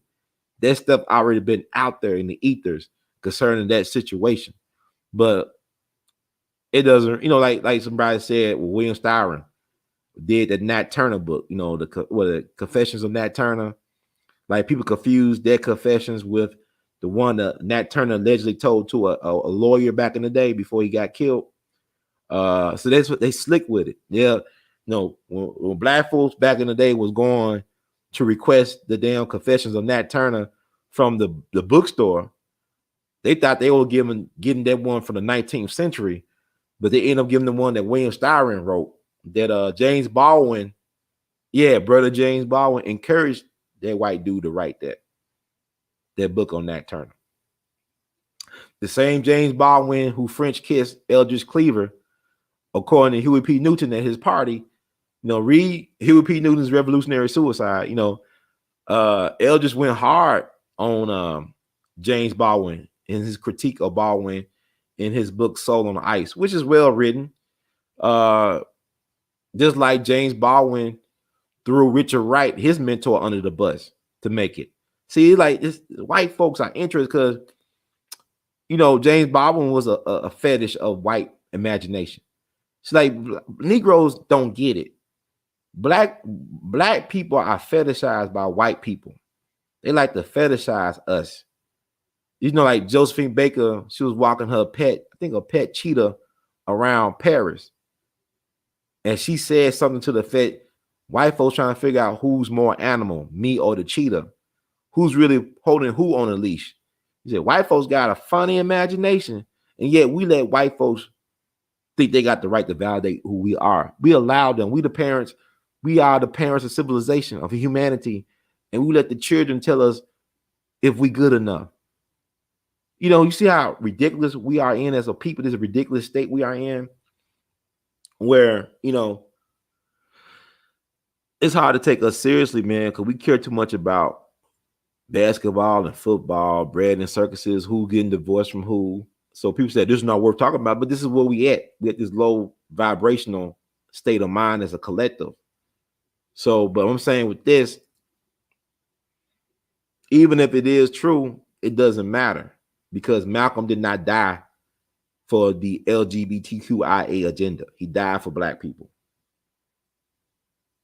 A: That stuff already been out there in the ethers concerning that situation. But it doesn't, you know, like somebody said, well, William Styron did the Nat Turner book, you know, the Confessions of Nat Turner. Like people confused their confessions with the one that Nat Turner allegedly told to a lawyer back in the day before he got killed. So that's what they slick with it. Yeah, no, when Black folks back in the day was going to request the damn Confessions of Nat Turner from the bookstore, they thought they were getting that one from the 19th century, but they ended up giving the one that William Styron wrote. That James Baldwin, brother James Baldwin encouraged that white dude to write that book on Nat Turner. The same James Baldwin who French kissed Eldridge Cleaver, according to Huey P. Newton at his party. You know, read Huey P. Newton's Revolutionary Suicide. You know, Eldridge went hard on James Baldwin in his critique of Baldwin in his book Soul on Ice, which is well written. Just like James Baldwin threw Richard Wright, his mentor, under the bus to make it. See, like this, white folks are interested because, you know, James Baldwin was a fetish of white imagination. It's like Negroes don't get it. Black people are fetishized by white people. They like to fetishize us. You know, like Josephine Baker, she was walking her pet, I think a pet cheetah around Paris. And she said something to the effect, white folks trying to figure out who's more animal, me or the cheetah. Who's really holding who on a leash? He said, white folks got a funny imagination, and yet we let white folks think they got the right to validate who we are. We allow them. We the parents. We are the parents of civilization, of humanity, and we let the children tell us if we good enough. You know, you see how ridiculous we are in as a people. This ridiculous state we are in, where, you know, it's hard to take us seriously, man, because we care too much about basketball and football, bread and circuses, who getting divorced from who. So people said this is not worth talking about, but this is where we at. We at this low vibrational state of mind as a collective. So, but I'm saying with this, even if it is true, it doesn't matter because Malcolm did not die for the LGBTQIA agenda. He died for Black people.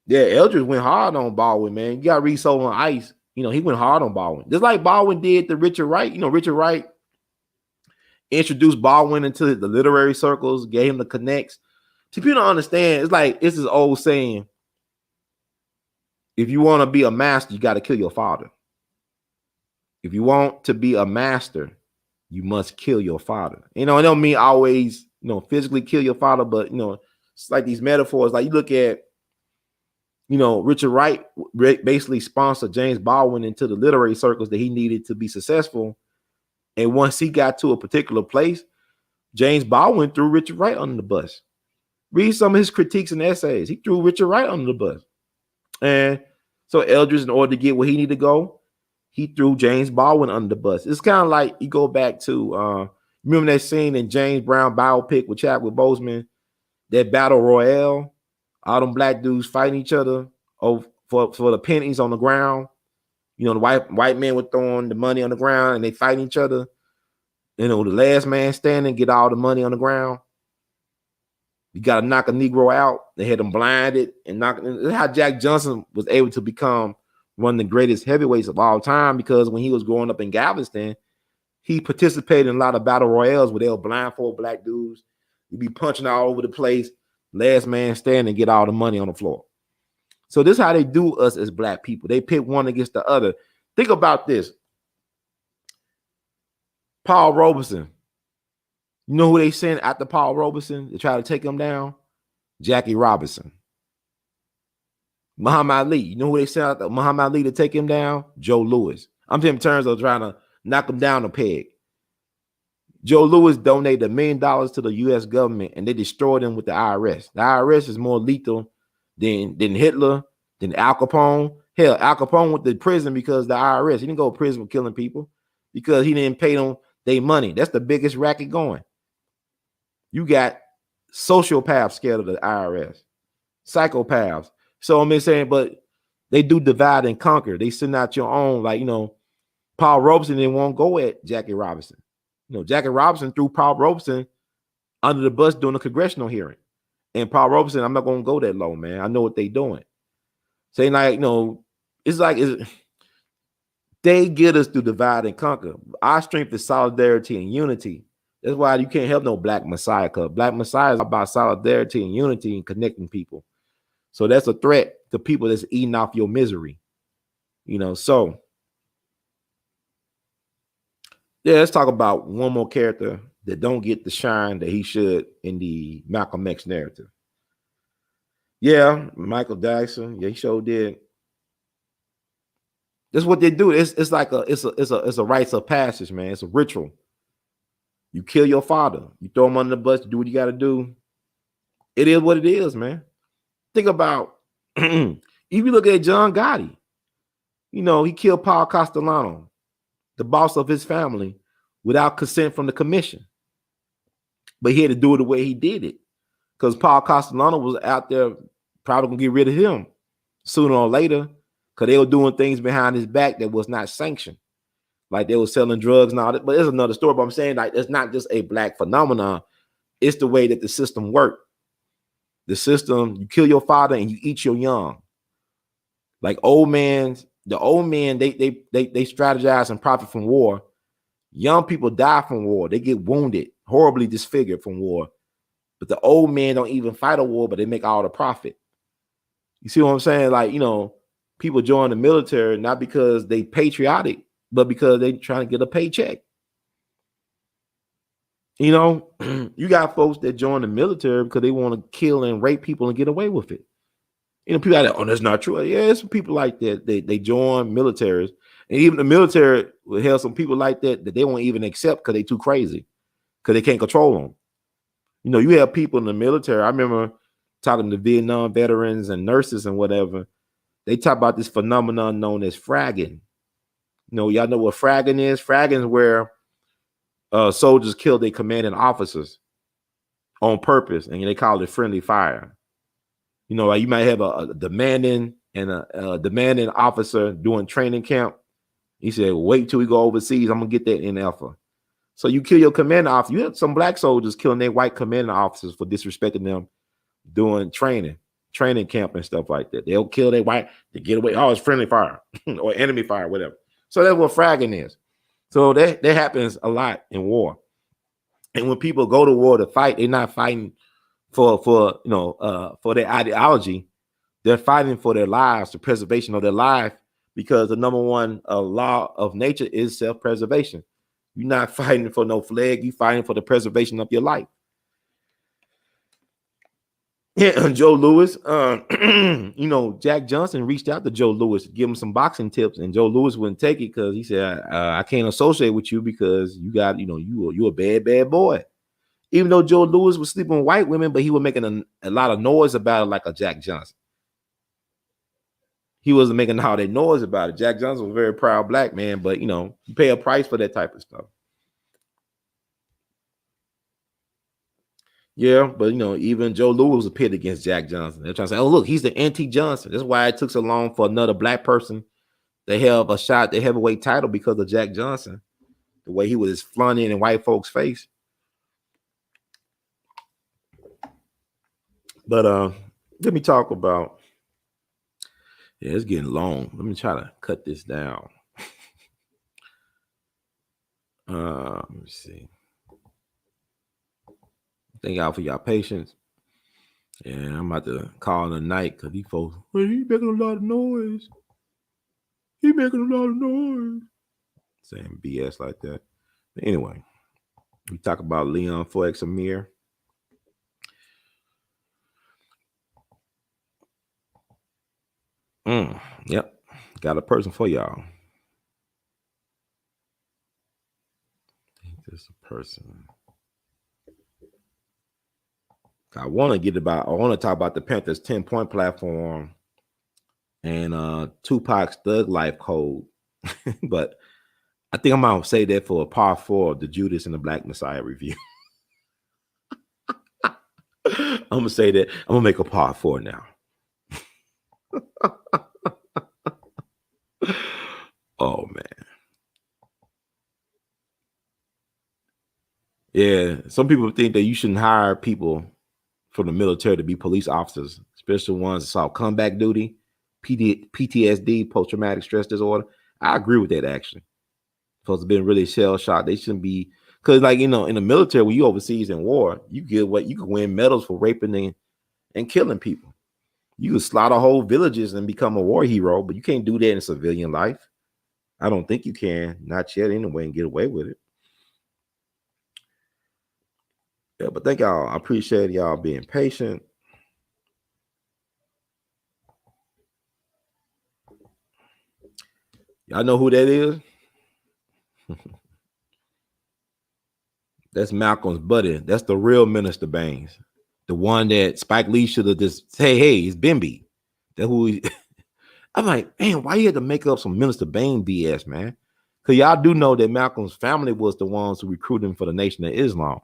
A: Yeah, Eldridge went hard on Baldwin, man. You gotta read Soul on Ice. You know, he went hard on Baldwin. Just like Baldwin did to Richard Wright. You know, Richard Wright introduced Baldwin into the literary circles, gave him the connects. See, people don't understand. It's like, it's this old saying, if you want to be a master, you got to kill your father. If you want to be a master, you must kill your father. You know, I don't mean always, you know, physically kill your father, but, you know, it's like these metaphors. Like you look at, you know, Richard Wright basically sponsored James Baldwin into the literary circles that he needed to be successful. And once he got to a particular place, James Baldwin threw Richard Wright under the bus. Read some of his critiques and essays. He threw Richard Wright under the bus. And so Eldridge, in order to get where he needed to go, he threw James Baldwin under the bus. It's kind of like you go back to, remember that scene in James Brown biopic with Chadwick Boseman, that battle royale, all them Black dudes fighting each other for the pennies on the ground. You know, the white men were throwing the money on the ground and they fighting each other. You know, the last man standing get all the money on the ground. You got to knock a Negro out. They had him blinded and knock. That's how Jack Johnson was able to become one of the greatest heavyweights of all time, because when he was growing up in Galveston, he participated in a lot of battle royales where they'll blindfold black dudes. You'd be punching all over the place. Last man standing, get all the money on the floor. So this is how they do us as black people. They pit one against the other. Think about this. Paul Robeson. You know who they sent after Paul Robeson to try to take him down? Jackie Robinson. Muhammad Ali. You know who they sent after Muhammad Ali to take him down? Joe Louis. I'm saying in terms of trying to knock him down a peg. Joe Louis donated $1 million to the U.S. government, and they destroyed him with the IRS. The IRS is more lethal than Hitler, than Al Capone. Hell, Al Capone went to prison because the IRS. He didn't go to prison for killing people because he didn't pay them their money. That's the biggest racket going. You got sociopaths scared of the IRS, psychopaths. So I'm saying, but they do divide and conquer. They send out your own, like, Paul Robeson didn't want to go at Jackie Robinson. Jackie Robinson threw Paul Robeson under the bus during a congressional hearing. And Paul Robeson, I'm not going to go that low, man. I know what they're doing. Saying like, they get us to divide and conquer. Our strength is solidarity and unity. That's why you can't have no Black Messiah, because Black Messiah is about solidarity and unity and connecting people. So that's a threat to people that's eating off your misery. So yeah, let's talk about one more character that don't get the shine that he should in the Malcolm X narrative. Yeah, Michael Jackson. Yeah, he sure did. That's what they do. It's like a rites of passage, man. It's a ritual. You kill your father, you throw him under the bus, you do what you got to do. It is what it is, man. Think about if you look at John Gotti, he killed Paul Castellano, the boss of his family, without consent from the commission. But he had to do it the way he did it, because Paul Castellano was out there probably gonna get rid of him sooner or later, because they were doing things behind his back that was not sanctioned. Like they were selling drugs and all that. But it's another story. But I'm saying, like, it's not just a Black phenomenon. It's the way that the system worked. The system, you kill your father and you eat your young. Like the old men, they strategize and profit from war. Young people die from war. They get wounded, horribly disfigured from war. But the old men don't even fight a war, but they make all the profit. You see what I'm saying? Like, people join the military not because they patriotic, but because they trying to get a paycheck. You got folks that join the military because they want to kill and rape people and get away with it. People out there, oh, that's not true. Yeah, it's some people like that. They join militaries, and even the military will have some people like that they won't even accept because they too crazy, because they can't control them. You have people in the military. I remember talking to Vietnam veterans and nurses and whatever. They talk about this phenomenon known as fragging. Y'all know what fragging is? Fragging is where soldiers kill their commanding officers on purpose, and they call it friendly fire. Like you might have a demanding officer doing training camp. He said, wait till we go overseas. I'm gonna get that in alpha. So you kill your commanding officer. You have some Black soldiers killing their white commanding officers for disrespecting them doing training camp and stuff like that. They'll kill their white to get away. Oh, it's friendly fire or enemy fire, whatever. So that's what fragging is. So that happens a lot in war. And when people go to war to fight, they're not fighting for their ideology. They're fighting for their lives, the preservation of their life, because the number one law of nature is self-preservation. You're not fighting for no flag. You're fighting for the preservation of your life. Yeah, Joe Louis, Jack Johnson reached out to Joe Louis to give him some boxing tips, and Joe Louis wouldn't take it because he said, I can't associate with you because you got, you a bad boy. Even though Joe Louis was sleeping with white women, but he was making a lot of noise about it like a Jack Johnson. He wasn't making all that noise about it. Jack Johnson was a very proud Black man, but, you pay a price for that type of stuff. Yeah, but even Joe Louis was a pit against Jack Johnson. They're trying to say, oh, look, he's the anti-Johnson. That's why it took so long for another Black person to have a shot at the heavyweight title, because of Jack Johnson, the way he was flaunting in white folks' face. But let me talk about. Yeah, it's getting long. Let me try to cut this down. Let me see. Thank y'all for y'all patience. And I'm about to call it a night because these folks, well, he making a lot of noise. He making a lot of noise. Saying BS like that. But anyway, we talk about Leon Forex Amir. Yep. Got a person for y'all. I think this is a person. I want to talk about the Panthers 10-point platform and Tupac's Thug Life Code. But I think I'm gonna say that for a part 4 of the Judas and the Black Messiah review. I'm gonna say that. I'm gonna make a part 4 now. Oh man. Yeah, some people think that you shouldn't hire people from the military to be police officers, especially ones that saw combat duty, PTSD, post-traumatic stress disorder. I agree with that actually. Folks have been really shell-shocked. They shouldn't be, because like, in the military, when you overseas in war, you can win medals for raping and killing people. You can slaughter whole villages and become a war hero, but you can't do that in civilian life. I don't think you can, not yet anyway, and get away with it. Yeah, but thank y'all. I appreciate y'all being patient. Y'all know who that is? That's Malcolm's buddy. That's the real Minister Baines. The one that Spike Lee should have just say, hey, it's Bimby. That's who he. I'm like, man, why you had to make up some Minister Bain BS, man? Because y'all do know that Malcolm's family was the ones who recruited him for the Nation of Islam.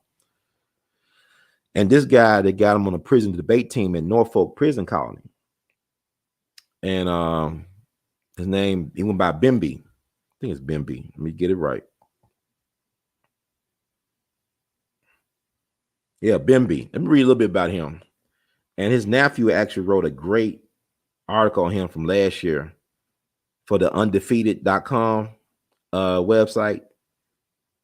A: And this guy that got him on a prison debate team at Norfolk Prison Colony. And his name, he went by Bimby. I think it's Bimby. Let me get it right. Yeah, Bimby. Let me read a little bit about him. And his nephew actually wrote a great article on him from last year for the undefeated.com website.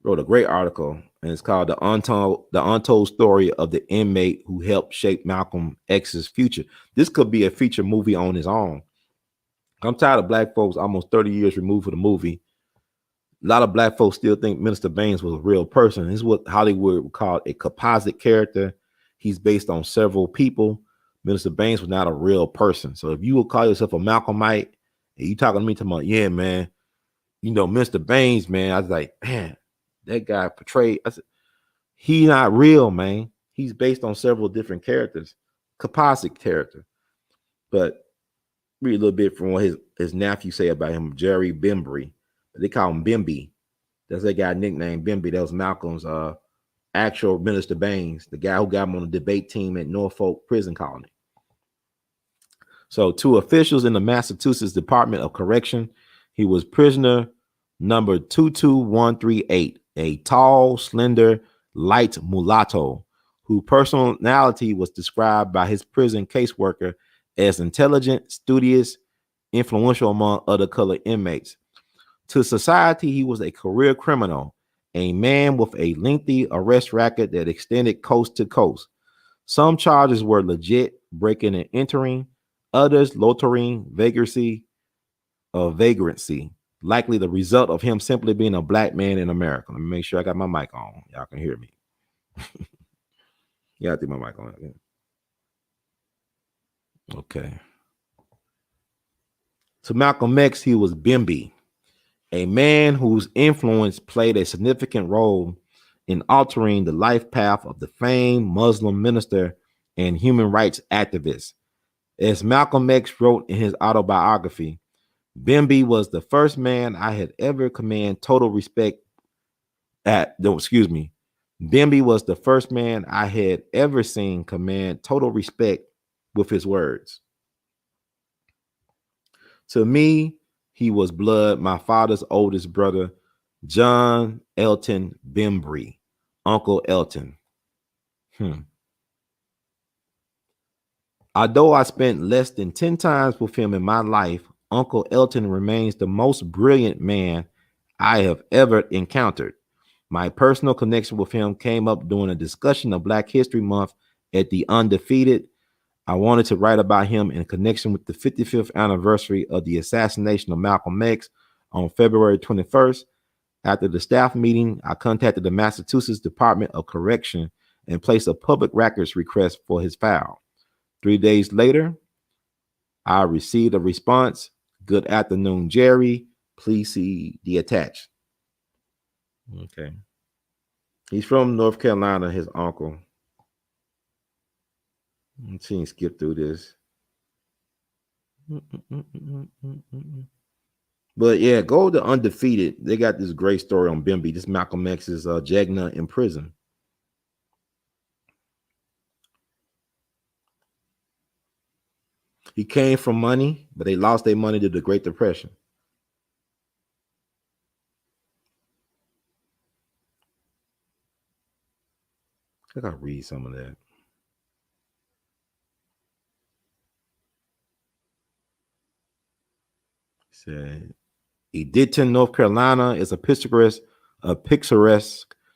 A: Wrote a great article, and it's called the Untold Story of the Inmate Who Helped Shape Malcolm X's Future. This could be a feature movie on its own. I'm tired of black folks almost 30 years removed from the movie. A lot of black folks still think Minister Baines was a real person. This is what Hollywood would call a composite character. He's based on several people. Minister Baines was not a real person. So if you would call yourself a Malcolmite and you talking to me, talking about, yeah, man, Mr. Baines, man, I was like, man, that guy portrayed. I said, he's not real, man. He's based on several different characters, composite character. But read a little bit from what his nephew say about him, Jerry Bembry. They call him Bimby. That's that guy nickname Bimby. That was Malcolm's actual Minister Baines, the guy who got him on the debate team at Norfolk Prison Colony. So to officials in the Massachusetts Department of Correction, he was prisoner number 22138, a tall, slender, light mulatto whose personality was described by his prison caseworker as intelligent, studious, influential among other colored inmates. To society, he was a career criminal, a man with a lengthy arrest record that extended coast to coast. Some charges were legit, breaking and entering, others loitering, vagrancy, likely the result of him simply being a black man in America. Let me make sure I got my mic on. Y'all can hear me. Yeah, I think my mic on. Okay. To Malcolm X, he was Bimby, a man whose influence played a significant role in altering the life path of the famed Muslim minister and human rights activist. As Malcolm X wrote in his autobiography, Bimby was the first man I had ever command total respect Bimby was the first man I had ever seen command total respect with his words. To me, he was blood, my father's oldest brother, John Elton Bembry, Uncle Elton. Although I spent less than 10 times with him in my life, Uncle Elton remains the most brilliant man I have ever encountered. My personal connection with him came up during a discussion of Black History Month at the Undefeated. I wanted to write about him in connection with the 55th anniversary of the assassination of Malcolm X on February 21st. After the staff meeting, I contacted the Massachusetts Department of Correction and placed a public records request for his file. 3 days later, I received a response. Good afternoon, Jerry. Please see the attached. Okay. He's from North Carolina, his uncle. Let's see, skip through this. But yeah, go to Undefeated. They got this great story on Bimby. This Malcolm X's Jegna in prison. He came from money, but they lost their money to the Great Depression. I gotta read some of that. Said Attn, North Carolina is a picturesque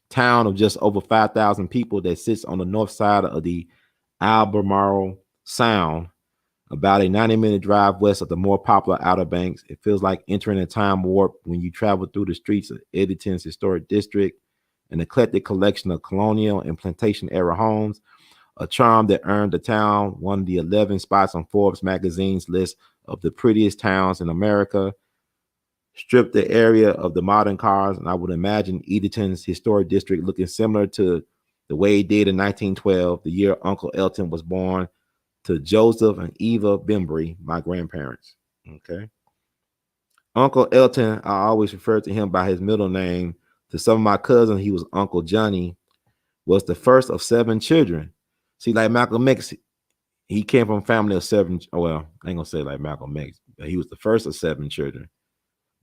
A: town of just over 5,000 people that sits on the north side of the Albemarle Sound, about a 90-minute drive west of the more popular Outer Banks. It feels like entering a time warp when you travel through the streets of Attn's historic district, an eclectic collection of colonial and plantation era homes, a charm that earned the town one of the 11 spots on Forbes magazine's list of the prettiest towns in America. Strip the area of the modern cars, and I would imagine Edenton's historic district looking similar to the way it did in 1912, the year Uncle Elton was born to Joseph and Eva Bembry, my grandparents. Okay. Uncle Elton, I always refer to him by his middle name. To some of my cousins, he was Uncle Johnny, was the first of 7 children. See, like Malcolm X, he came from a family of 7. Well, I ain't gonna say like Malcolm X, but he was the first of 7 children.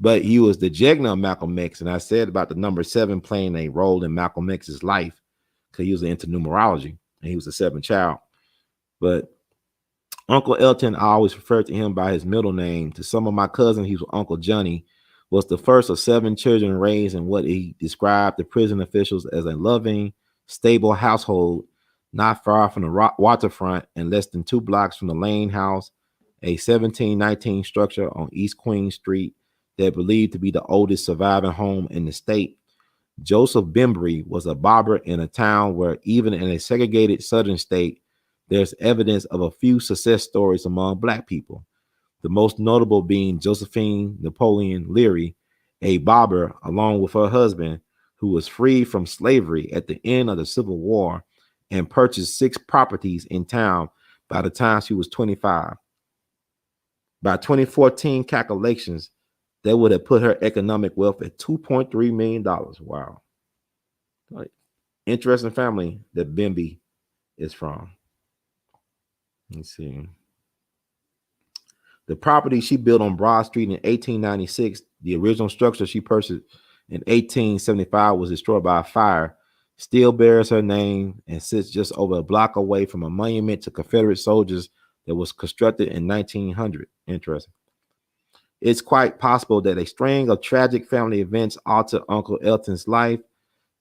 A: But he was the Jegna of Malcolm X. And I said about the number 7 playing a role in Malcolm X's life because he was into numerology and he was the 7th child. But Uncle Elton, I always referred to him by his middle name. To some of my cousins, he was Uncle Johnny, was the first of 7 children raised in what he described to prison officials as a loving, stable household, not far from the waterfront and less than 2 blocks from the Lane House, a 1719 structure on East Queen Street that believed to be the oldest surviving home in the state. Joseph Bembry was a barber in a town where even in a segregated southern state, there's evidence of a few success stories among Black people. The most notable being Josephine Napoleon Leary, a barber, along with her husband, who was freed from slavery at the end of the Civil War and purchased 6 properties in town by the time she was 25. By 2014 calculations, that would have put her economic wealth at $2.3 million. Wow. Like, interesting family that Bimby is from. Let's see. The property she built on Broad Street in 1896, the original structure she purchased in 1875 was destroyed by a fire, still bears her name and sits just over a block away from a monument to Confederate soldiers that was constructed in 1900. Interesting. It's quite possible that a string of tragic family events altered Uncle Elton's life.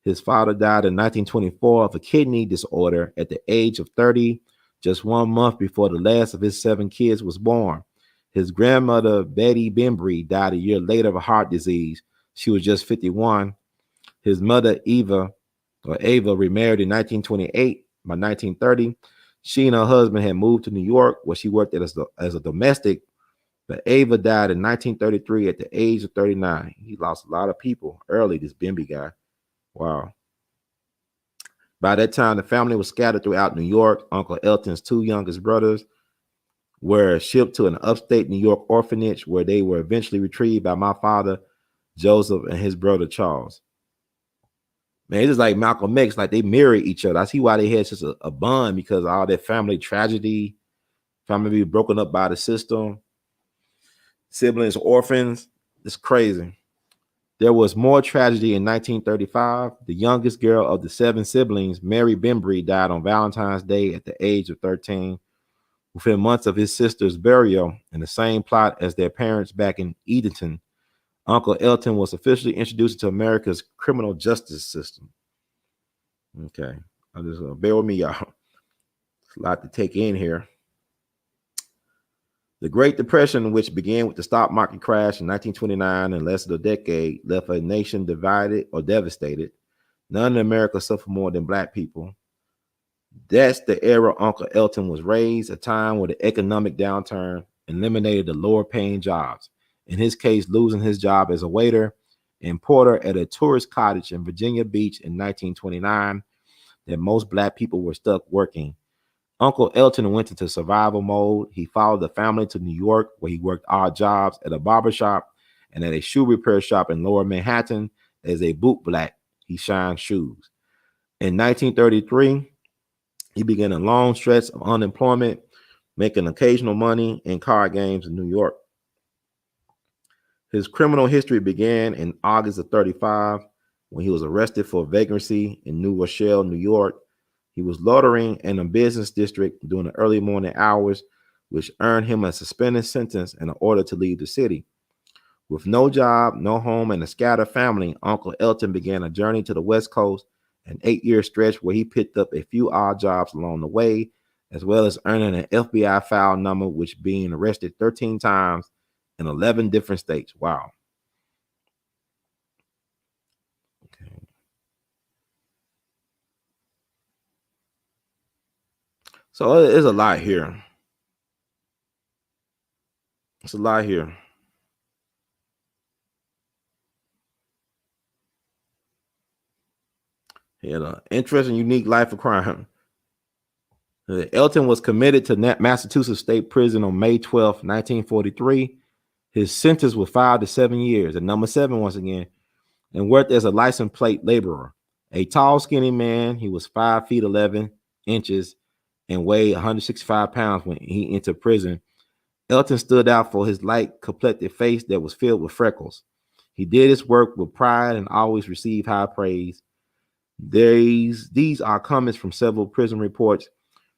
A: His father died in 1924 of a kidney disorder at the age of 30, just 1 month before the last of his 7 kids was born. His grandmother, Betty Bembry, died a year later of a heart disease. She was just 51. His mother, Ava, remarried in 1928. By 1930, she and her husband had moved to New York, where she worked as a domestic. But Ava died in 1933 at the age of 39. He lost a lot of people early, this Bimby guy. Wow. By that time, the family was scattered throughout New York. Uncle Elton's 2 youngest brothers were shipped to an upstate New York orphanage where they were eventually retrieved by my father, Joseph, and his brother, Charles. Man, it's just like Malcolm X, like they mirror each other. I see why they had such a bond, because of all that family tragedy, family broken up by the system, siblings, orphans. It's crazy. There was more tragedy in 1935. The youngest girl of the 7 siblings, Mary Bembry, died on Valentine's Day at the age of 13. Within months of his sister's burial in the same plot as their parents back in Edenton, Uncle Elton was officially introduced to America's criminal justice system. Okay, I'll just bear with me, y'all. It's a lot to take in here. The Great Depression, which began with the stock market crash in 1929 and lasted a decade, left a nation divided or devastated. None in America suffered more than Black people. That's the era Uncle Elton was raised, a time where the economic downturn eliminated the lower paying jobs. In his case, losing his job as a waiter and porter at a tourist cottage in Virginia Beach in 1929, that most Black people were stuck working. Uncle Elton went into survival mode. He followed the family to New York, where he worked odd jobs at a barber shop and at a shoe repair shop in Lower Manhattan as a boot black. He shined shoes. In 1933, he began a long stretch of unemployment, making occasional money in card games in New York. His criminal history began in August of 35 when he was arrested for vagrancy in New Rochelle, New York. He was loitering in a business district during the early morning hours, which earned him a suspended sentence and an order to leave the city. With no job, no home, and a scattered family, Uncle Elton began a journey to the West Coast, an 8-year stretch where he picked up a few odd jobs along the way, as well as earning an FBI file number, which being arrested 13 times in 11 different states. Wow. Okay. So there's a lot here. It's a lot here. He had an interesting, unique life of crime. Elton was committed to Massachusetts State Prison on May 12, 1943. His sentence was 5 to 7 years, and number 7 once again, and worked as a license plate laborer. A tall, skinny man, he was 5 feet 11 inches and weighed 165 pounds when he entered prison. Elton stood out for his light complected face that was filled with freckles. He did his work with pride and always received high praise. These are comments from several prison reports,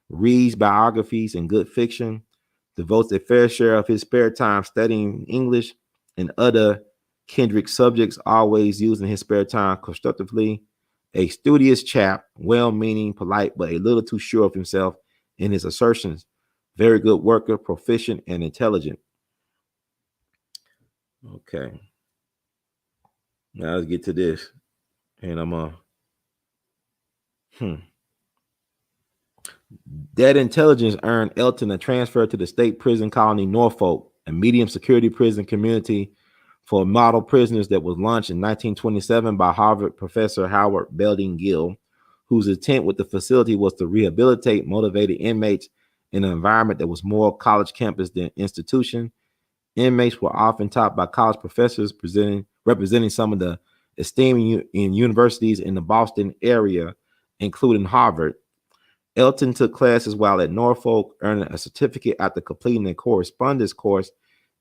A: reads biographies and good fiction, devotes a fair share of his spare time studying English and other kindred subjects, always using his spare time constructively. A studious chap, well-meaning, polite, but a little too sure of himself in his assertions. Very good worker, proficient, and intelligent. Okay. Now let's get to this. And I'm That intelligence earned Elton a transfer to the state prison colony Norfolk, a medium security prison community for model prisoners that was launched in 1927 by Harvard professor Howard Belding Gill, whose intent with the facility was to rehabilitate motivated inmates in an environment that was more college campus than institution. Inmates were often taught by college professors representing some of the esteemed in universities in the Boston area, including Harvard. Elton took classes while at Norfolk, earning a certificate after completing a correspondence course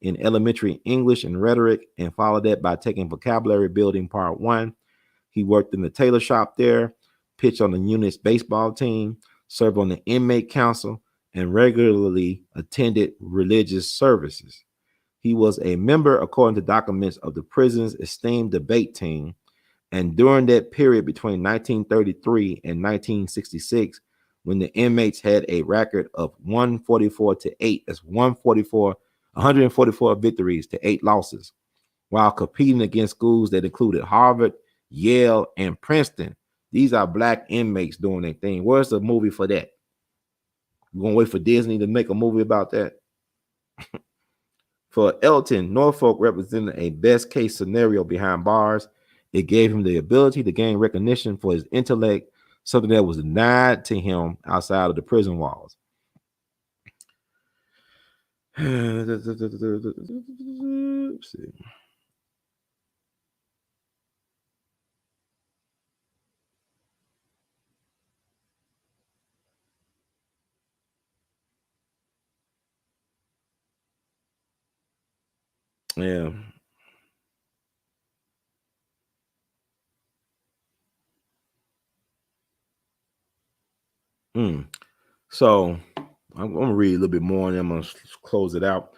A: in elementary English and rhetoric, and followed that by taking vocabulary building part 1. He worked in the tailor shop there, pitched on the unit's baseball team, served on the inmate council, and regularly attended religious services. He was a member, according to documents, of the prison's esteemed debate team, and during that period between 1933 and 1966, when the inmates had a record of 144 to 8, that's 144 victories to 8 losses, while competing against schools that included Harvard, Yale, and Princeton. These are Black inmates doing their thing. Where's the movie for that? We're gonna wait for Disney to make a movie about that. For Elton, Norfolk represented a best case scenario behind bars. It gave him the ability to gain recognition for his intellect, something that was denied to him outside of the prison walls. Yeah. So I'm going to read a little bit more and then I'm going to close it out.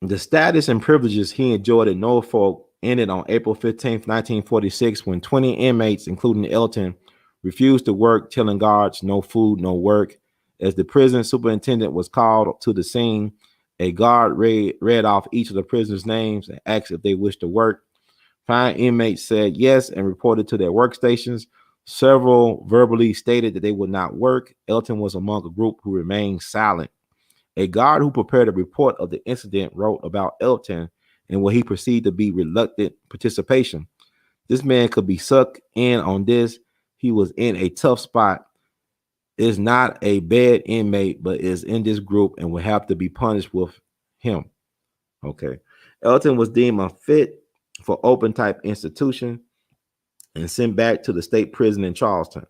A: The status and privileges he enjoyed at Norfolk ended on April 15th, 1946, when 20 inmates, including Elton, refused to work, telling guards no food, no work. As the prison superintendent was called to the scene, a guard read off each of the prisoners' names and asked if they wished to work. 5 inmates said yes and reported to their workstations. Several verbally stated that they would not work. Elton was among a group who remained silent. A guard who prepared a report of the incident wrote about Elton and what he perceived to be reluctant participation. This man could be sucked in on this. He was in a tough spot. Is not a bad inmate, but is in this group and will have to be punished with him. Okay. Elton was deemed unfit for open type institution and sent back to the state prison in Charleston.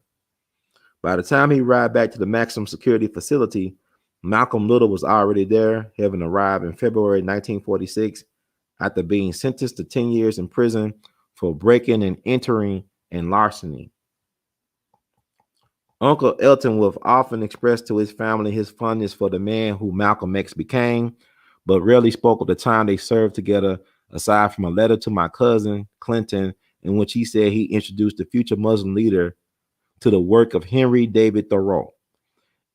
A: By the time he arrived back to the maximum security facility, Malcolm Little was already there, having arrived in February 1946 after being sentenced to 10 years in prison for breaking and entering and larceny. Uncle Elton would often express to his family his fondness for the man who Malcolm X became, but rarely spoke of the time they served together, aside from a letter to my cousin, Clinton, in which he said he introduced the future Muslim leader to the work of Henry David Thoreau.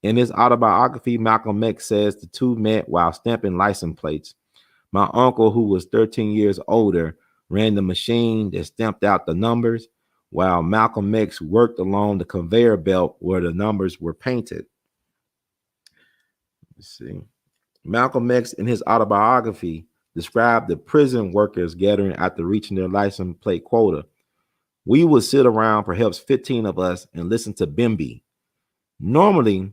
A: In his autobiography, Malcolm X says the two met while stamping license plates. My uncle, who was 13 years older, ran the machine that stamped out the numbers, while Malcolm X worked along the conveyor belt where the numbers were painted. Let's see. Malcolm X, in his autobiography, described the prison workers gathering after reaching their license plate quota. We would sit around, perhaps 15 of us, and listen to Bimby. Normally,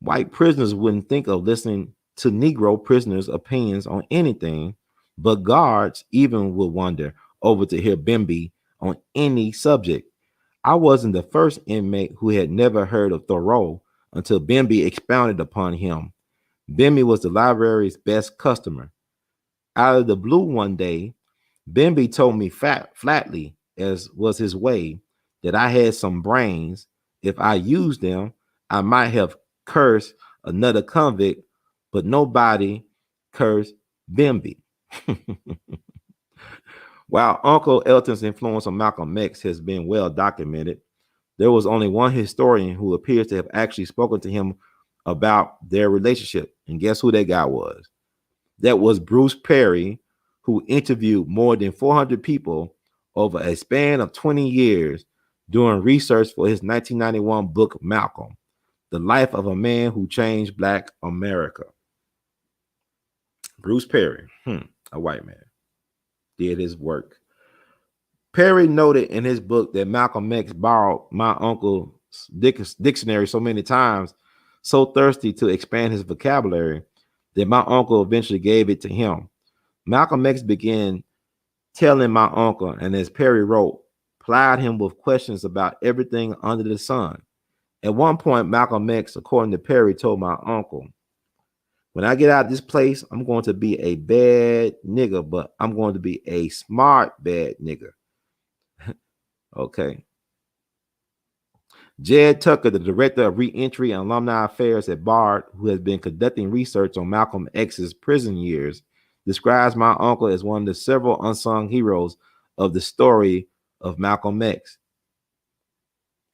A: white prisoners wouldn't think of listening to Negro prisoners' opinions on anything, but guards even would wander over to hear Bimby on any subject. I wasn't the first inmate who had never heard of Thoreau until Bimby expounded upon him. Bimby was the library's best customer. Out of the blue one day, Bimby told me flatly, as was his way, that I had some brains. If I used them, I might have cursed another convict, but nobody cursed Bimby. While Uncle Elton's influence on Malcolm X has been well documented, there was only one historian who appears to have actually spoken to him about their relationship. And guess who that guy was? That was Bruce Perry, who interviewed more than 400 people over a span of 20 years doing research for his 1991 book, Malcolm, The Life of a Man Who Changed Black America. Bruce Perry, a white man, did his work. Perry noted in his book that Malcolm X borrowed my uncle's dictionary so many times, so thirsty to expand his vocabulary, that my uncle eventually gave it to him. Malcolm X began telling my uncle, and as Perry wrote, plied him with questions about everything under the sun. At one point, Malcolm X, according to Perry, told my uncle, when I get out of this place, I'm going to be a bad nigga, but I'm going to be a smart bad nigga. Okay. Jed Tucker, the director of Reentry and Alumni Affairs at Bard, who has been conducting research on Malcolm X's prison years, describes my uncle as one of the several unsung heroes of the story of Malcolm X.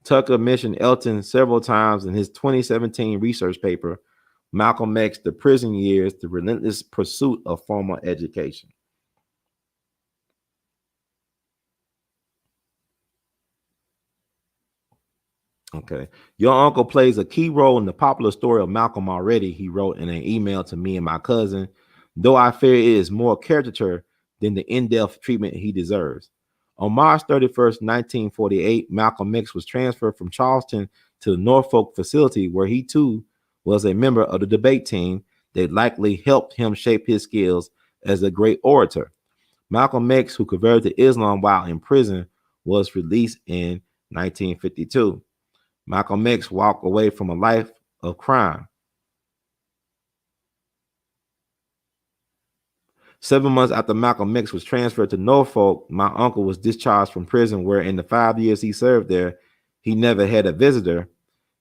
A: Tucker mentioned Elton several times in his 2017 research paper, Malcolm X, The Prison Years, The Relentless Pursuit of Formal Education. Okay. Your uncle plays a key role in the popular story of Malcolm already, he wrote in an email to me and my cousin, though I fear it is more caricature than the in-depth treatment he deserves. On March 31st, 1948, Malcolm X was transferred from Charleston to the Norfolk facility, where he too was a member of the debate team that likely helped him shape his skills as a great orator. Malcolm X, who converted to Islam while in prison, was released in 1952. Malcolm X walked away from a life of crime. 7 months after Malcolm X was transferred to Norfolk, my uncle was discharged from prison, where in the 5 years he served there, he never had a visitor.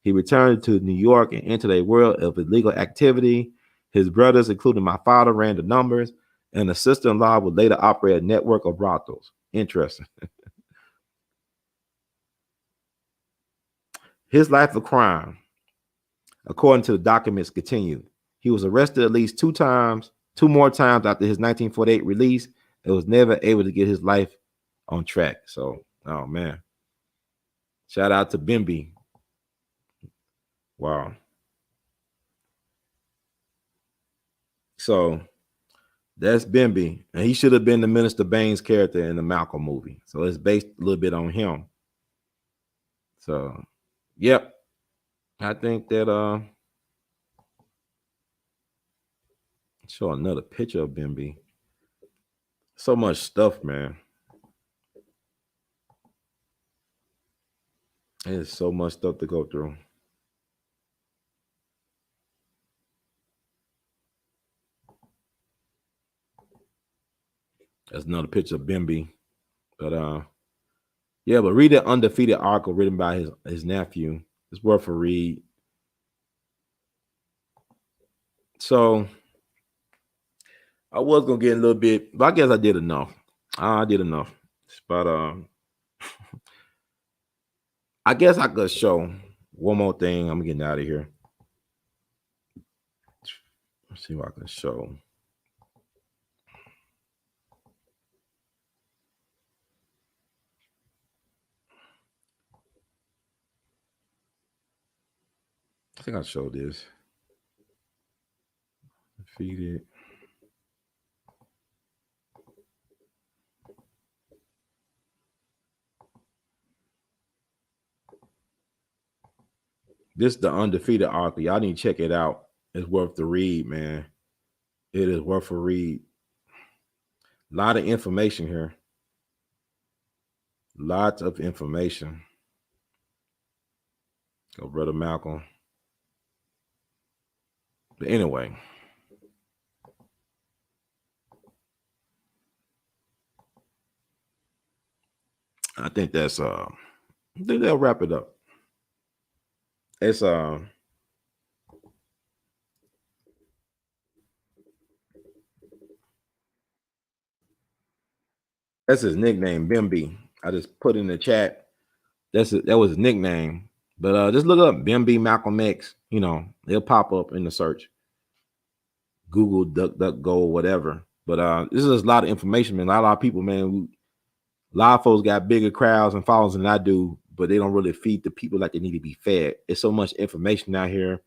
A: He returned to New York and entered a world of illegal activity. His brothers, including my father, ran the numbers, and the sister-in-law would later operate a network of brothels. Interesting. His life of crime, according to the documents, continued. He was arrested at least two more times after his 1948 release, and was never able to get his life on track. So, oh man. Shout out to Bimby. Wow. So that's Bimby. And he should have been the Minister Baines character in the Malcolm movie. So it's based a little bit on him. So, yep. I think that show another picture of Bimby. So much stuff, man. There's so much stuff to go through. That's another picture of Bimby. But yeah, but read the Undefeated article written by his nephew. It's worth a read. So I was gonna get a little bit, but I guess I did enough. I did enough. But I guess I could show one more thing. I'm getting out of here. Let's see what I can show. I think I showed this. Defeated. This is the Undefeated article. Y'all need to check it out. It's worth the read, man. It is worth a read. A lot of information here. Lots of information. Go, Brother Malcolm. But anyway. I think that's I think they'll wrap it up. It's that's his nickname, Bimby. I just put in the chat. That was his nickname. But just look up Bimby Malcolm X. You know, it'll pop up in the search. Google, DuckDuckGo, whatever. But this is a lot of information, man. A lot of people, man. A lot of folks got bigger crowds and followers than I do, but they don't really feed the people like they need to be fed. There's so much information out here,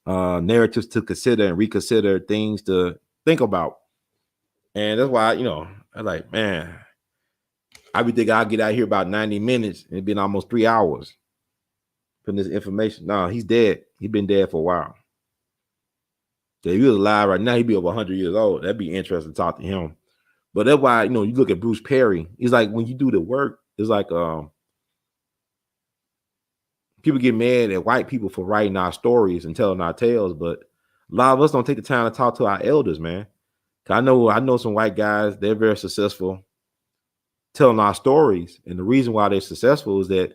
A: narratives to consider and reconsider, things to think about. And that's why, I'm like, man, I be thinking I'll get out here about 90 minutes and it's been almost 3 hours putting this information. No, he's dead. He's been dead for a while. If he was alive right now, he'd be over 100 years old. That'd be interesting to talk to him. But that's why, you look at Bruce Perry. He's like, when you do the work, it's like people get mad at white people for writing our stories and telling our tales, but a lot of us don't take the time to talk to our elders, man. I know some white guys, they're very successful telling our stories. And the reason why they're successful is that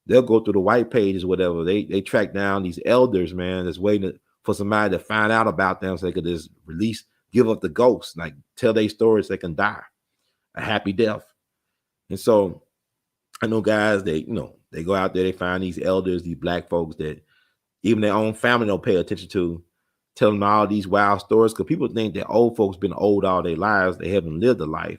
A: they'll go through the white pages, whatever. They track down these elders, man, that's waiting for somebody to find out about them so they could just give up the ghost, like tell their stories so they can die a happy death. And so I know guys, they go out there, they find these elders, these black folks that even their own family don't pay attention to, tell them all these wild stories, because people think that old folks been old all their lives. They haven't lived a life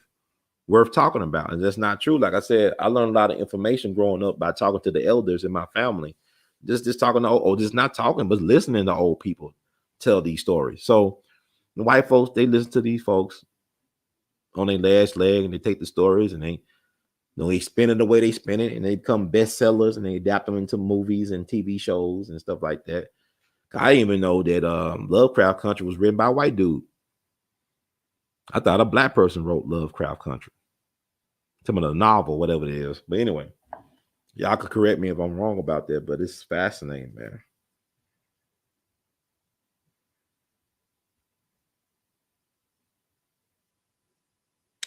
A: worth talking about. And that's not true. Like I said, I learned a lot of information growing up by talking to the elders in my family. Just talking to just not talking, but listening to old people tell these stories. So the white folks, they listen to these folks on their last leg and they take the stories and they spin it the way they spin it and they become bestsellers and they adapt them into movies and TV shows and stuff like that. I didn't even know that Lovecraft Country was written by a white dude. I thought a black person wrote Lovecraft Country. Some of the novel, whatever it is. But anyway, y'all could correct me if I'm wrong about that, but it's fascinating, man.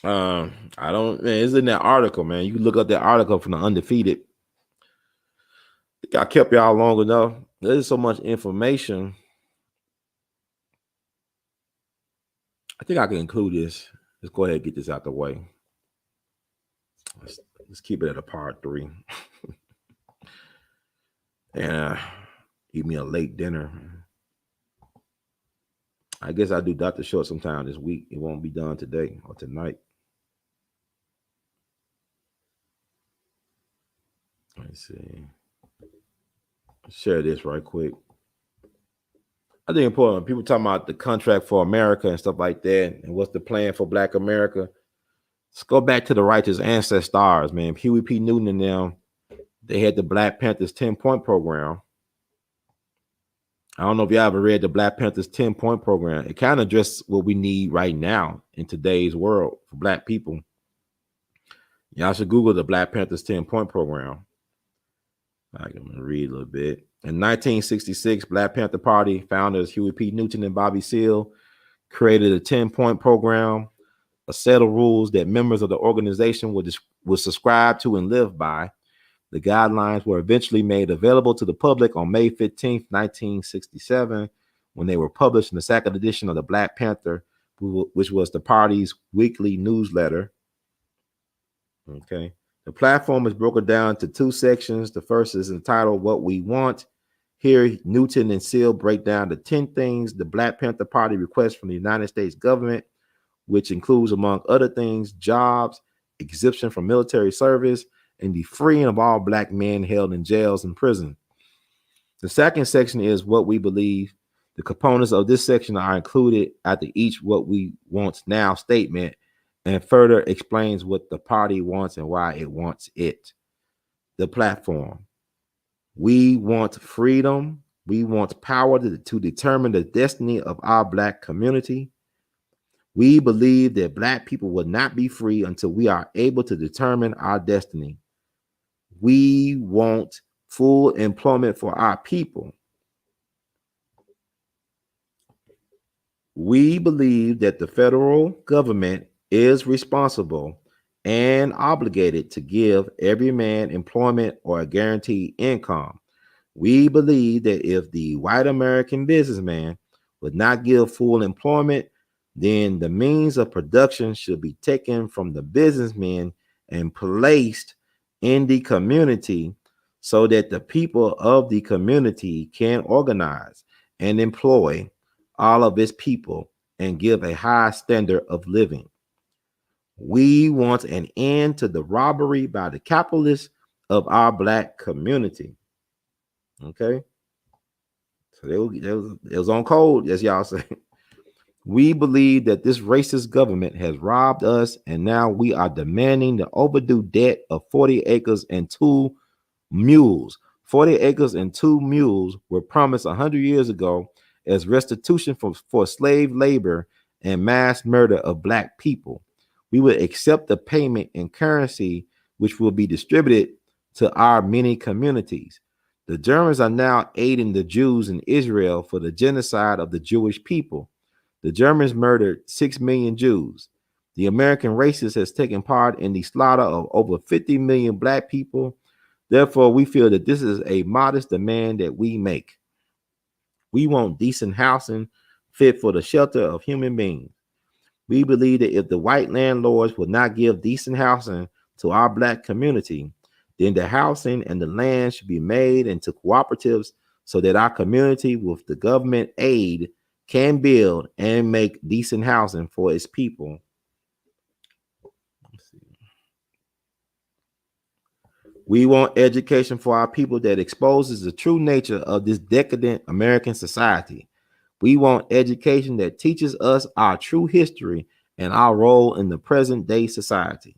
A: It's in that article, man. You can look up that article from the Undefeated. I kept y'all long enough. There's so much information. I think I can include this. Let's go ahead and get this out the way. Let's keep it at a part 3. And eat me a late dinner. I guess I'll do Dr. Short sometime this week. It won't be done today or tonight. Let's see. Share this right quick. I think important. People talking about the contract for America and stuff like that, and what's the plan for Black America. Let's go back to the righteous ancestors, man. Huey P. Newton and them, they had the Black Panthers 10-point program. I don't know if y'all ever read the Black Panthers 10-point program. It kind of addresses what we need right now in today's world for Black people. Y'all should Google the Black Panthers 10-point program. I can read a little bit. In 1966, Black Panther Party founders Huey P. Newton and Bobby Seale created a 10-point program, a set of rules that members of the organization would subscribe to and live by. The guidelines were eventually made available to the public on May 15, 1967, when they were published in the second edition of the Black Panther, which was the party's weekly newsletter. Okay. The platform is broken down to 2 sections. The first is entitled What We Want. Here, Newton and Seale break down the 10 things the Black Panther Party requests from the United States government, which includes, among other things, jobs, exemption from military service, and the freeing of all Black men held in jails and prison. The second section is What We Believe. The components of this section are included after each What We Want Now statement, and further explains what the party wants and why it wants it. The platform. We want freedom. We want power to determine the destiny of our Black community. We believe that Black people will not be free until we are able to determine our destiny. We want full employment for our people. We believe that the federal government is responsible and obligated to give every man employment or a guaranteed income. We believe that if the white American businessman would not give full employment, then the means of production should be taken from the businessmen and placed in the community so that the people of the community can organize and employ all of its people and give a high standard of living. We want an end to the robbery by the capitalists of our Black community. Okay? So it was on code, as y'all say. We believe that this racist government has robbed us, and now we are demanding the overdue debt of 40 acres and 2 mules. 40 acres and 2 mules were promised 100 years ago as restitution for slave labor and mass murder of Black people. We would accept the payment in currency, which will be distributed to our many communities. The Germans are now aiding the Jews in Israel for the genocide of the Jewish people. The Germans murdered 6 million Jews. The American racist has taken part in the slaughter of over 50 million Black people. Therefore, we feel that this is a modest demand that we make. We want decent housing fit for the shelter of human beings. We believe that if the white landlords would not give decent housing to our Black community, then the housing and the land should be made into cooperatives so that our community, with the government aid, can build and make decent housing for its people. We want education for our people that exposes the true nature of this decadent American society. We want education that teaches us our true history and our role in the present day society.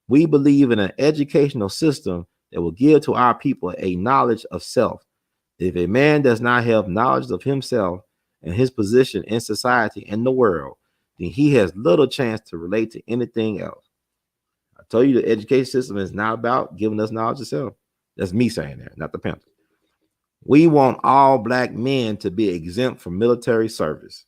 A: We believe in an educational system that will give to our people a knowledge of self. If a man does not have knowledge of himself and his position in society and the world, then he has little chance to relate to anything else. I told you the education system is not about giving us knowledge of self. That's me saying that, not the Panthers. We want all Black men to be exempt from military service.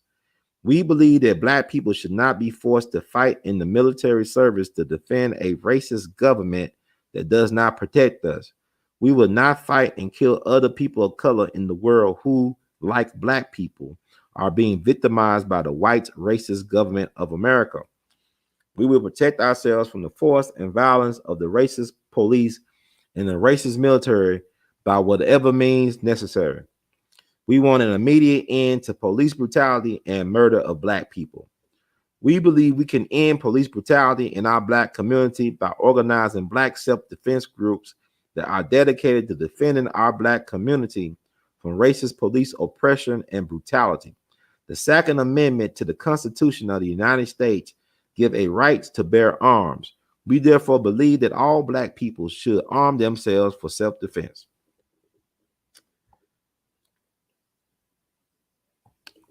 A: We believe that Black people should not be forced to fight in the military service to defend a racist government that does not protect us. We will not fight and kill other people of color in the world who, like black people, are being victimized by the white racist government of America. We will protect ourselves from the force and violence of the racist police and the racist military by whatever means necessary. We want an immediate end to police brutality and murder of black people. We believe we can end police brutality in our black community by organizing black self-defense groups that are dedicated to defending our black community from racist police oppression and brutality. The Second Amendment to the Constitution of the United States give a right to bear arms. We therefore believe that all black people should arm themselves for self-defense.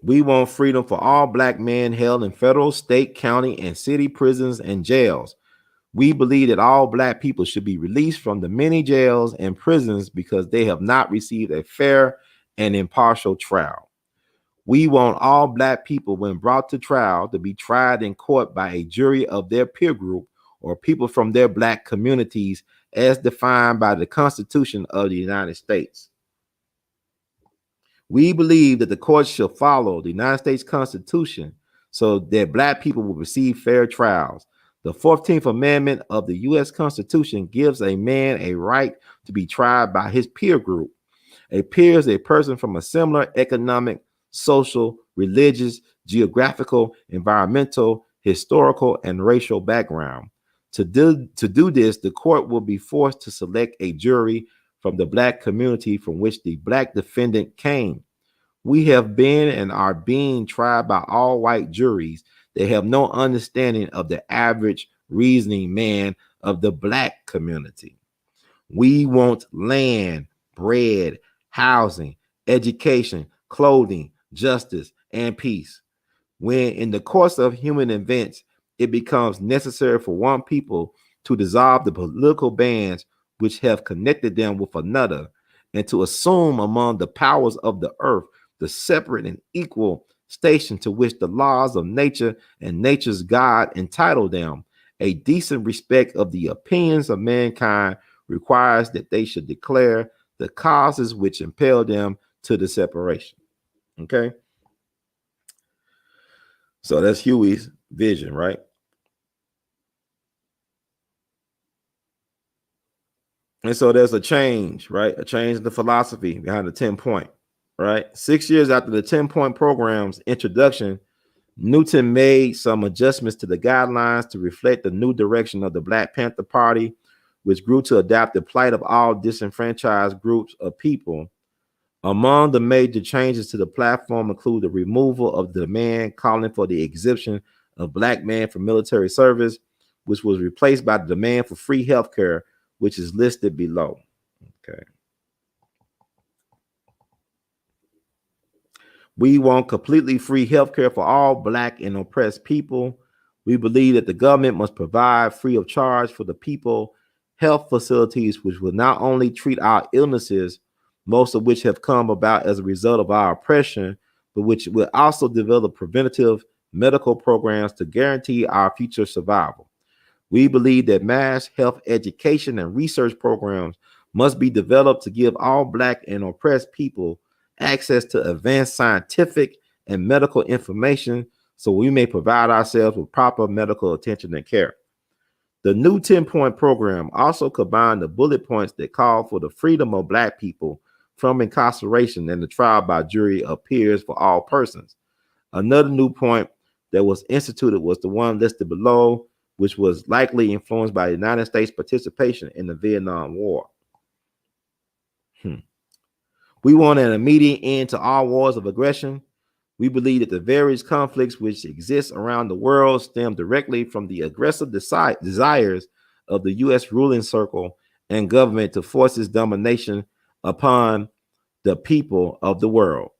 A: We want freedom for all black men held in federal, state, county, and city prisons and jails. We believe that all black people should be released from the many jails and prisons because they have not received a fair and impartial trial. We want all black people, when brought to trial, to be tried in court by a jury of their peer group or people from their black communities as defined by the Constitution of the United States. We believe that the courts shall follow the United States Constitution so that black people will receive fair trials. The 14th Amendment of the U.S. Constitution gives a man a right to be tried by his peer group. A peer is a person from a similar economic, social, religious, geographical, environmental, historical, and racial background. To do this, the court will be forced to select a jury from the black community from which the black defendant came. We have been and are being tried by all white juries. They have no understanding of the average reasoning man of the black community. We want land, bread, housing, education, clothing, justice, and peace. When in the course of human events, it becomes necessary for one people to dissolve the political bands which have connected them with another, and to assume among the powers of the earth the separate and equal station to which the laws of nature and nature's God entitle them, a decent respect of the opinions of mankind requires that they should declare the causes which impel them to the separation. Okay? So that's Huey's vision, right? And so there's a change, right? A change in the philosophy behind the 10-point, right? 6 years after the 10-point program's introduction, Newton made some adjustments to the guidelines to reflect the new direction of the Black Panther Party, which grew to adapt the plight of all disenfranchised groups of people. Among the major changes to the platform include the removal of the demand calling for the exemption of black men from military service, which was replaced by the demand for free health care, which is listed below. Okay. We want completely free health care for all black and oppressed people. We believe that the government must provide free of charge for the people health facilities, which will not only treat our illnesses, most of which have come about as a result of our oppression, but which will also develop preventative medical programs to guarantee our future survival. We believe that mass health education and research programs must be developed to give all black and oppressed people access to advanced scientific and medical information so we may provide ourselves with proper medical attention and care. The new 10-point program also combined the bullet points that call for the freedom of black people from incarceration and the trial by jury of peers for all persons. Another new point that was instituted was the one listed below, which was likely influenced by the United States participation in the Vietnam War. We want an immediate end to all wars of aggression. We believe that the various conflicts which exist around the world stem directly from the aggressive desires of the U.S. ruling circle and government to force its domination upon the people of the world.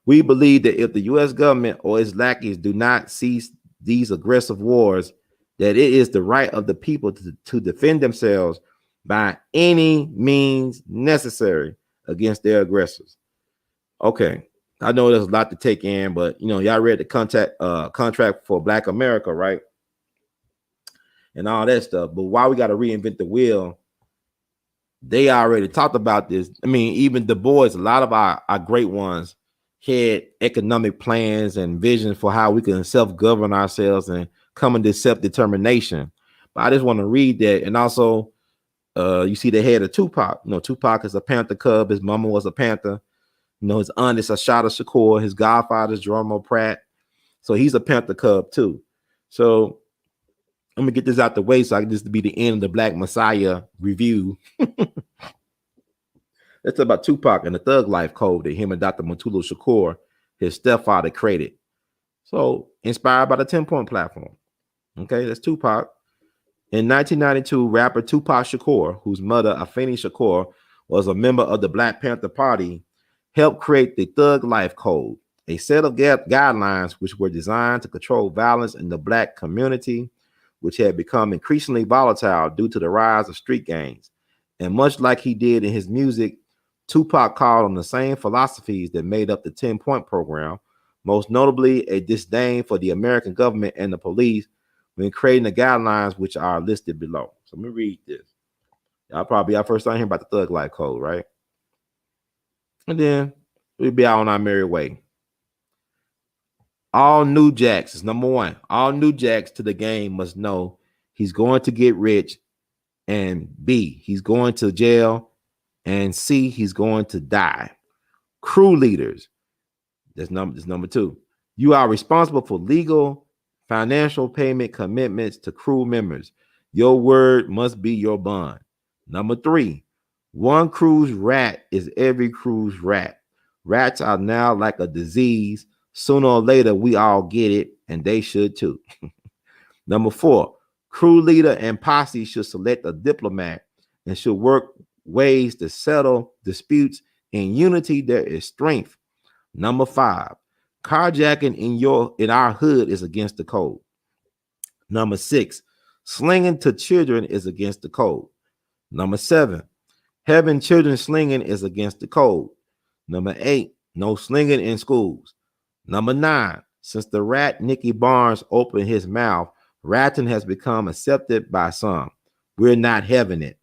A: We believe that if the U.S. government or its lackeys do not cease these aggressive wars, that it is the right of the people to defend themselves by any means necessary against their aggressors. Okay, I know there's a lot to take in, but y'all read the contract for Black America, right? and all that stuff. But why we got to reinvent the wheel? They already talked about this. I mean, even Du Bois, a lot of our great ones had economic plans and visions for how we can self-govern ourselves and come into self-determination. But I just want to read that. And also, you see the head of Tupac. You know, Tupac is a Panther cub. His mama was a Panther. You know, his aunt is Ashada Shakur. His godfather is Geronimo Pratt. So he's a Panther cub too. So I'm gonna get this out the way so I can just be the end of the Black Messiah review. That's about Tupac and the Thug Life Code that him and Dr. Mutulu Shakur, his stepfather, created. So inspired by the 10-point platform. Okay, that's Tupac. In 1992, rapper Tupac Shakur, whose mother, Afeni Shakur, was a member of the Black Panther Party, helped create the Thug Life Code, a set of guidelines which were designed to control violence in the Black community, which had become increasingly volatile due to the rise of street gangs. And much like he did in his music, Tupac called on the same philosophies that made up the 10-point program, most notably a disdain for the American government and the police when creating the guidelines which are listed below. So let me read this. Y'all probably our first time hearing about the Thug Life Code, right? And then we'll be out on our merry way. All new jacks is number one. All new jacks to the game must know he's going to get rich, and B, he's going to jail, and C, he's going to die. Crew leaders, that's number two. You are responsible for legal, financial payment commitments to crew members. Your word must be your bond. Number three, one crew's rat is every crew's rat. Rats are now like a disease. Sooner or later, we all get it, and they should too. Number four, crew leader and posse should select a diplomat and should work ways to settle disputes. In unity, there is strength. Number five, carjacking in our hood is against the code. Number six, slinging to children is against the code. Number seven, having children slinging is against the code. Number eight, no slinging in schools. Number nine, since the rat Nicky Barnes opened his mouth, ratting has become accepted by some. We're not having it.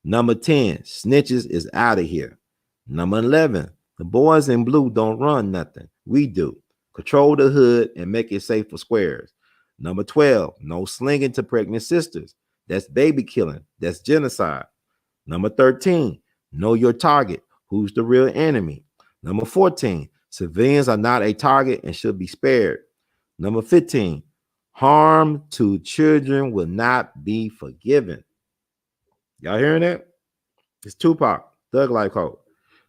A: Number 10, snitches is out of here. Number 11, the boys in blue don't run nothing. We do. Control the hood and make it safe for squares. Number 12, no slinging to pregnant sisters. That's baby killing. That's genocide. Number 13, know your target. Who's the real enemy? Number 14, civilians are not a target and should be spared. Number 15, harm to children will not be forgiven. Y'all hearing that? It's Tupac, Thug Life Code.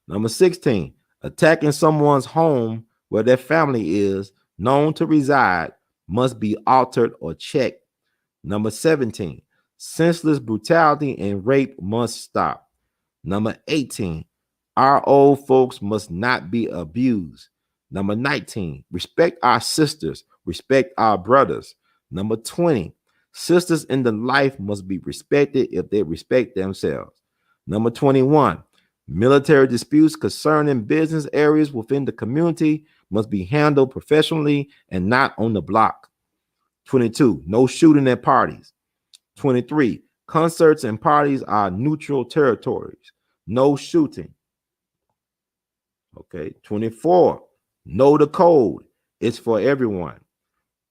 A: Number 16, attacking someone's home where their family is known to reside must be altered or checked. Number 17, senseless brutality and rape must stop. Number 18, our old folks must not be abused. Number 19, respect our sisters, respect our brothers. Number 20, sisters in the life must be respected if they respect themselves. Number 21, military disputes concerning business areas within the community must be handled professionally and not on the block. 22, no shooting at parties. 23, concerts and parties are neutral territories. No shooting. Okay. 24, know the code. It's for everyone.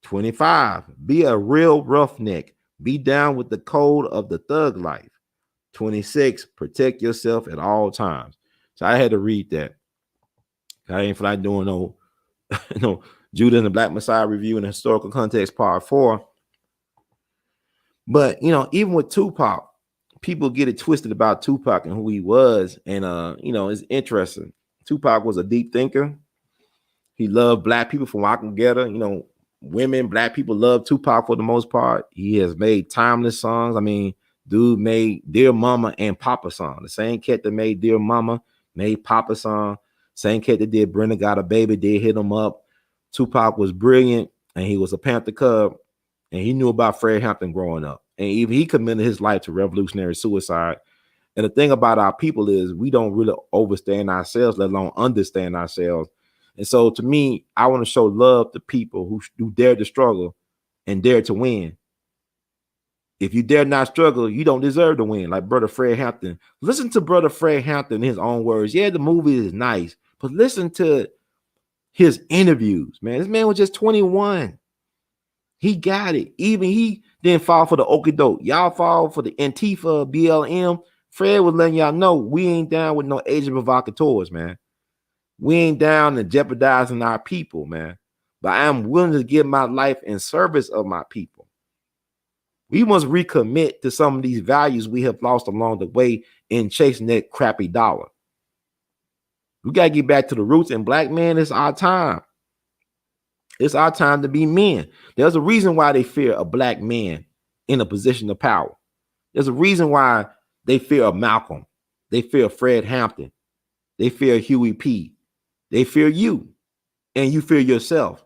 A: 25, be a real roughneck. Be down with the code of the thug life. 26, protect yourself at all times. So I had to read that. I ain't feel like doing no Judah and the Black Messiah review in the historical context part 4. But even with Tupac, people get it twisted about Tupac and who he was. And it's interesting. Tupac was a deep thinker. He loved black people from what I can gather. Women, black people love Tupac for the most part. He has made timeless songs. I mean, dude made Dear Mama and Papa song. The same cat that made Dear Mama made Papa song. Same cat that did Brenda Got a Baby did Hit 'Em Up. Tupac was brilliant, and he was a Panther Cub, and he knew about Fred Hampton growing up. And even he committed his life to revolutionary suicide. And the thing about our people is we don't really overstand ourselves, let alone understand ourselves. And so to me, I want to show love to people who dare to struggle and dare to win, If you dare not struggle, you don't deserve to win. Like Brother Fred Hampton. Listen to Brother Fred Hampton in his own words. Yeah, the movie is nice, but listen to his interviews, man. This man was just 21. He got it. Even he didn't fall for the okie doke. Y'all fall for the Antifa, BLM. Fred was letting y'all know we ain't down with no Asian provocateurs, man. We ain't down to jeopardizing our people, man. But I am willing to give my life in service of my people. We must recommit to some of these values we have lost along the way in chasing that crappy dollar. We got to get back to the roots, and black men, it's our time. It's our time to be men. There's a reason why they fear a black man in a position of power. There's a reason why they fear a Malcolm. They fear Fred Hampton. They fear Huey P. They fear you, and you fear yourself.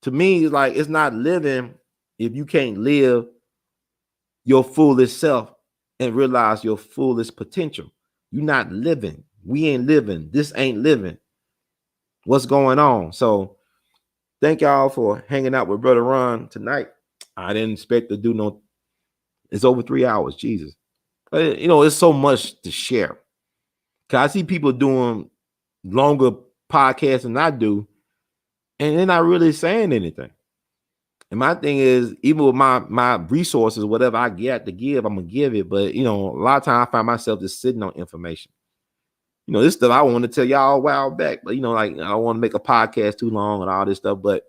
A: To me, it's like it's not living if you can't live your fullest self and realize your fullest potential. You're not living. We ain't living. This ain't living. What's going on? So thank y'all for hanging out with Brother Ron tonight. I didn't expect to do no, it's over 3 hours, Jesus. But, you know, it's so much to share. Cause I see people doing longer podcasts than I do, and they're not really saying anything. And my thing is, even with my resources, whatever I get to give, I'm gonna give it. But you know, a lot of times I find myself just sitting on information. You know, this stuff I want to tell y'all a while back, but you know, like I don't want to make a podcast too long and all this stuff. But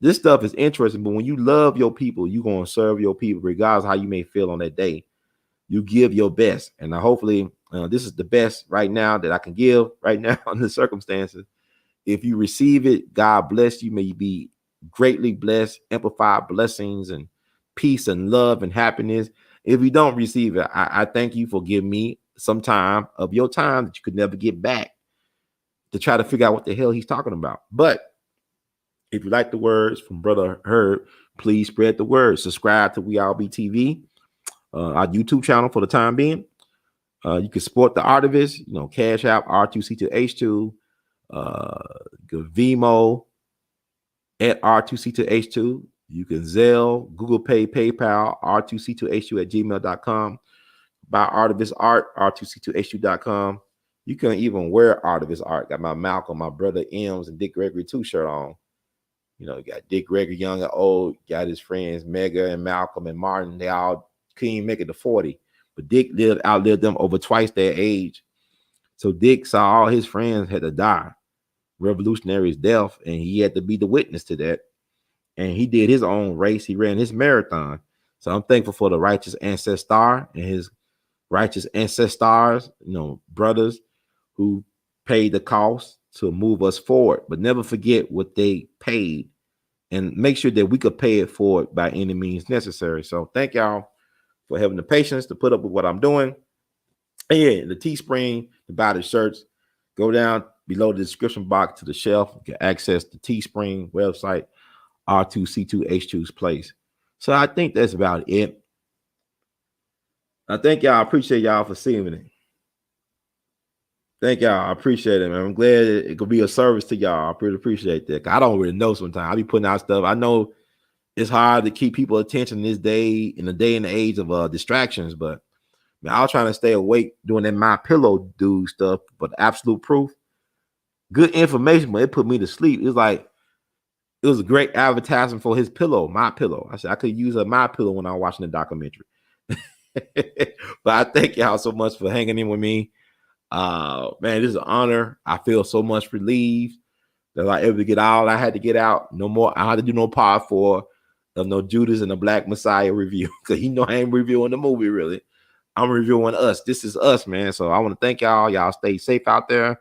A: this stuff is interesting. But when you love your people, you're gonna serve your people, regardless of how you may feel on that day. You give your best, and hopefully, this is the best right now that I can give right now in the circumstances. If you receive it, God bless you. May you be greatly blessed, amplify blessings and peace and love and happiness. If you don't receive it, I thank you for giving me some time of your time that you could never get back to try to figure out what the hell he's talking about. But if you like the words from Brother Herb, please spread the word. Subscribe to We All Be TV, our YouTube channel for the time being. You can support the artivist, you know, Cash App, R2C2H2, Vimo at R2C2H2. You can Zelle, Google Pay, PayPal, R2C2H2 at gmail.com. Buy Artivist Art, R2C2H2.com. You can even wear Artivist Art. Got my Malcolm, my brother M's, and Dick Gregory 2 shirt on. You know, you got Dick Gregory, young and old. Got his friends, Mega and Malcolm and Martin. They all couldn't even make it to 40. But Dick outlived them over twice their age. So Dick saw all his friends had to die. Revolutionary's death, and he had to be the witness to that. And he did his own race. He ran his marathon. So I'm thankful for the righteous ancestor and his righteous ancestors, you know, brothers who paid the cost to move us forward. But never forget what they paid, and make sure that we could pay it forward by any means necessary. So thank y'all for having the patience to put up with what I'm doing. And yeah, the Teespring to buy the shirts, go down below the description box to the shelf. You can access the Teespring website, R2C2H2's place. So I think that's about it. I thank y'all. I appreciate y'all for seeing it. Thank y'all. I appreciate it, man. I'm glad it could be a service to y'all. I really appreciate that. I don't really know sometimes. I be putting out stuff. I know it's hard to keep people's attention this day, in the day and the age of distractions, but man, I was trying to stay awake doing that My Pillow dude stuff, but absolute proof. Good information, but it put me to sleep. It was a great advertisement for his pillow, My Pillow. I said I could use a My Pillow when I was watching the documentary. But I thank y'all so much for hanging in with me. Man, this is an honor. I feel so much relieved that I able to get all I had to get out. No more. I had to do no part 4 of no Judas and the Black Messiah review, because I ain't reviewing the movie really. I'm reviewing us. This is us, man. So I want to thank y'all. Y'all stay safe out there.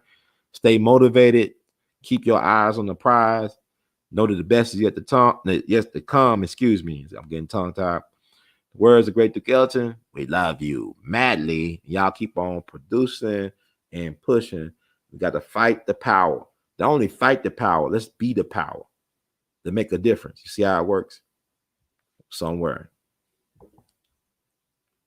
A: Stay motivated. Keep your eyes on the prize. Know that the best is yet to come. Excuse me. I'm getting tongue-tied. Words of Great Duke Ellington. We love you madly. Y'all keep on producing and pushing. We got to fight the power. Not only fight the power, let's be the power to make a difference. You see how it works? Somewhere.